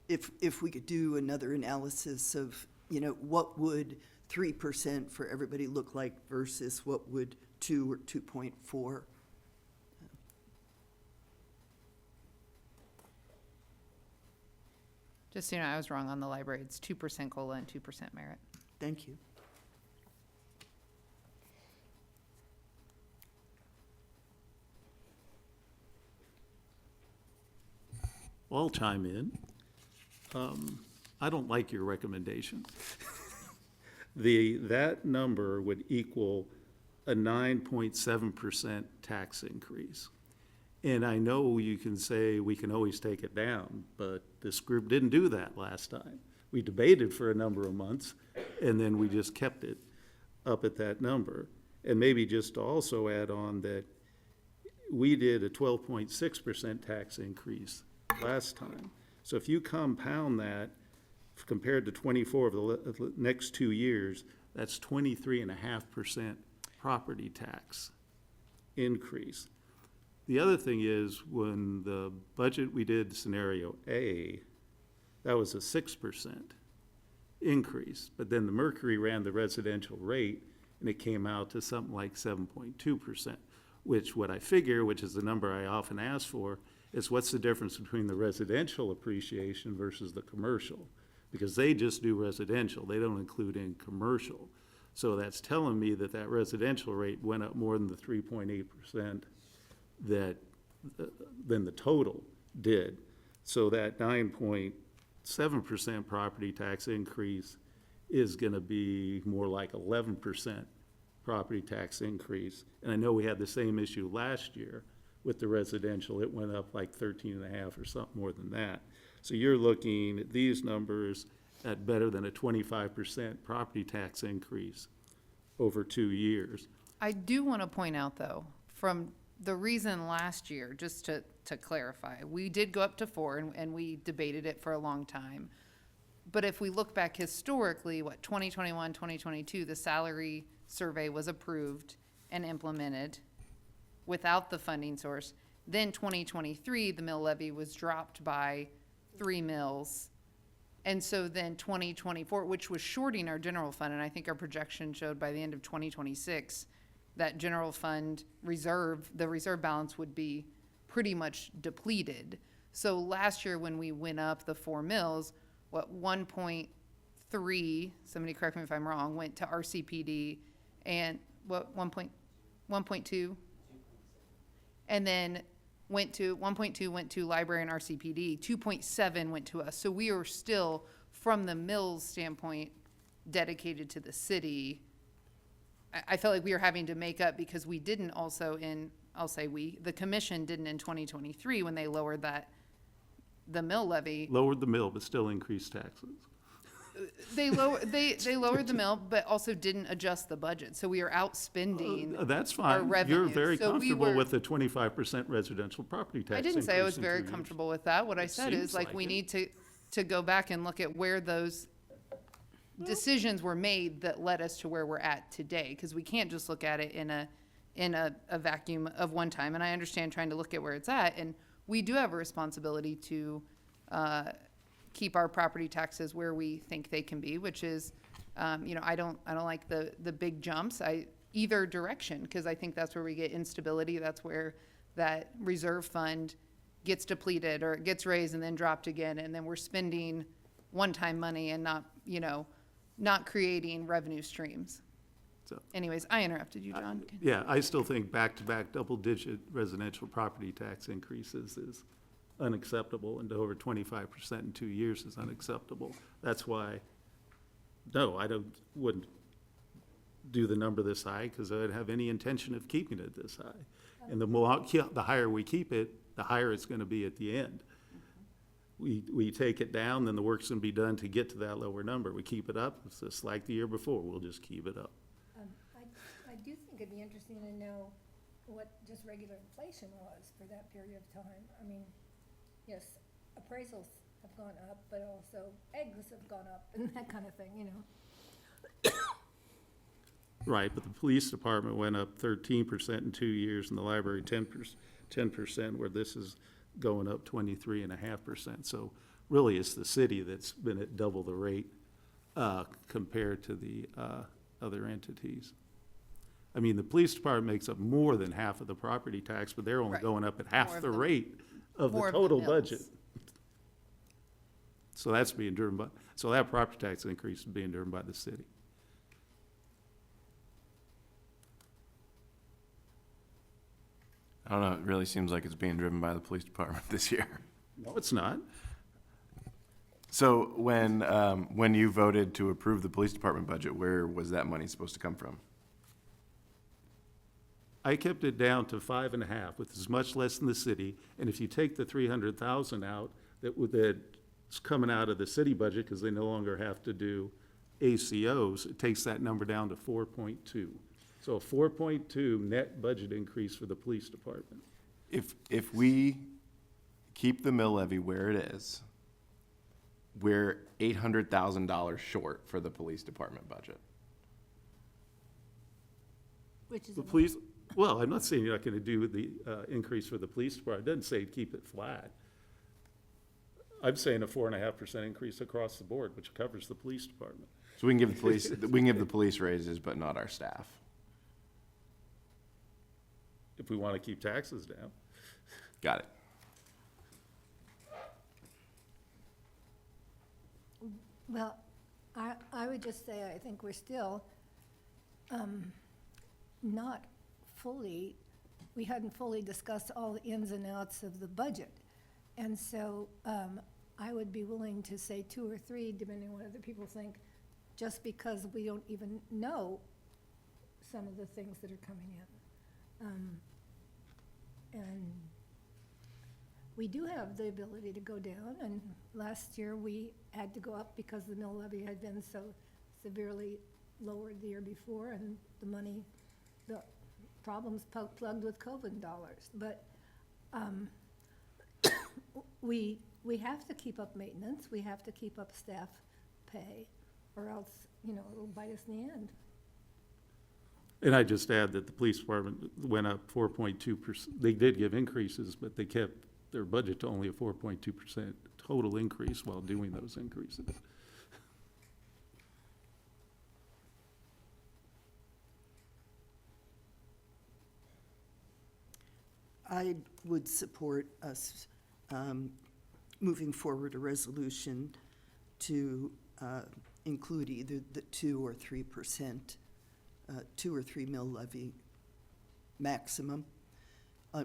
if we could do another analysis of, what would 3% for everybody look like versus what would 2 or 2.4? Just so you know, I was wrong on the library. It's 2% COLA and 2% merit. Thank you. I'll chime in. I don't like your recommendation. That number would equal a 9.7% tax increase. And I know you can say we can always take it down, but this group didn't do that last time. We debated for a number of months, and then we just kept it up at that number. And maybe just to also add on that we did a 12.6% tax increase last time. So if you compound that compared to 24 of the next 2 years, that's 23.5% property tax increase. The other thing is, when the budget we did scenario A, that was a 6% increase. But then the Mercury ran the residential rate, and it came out to something like 7.2%, which what I figure, which is the number I often ask for, is what's the difference between the residential appreciation versus the commercial? Because they just do residential, they don't include in commercial. So that's telling me that that residential rate went up more than the 3.8% that, than the total did. So that 9.7% property tax increase is gonna be more like 11% property tax increase. And I know we had the same issue last year with the residential. It went up like 13.5 or something more than that. So you're looking at these numbers at better than a 25% property tax increase over 2 years. I do want to point out, though, from the reason last year, just to clarify, we did go up to 4 and we debated it for a long time. But if we look back historically, 2021, 2022, the salary survey was approved and implemented without the funding source. Then 2023, the mill levy was dropped by 3 mills. And so then 2024, which was shorting our general fund, and I think our projection showed by the end of 2026, that general fund reserve, the reserve balance would be pretty much depleted. So last year when we went up the 4 mills, 1.3, somebody correct me if I'm wrong, went to RCPD, and 1.2? And then 1.2 went to library and RCPD, 2.7 went to us. So we were still, from the mills standpoint, dedicated to the city. I felt like we were having to make up because we didn't also I'll say we, the commission didn't in 2023 when they lowered the mill levy. Lowered the mill, but still increased taxes. They lowered the mill, but also didn't adjust the budget. So we are outspending. That's our fine. You're revenues. very So we comfortable were- with the 25% residential property tax I didn't say I was increase in very 2 years. comfortable with that. What I said is seems like like we it. need to go back and look at where those decisions were made that led us to where we're at today. Because we can't just look at it in a vacuum of one time. And I understand trying to look at where it's at. And we do have a responsibility to keep our property taxes where we think they can be, which is, I don't like the big jumps. Either direction, because I think that's where we get instability. That's where that reserve fund gets depleted or it gets raised and then dropped again, and then we're spending one-time money and not creating revenue streams. So- Anyways, I interrupted you, John. Yeah, I still think back-to-back double-digit residential property tax increases is unacceptable, and over 25% in 2 years is unacceptable. That's why, no, wouldn't do the number this high, because I would have any intention of keeping it this high. And the higher we keep it, the higher it's gonna be at the end. We take it down, then the work's gonna be done to get to that lower number. We keep it up, it's just like the year before, we'll just keep it up. I do think it'd be interesting to know what just regular inflation was for that period of time. I mean, yes, appraisals have gone up, but also eggs have gone up and that kind of thing, Right, but the police department went up 13% in 2 years, and the library 10%, where this is going up 23.5%. So really, it's the city that's been at double the rate compared to the other entities. I mean, the police department makes up more than half of the property tax, but they're only Right. going up at More half of the the- rate of the more of the total mills. budget. So that's being driven by, so that property tax increase is being driven by the city. I don't know, it really seems like it's being driven by the police department this year. No, it's not. So when you voted to approve the police department budget, where was that money supposed to come from? I kept it down to 5.5, which is much less than the city. And if you take the 300,000 out, that's coming out of the city budget, because they no longer have to do ACOs, it takes that number down to 4.2. So a 4.2 net budget increase for the police department. If we keep the mill levy where it is, we're $800,000 short for the police department budget. Which is The police, well, I'm not saying you're not gonna do the increase for the police department. It doesn't say keep it flat. I'm saying a 4.5% increase across the board, which covers the police department. So we can give the police raises, but not our staff. If we wanna keep taxes down. Got it. Well, I would just say, I think we're still not fully, we hadn't fully discussed all the ins and outs of the budget. And so I would be willing to say 2 or 3, depending on what other people think, just because we don't even know some of the things that are coming in. And we do have the ability to go down, and last year we had to go up because the mill levy had been so severely lowered the year before, and the money, the problems plugged with COVID dollars. But we have to keep up maintenance, we have to keep up staff pay, or else, it'll bite us in the end. And I just add that the police department went up 4.2%. They did give increases, but they kept their budget to only a 4.2% total increase while doing those increases. I would support us moving forward a resolution to include either the 2 or 3%, 2 or 3 mill levy maximum,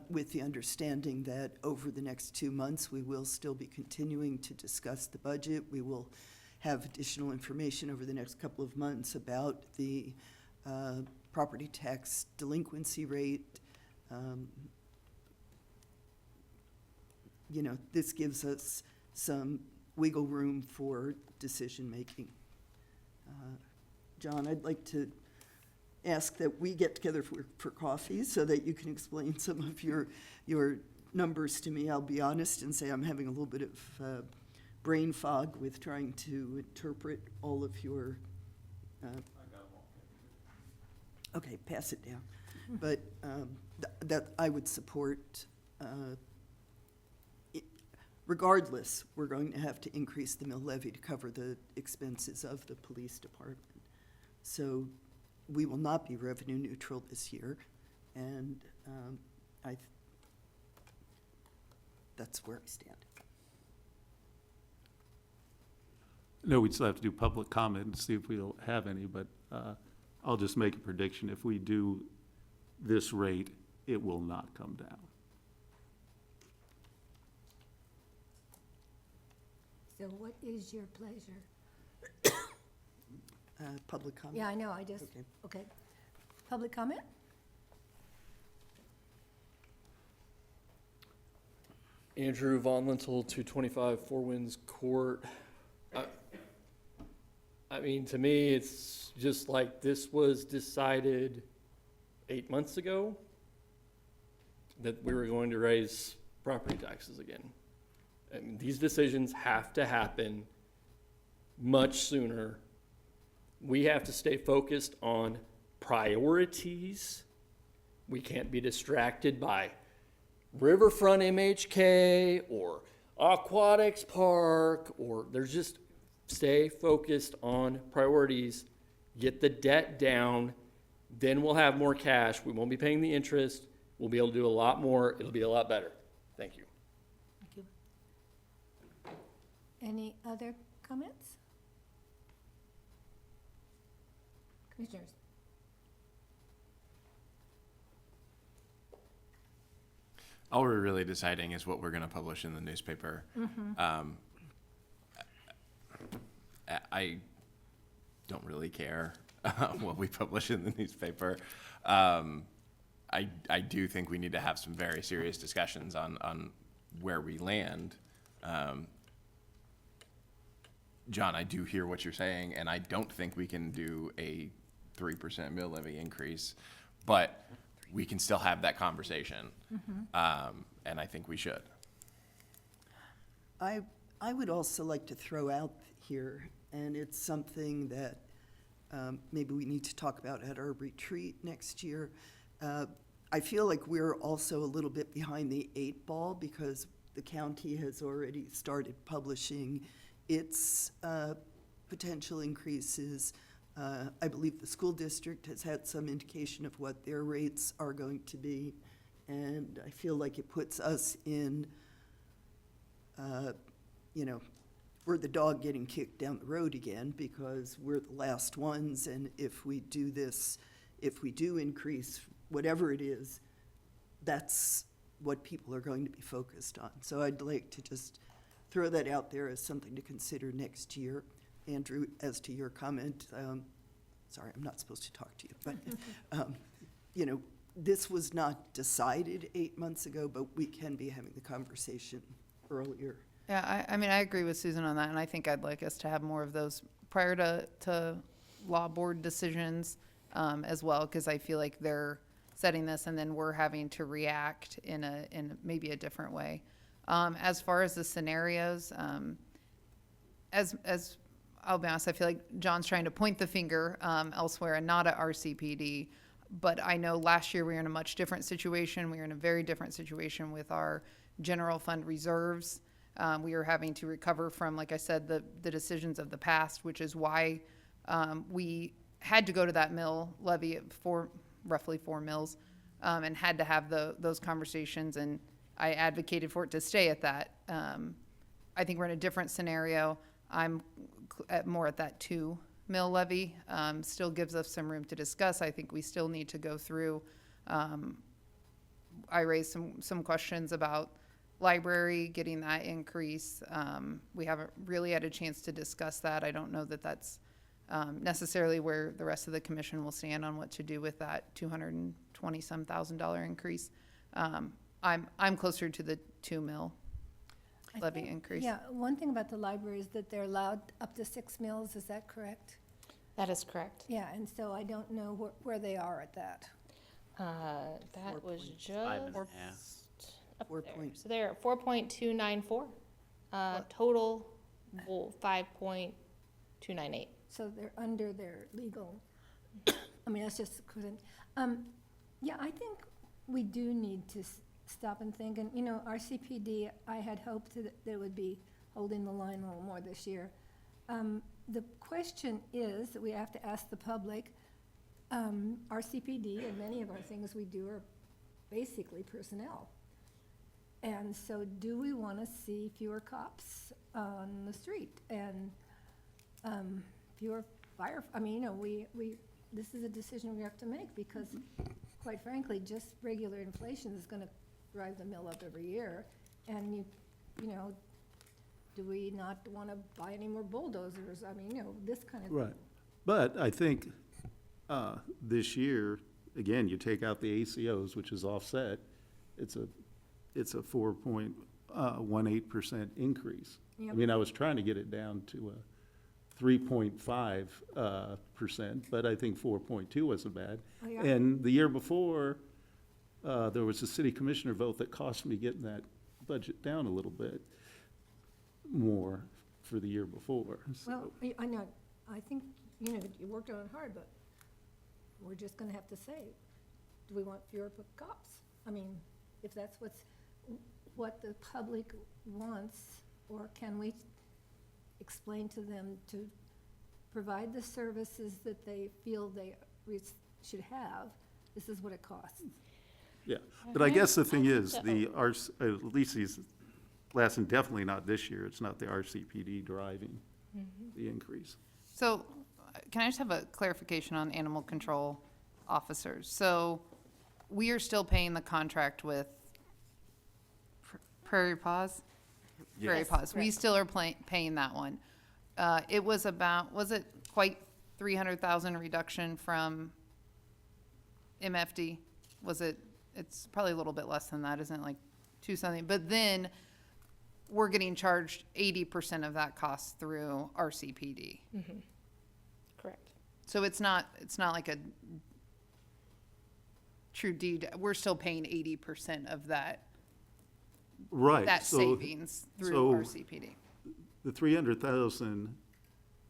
with the understanding that over the next 2 months, we will still be continuing to discuss the budget. We will have additional information over the next couple of months about the property tax delinquency rate. This gives us some wiggle room for decision-making. John, I'd like to ask that we get together for coffee so that you can explain some of your numbers to me. I'll be honest and say I'm having a little bit of brain fog with trying to interpret all of your. Okay, pass it down. But that I would support. Regardless, we're going to have to increase the mill levy to cover the expenses of the police department. So we will not be revenue neutral this year, and that's where I stand. No, we'd still have to do public comment and see if we'll have any, but I'll just make a prediction. If we do this rate, it will not come down. So what is your pleasure? Public comment? Yeah, I know, okay. Public comment? Andrew Von Lintel, 225 Four Winds Court. I mean, to me, it's just like this was decided 8 months ago that we were going to raise property taxes again. I mean, these decisions have to happen much sooner. We have to stay focused on priorities. We can't be distracted by Riverfront MHK or Aquatics Park, or there's just stay focused on priorities, get the debt down, then we'll have more cash. We won't be paying the interest. We'll be able to do a lot more. It'll be a lot better. Thank you. Thank you. Any other comments? Commissioners? All we're really deciding is what we're gonna publish in the newspaper. I don't really care what we publish in the newspaper. I do think we need to have some very serious discussions on where we land. John, I do hear what you're saying, and I don't think we can do a 3% mill levy increase, but we can still have that conversation, and I think we should. I would also like to throw out here, and it's something that maybe we need to talk about at our retreat next year. I feel like we're also a little bit behind the 8 ball because the county has already started publishing its potential increases. I believe the school district has had some indication of what their rates are going to be, and I feel like it puts us in, we're the dog getting kicked down the road again because we're the last ones, and if we do this, if we do increase whatever it is, that's what people are going to be focused on. So I'd like to just throw that out there as something to consider next year. Andrew, as to your comment, sorry, I'm not supposed to talk to you, but, this was not decided 8 months ago, but we can be having the conversation earlier. Yeah, I mean, I agree with Susan on that, and I think I'd like us to have more of those prior to law board decisions as well, because I feel like they're setting this and then we're having to react in maybe a different way. As far as the scenarios, as I'll be honest, I feel like John's trying to point the finger elsewhere and not at RCPD. But I know last year we were in a much different situation. We were in a very different situation with our general fund reserves. We were having to recover from, like I said, the decisions of the past, which is why we had to go to that mill levy at roughly 4 mills and had to have those conversations. And I advocated for it to stay at that. I think we're in a different scenario. I'm more at that 2 mill levy. Still gives us some room to discuss. I think we still need to go through. I raised some questions about library, getting that increase. We haven't really had a chance to discuss that. I don't know that that's necessarily where the rest of the commission will stand on what to do with that $220-some thousand increase. I'm closer to the 2 mil levy increase. Yeah, one thing about the library is that they're allowed up to 6 mills, is that correct? That is correct. Yeah, and so I don't know where they are at that. That was just up 4 there. point. So they're at 4.294. Total 5.298. So they're under their legal, I mean, that's just, yeah, I think we do need to stop and think, and, RCPD, I had hoped that they would be holding the line a little more this year. The question is, that we have to ask the public, RCPD and many of our things we do are basically personnel. And so do we want to see fewer cops on the street and fewer fire, this is a decision we have to make because quite frankly, just regular inflation is going to drive the mill up every year. And do we not want to buy any more bulldozers? This kind of. Right. But I think this year, again, you take out the ACOs, which is offset, it's a 4.18% increase. Yep. I mean, I was trying to get it down to a 3.5%, but I think 4.2 wasn't bad. Oh, yeah. And the year before, there was a city commissioner vote that cost me getting that budget down a little bit more for the year before. So- Well, I know, I think, you worked on it hard, but we're just gonna have to say, do we want fewer cops? If that's what the public wants, or can we explain to them to provide the services that they feel they should have, this is what it costs. Yeah, but I guess the thing is, at least these, last and definitely not this year, it's not the RCPD driving the increase. So can I just have a clarification on animal control officers? So we are still paying the contract with Prairie Paws? Prairie Yes. Paws. We still are paying that one. It was about, was it quite 300,000 reduction from MFD? Was it, it's probably a little bit less than that, isn't it, like two something? But then we're getting charged 80% of that cost through RCPD. Correct. So it's not like a true deed. We're still paying 80% of that, Right. that so- savings through so RCPD. The 300,000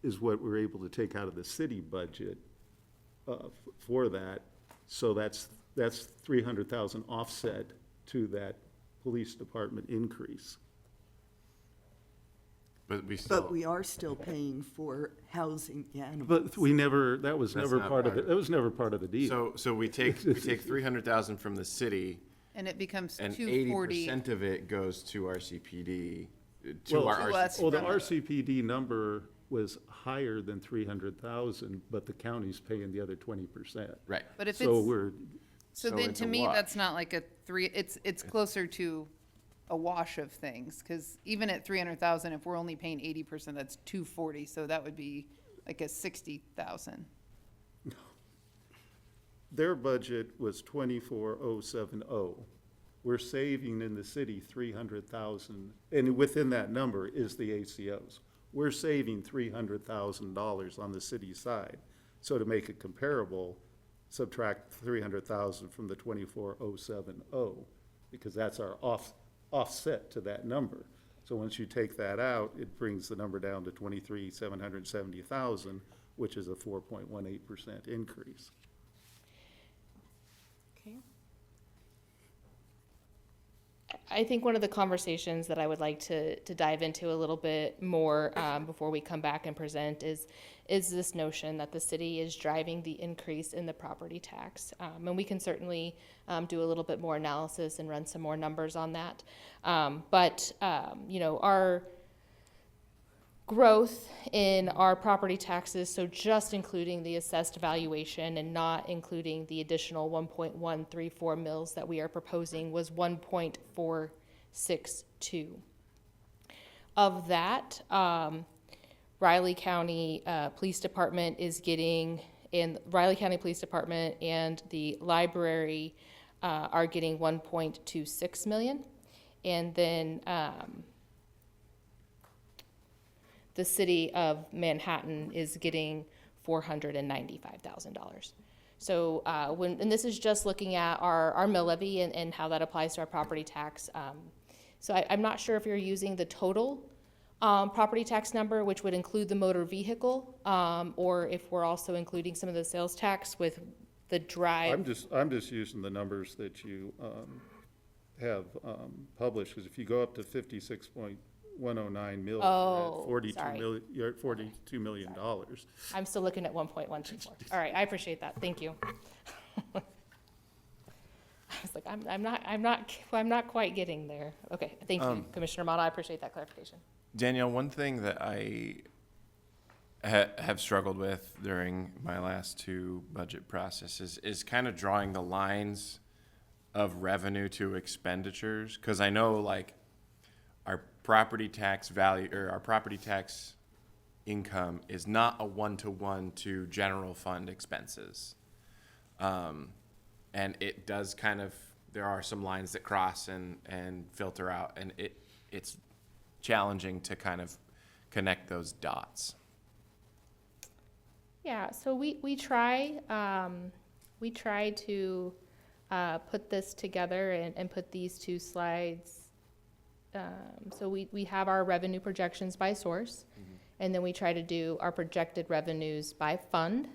is what we're able to take out of the city budget for that. So that's 300,000 offset to that police department increase. But we still. But we are still paying for housing animals. But we never, that was That's never not part of part it, of that was never part of the deal. So we take 300,000 from the city, And it becomes and 240. 80% of it goes to RCPD, to Well, our To us. RCPD. Well, the from it. RCPD number was higher than 300,000, but the county's paying the other 20%. Right. But if So it's, we're, so so then it's to a me, wash. that's not like a three, it's closer to a wash of things. Cause even at 300,000, if we're only paying 80%, that's 240. So that would be like a 60,000. their budget was 24,070. We're saving in the city 300,000, and within that number is the ACOs. We're saving $300,000 on the city side. So to make it comparable, subtract 300,000 from the 24,070, because that's our offset to that number. So once you take that out, it brings the number down to 23,770,000, which is a 4.18% increase. Okay. I think one of the conversations that I would like to dive into a little bit more before we come back and present is this notion that the city is driving the increase in the property tax. And we can certainly do a little bit more analysis and run some more numbers on that. But our growth in our property taxes, so just including the assessed valuation and not including the additional 1.134 mils that we are proposing, was 1.462. Of that, Riley County Police Department is getting, and Riley County Police Department and the library are getting 1.26 million. And then the city of Manhattan is getting $495,000. So and this is just looking at our mill levy and how that applies to our property tax. So I'm not sure if you're using the total property tax number, which would include the motor vehicle, or if we're also including some of the sales tax with the drive. I'm just using the numbers that you have published, because if you go up to 56.109 million, you're at $42 million. I'm still looking at 1.124. All right, I appreciate that. Thank you. I was like, I'm not quite getting there. Okay, thank you, Commissioner Mata. I appreciate that clarification. Danielle, one thing that I have struggled with during my last two budget processes is kind of drawing the lines of revenue to expenditures, because I know like our property tax value or our property tax income is not a one-to-one to general fund expenses. And it does kind of, there are some lines that cross and filter out, and it's challenging to kind of connect those dots. Yeah, so we try to put this together and put these two slides. So we have our revenue projections by source, and then we try to do our projected revenues by fund,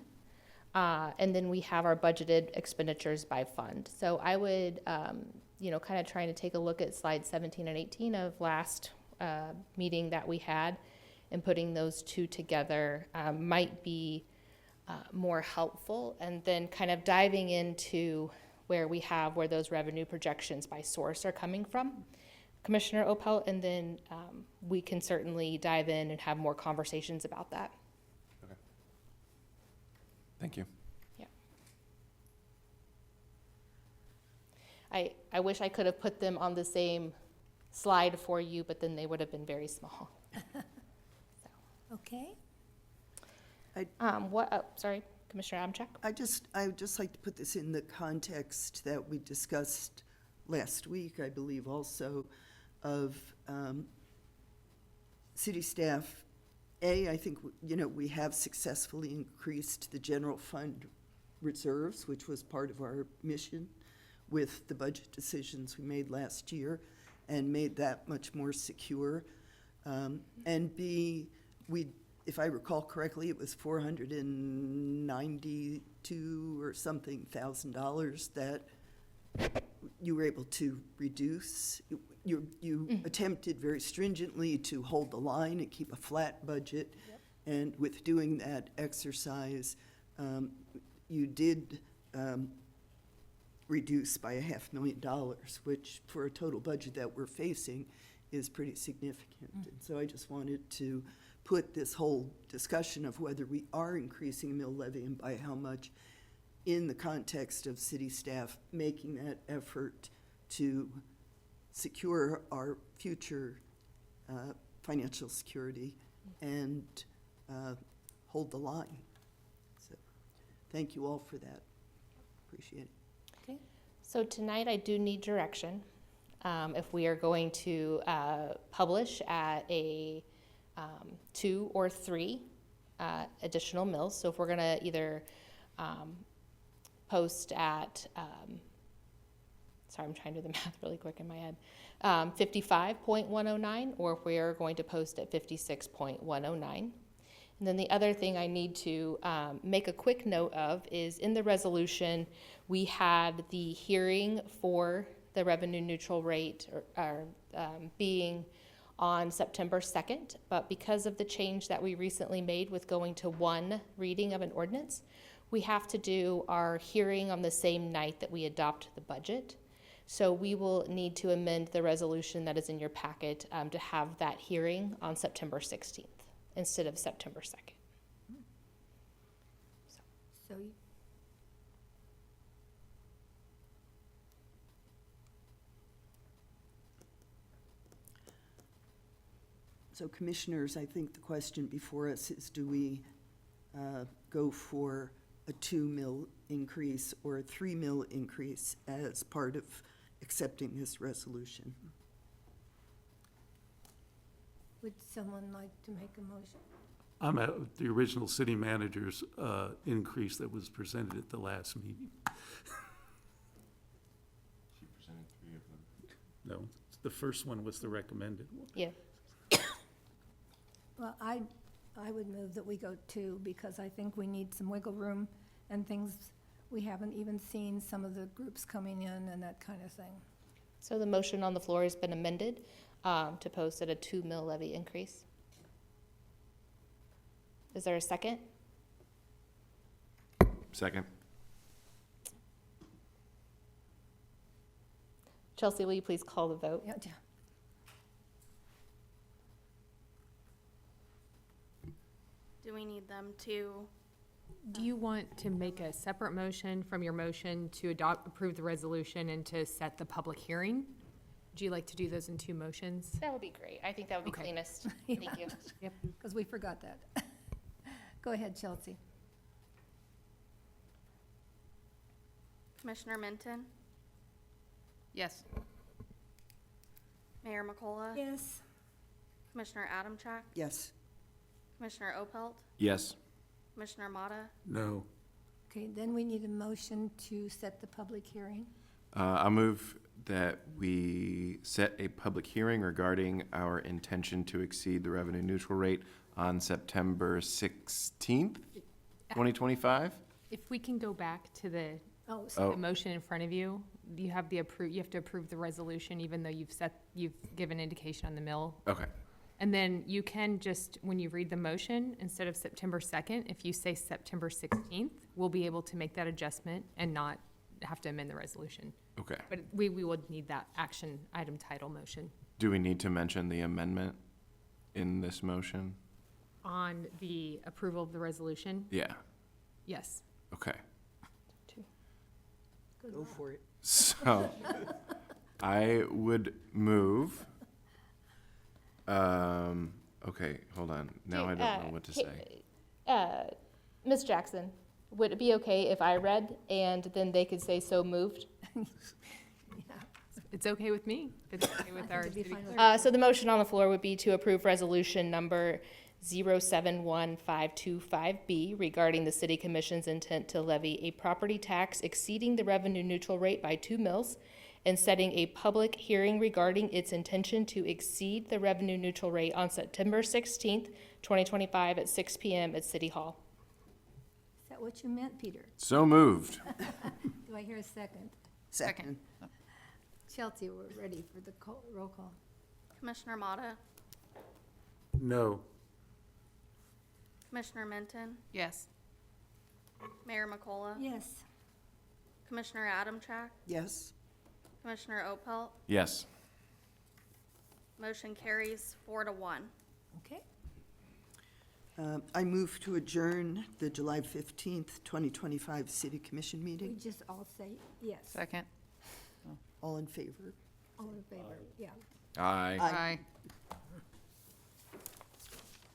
and then we have our budgeted expenditures by fund. So I would, kind of trying to take a look at slides 17 and 18 of last meeting that we had, and putting those two together might be more helpful, and then kind of diving into where those revenue projections by source are coming from, Commissioner Opelt, and then we can certainly dive in and have more conversations about that. Okay. Thank you. Yeah. I wish I could have put them on the same slide for you, but then they would have been very small. Okay? Sorry, Commissioner Adamchak? I would just like to put this in the context that we discussed last week, I believe also, of city staff. I think, we have successfully increased the general fund reserves, which was part of our mission with the budget decisions we made last year, and made that much more secure. And B, if I recall correctly, it was $492 or something thousand that you were able to reduce. You attempted very stringently to hold the line and keep a flat budget. Yep. And with doing that exercise, you did reduce by $500,000, which for a total budget that we're facing is pretty significant. And so I just wanted to put this whole discussion of whether we are increasing mill levy and by how much in the context of city staff making that effort to secure our future financial security and hold the line. So thank you all for that. Appreciate it. Okay. So tonight I do need direction. If we are going to publish at a 2 or 3 additional mills. So if we're going to either post at, sorry, I'm trying to do the math really quick in my head, 55.109, or if we are going to post at 56.109. And then the other thing I need to make a quick note of is in the resolution, we had the hearing for the revenue neutral rate being on September 2nd, but because of the change that we recently made with going to 1 reading of an ordinance, we have to do our hearing on the same night that we adopt the budget. So we will need to amend the resolution that is in your packet to have that hearing on September 16th instead of September 2nd. So So commissioners, I think the question before us is, do we go for a 2 mil increase or a 3 mil increase as part of accepting this resolution? would someone like to make a motion? I'm at the original city manager's increase that was presented at the last meeting. She presented 3 of them. No, the first one was the recommended one. Yeah. Well, I would move that we go 2 because I think we need some wiggle room and things, we haven't even seen some of the groups coming in and that kind of thing. So the motion on the floor has been amended to post at a 2 mil levy increase. Is there a second? Second. Chelsea, will you please call the vote? Yeah. Do we need them to? Do you want to make a separate motion from your motion to approve the resolution and to set the public hearing? Would you like to do those in 2 motions? That would be great. I think that would be Okay. cleanest. Thank you. Because we forgot that. Go ahead, Chelsea. Commissioner Minton, Yes. Mayor McCullough, Yes. Commissioner Adamchak, Yes. Commissioner Opelt, Yes. Commissioner Motta, No. Okay, then we need a motion to set the public hearing. I'll move that we set a public hearing regarding our intention to exceed the revenue neutral rate on September 16th, 2025. If we can go back to the Oh. motion in front of you, you have you have to approve the resolution even though you've given indication on the mill. Okay. And then you can just, when you read the motion, instead of September 2nd, if you say September 16th, we'll be able to make that adjustment and not have to amend the resolution. Okay. But we would need that action item title motion Do we need to mention the amendment in this motion? on the approval of the resolution. Yeah. Yes. Okay. Go for it. So I would move Okay, hold on. Now I don't know what to say. Ms. Jackson, would it be okay if I read and then they could say so moved? It's okay with me. It's okay with our it'd be city fine with clerk. So the motion on the floor would be to approve resolution number 071525B regarding the city commission's intent to levy a property tax exceeding the revenue neutral rate by 2 mils and setting a public hearing regarding its intention to exceed the revenue neutral rate on September 16th, 2025 at 6 p.m. at City Hall. Is that what you meant, Peter? So moved. Do I hear a second? Second. Chelsea, we're ready for the roll call. Commissioner Motta, No. Commissioner Minton, Yes. Mayor McCullough, Yes. Commissioner Adamchak, Yes. Commissioner Opelt. Yes. Motion carries 4-1. Okay. I move to adjourn the July 15th, 2025 City Commission We meeting. just all say yes. Second. All in favor? All in favor, yeah. Aye. Aye.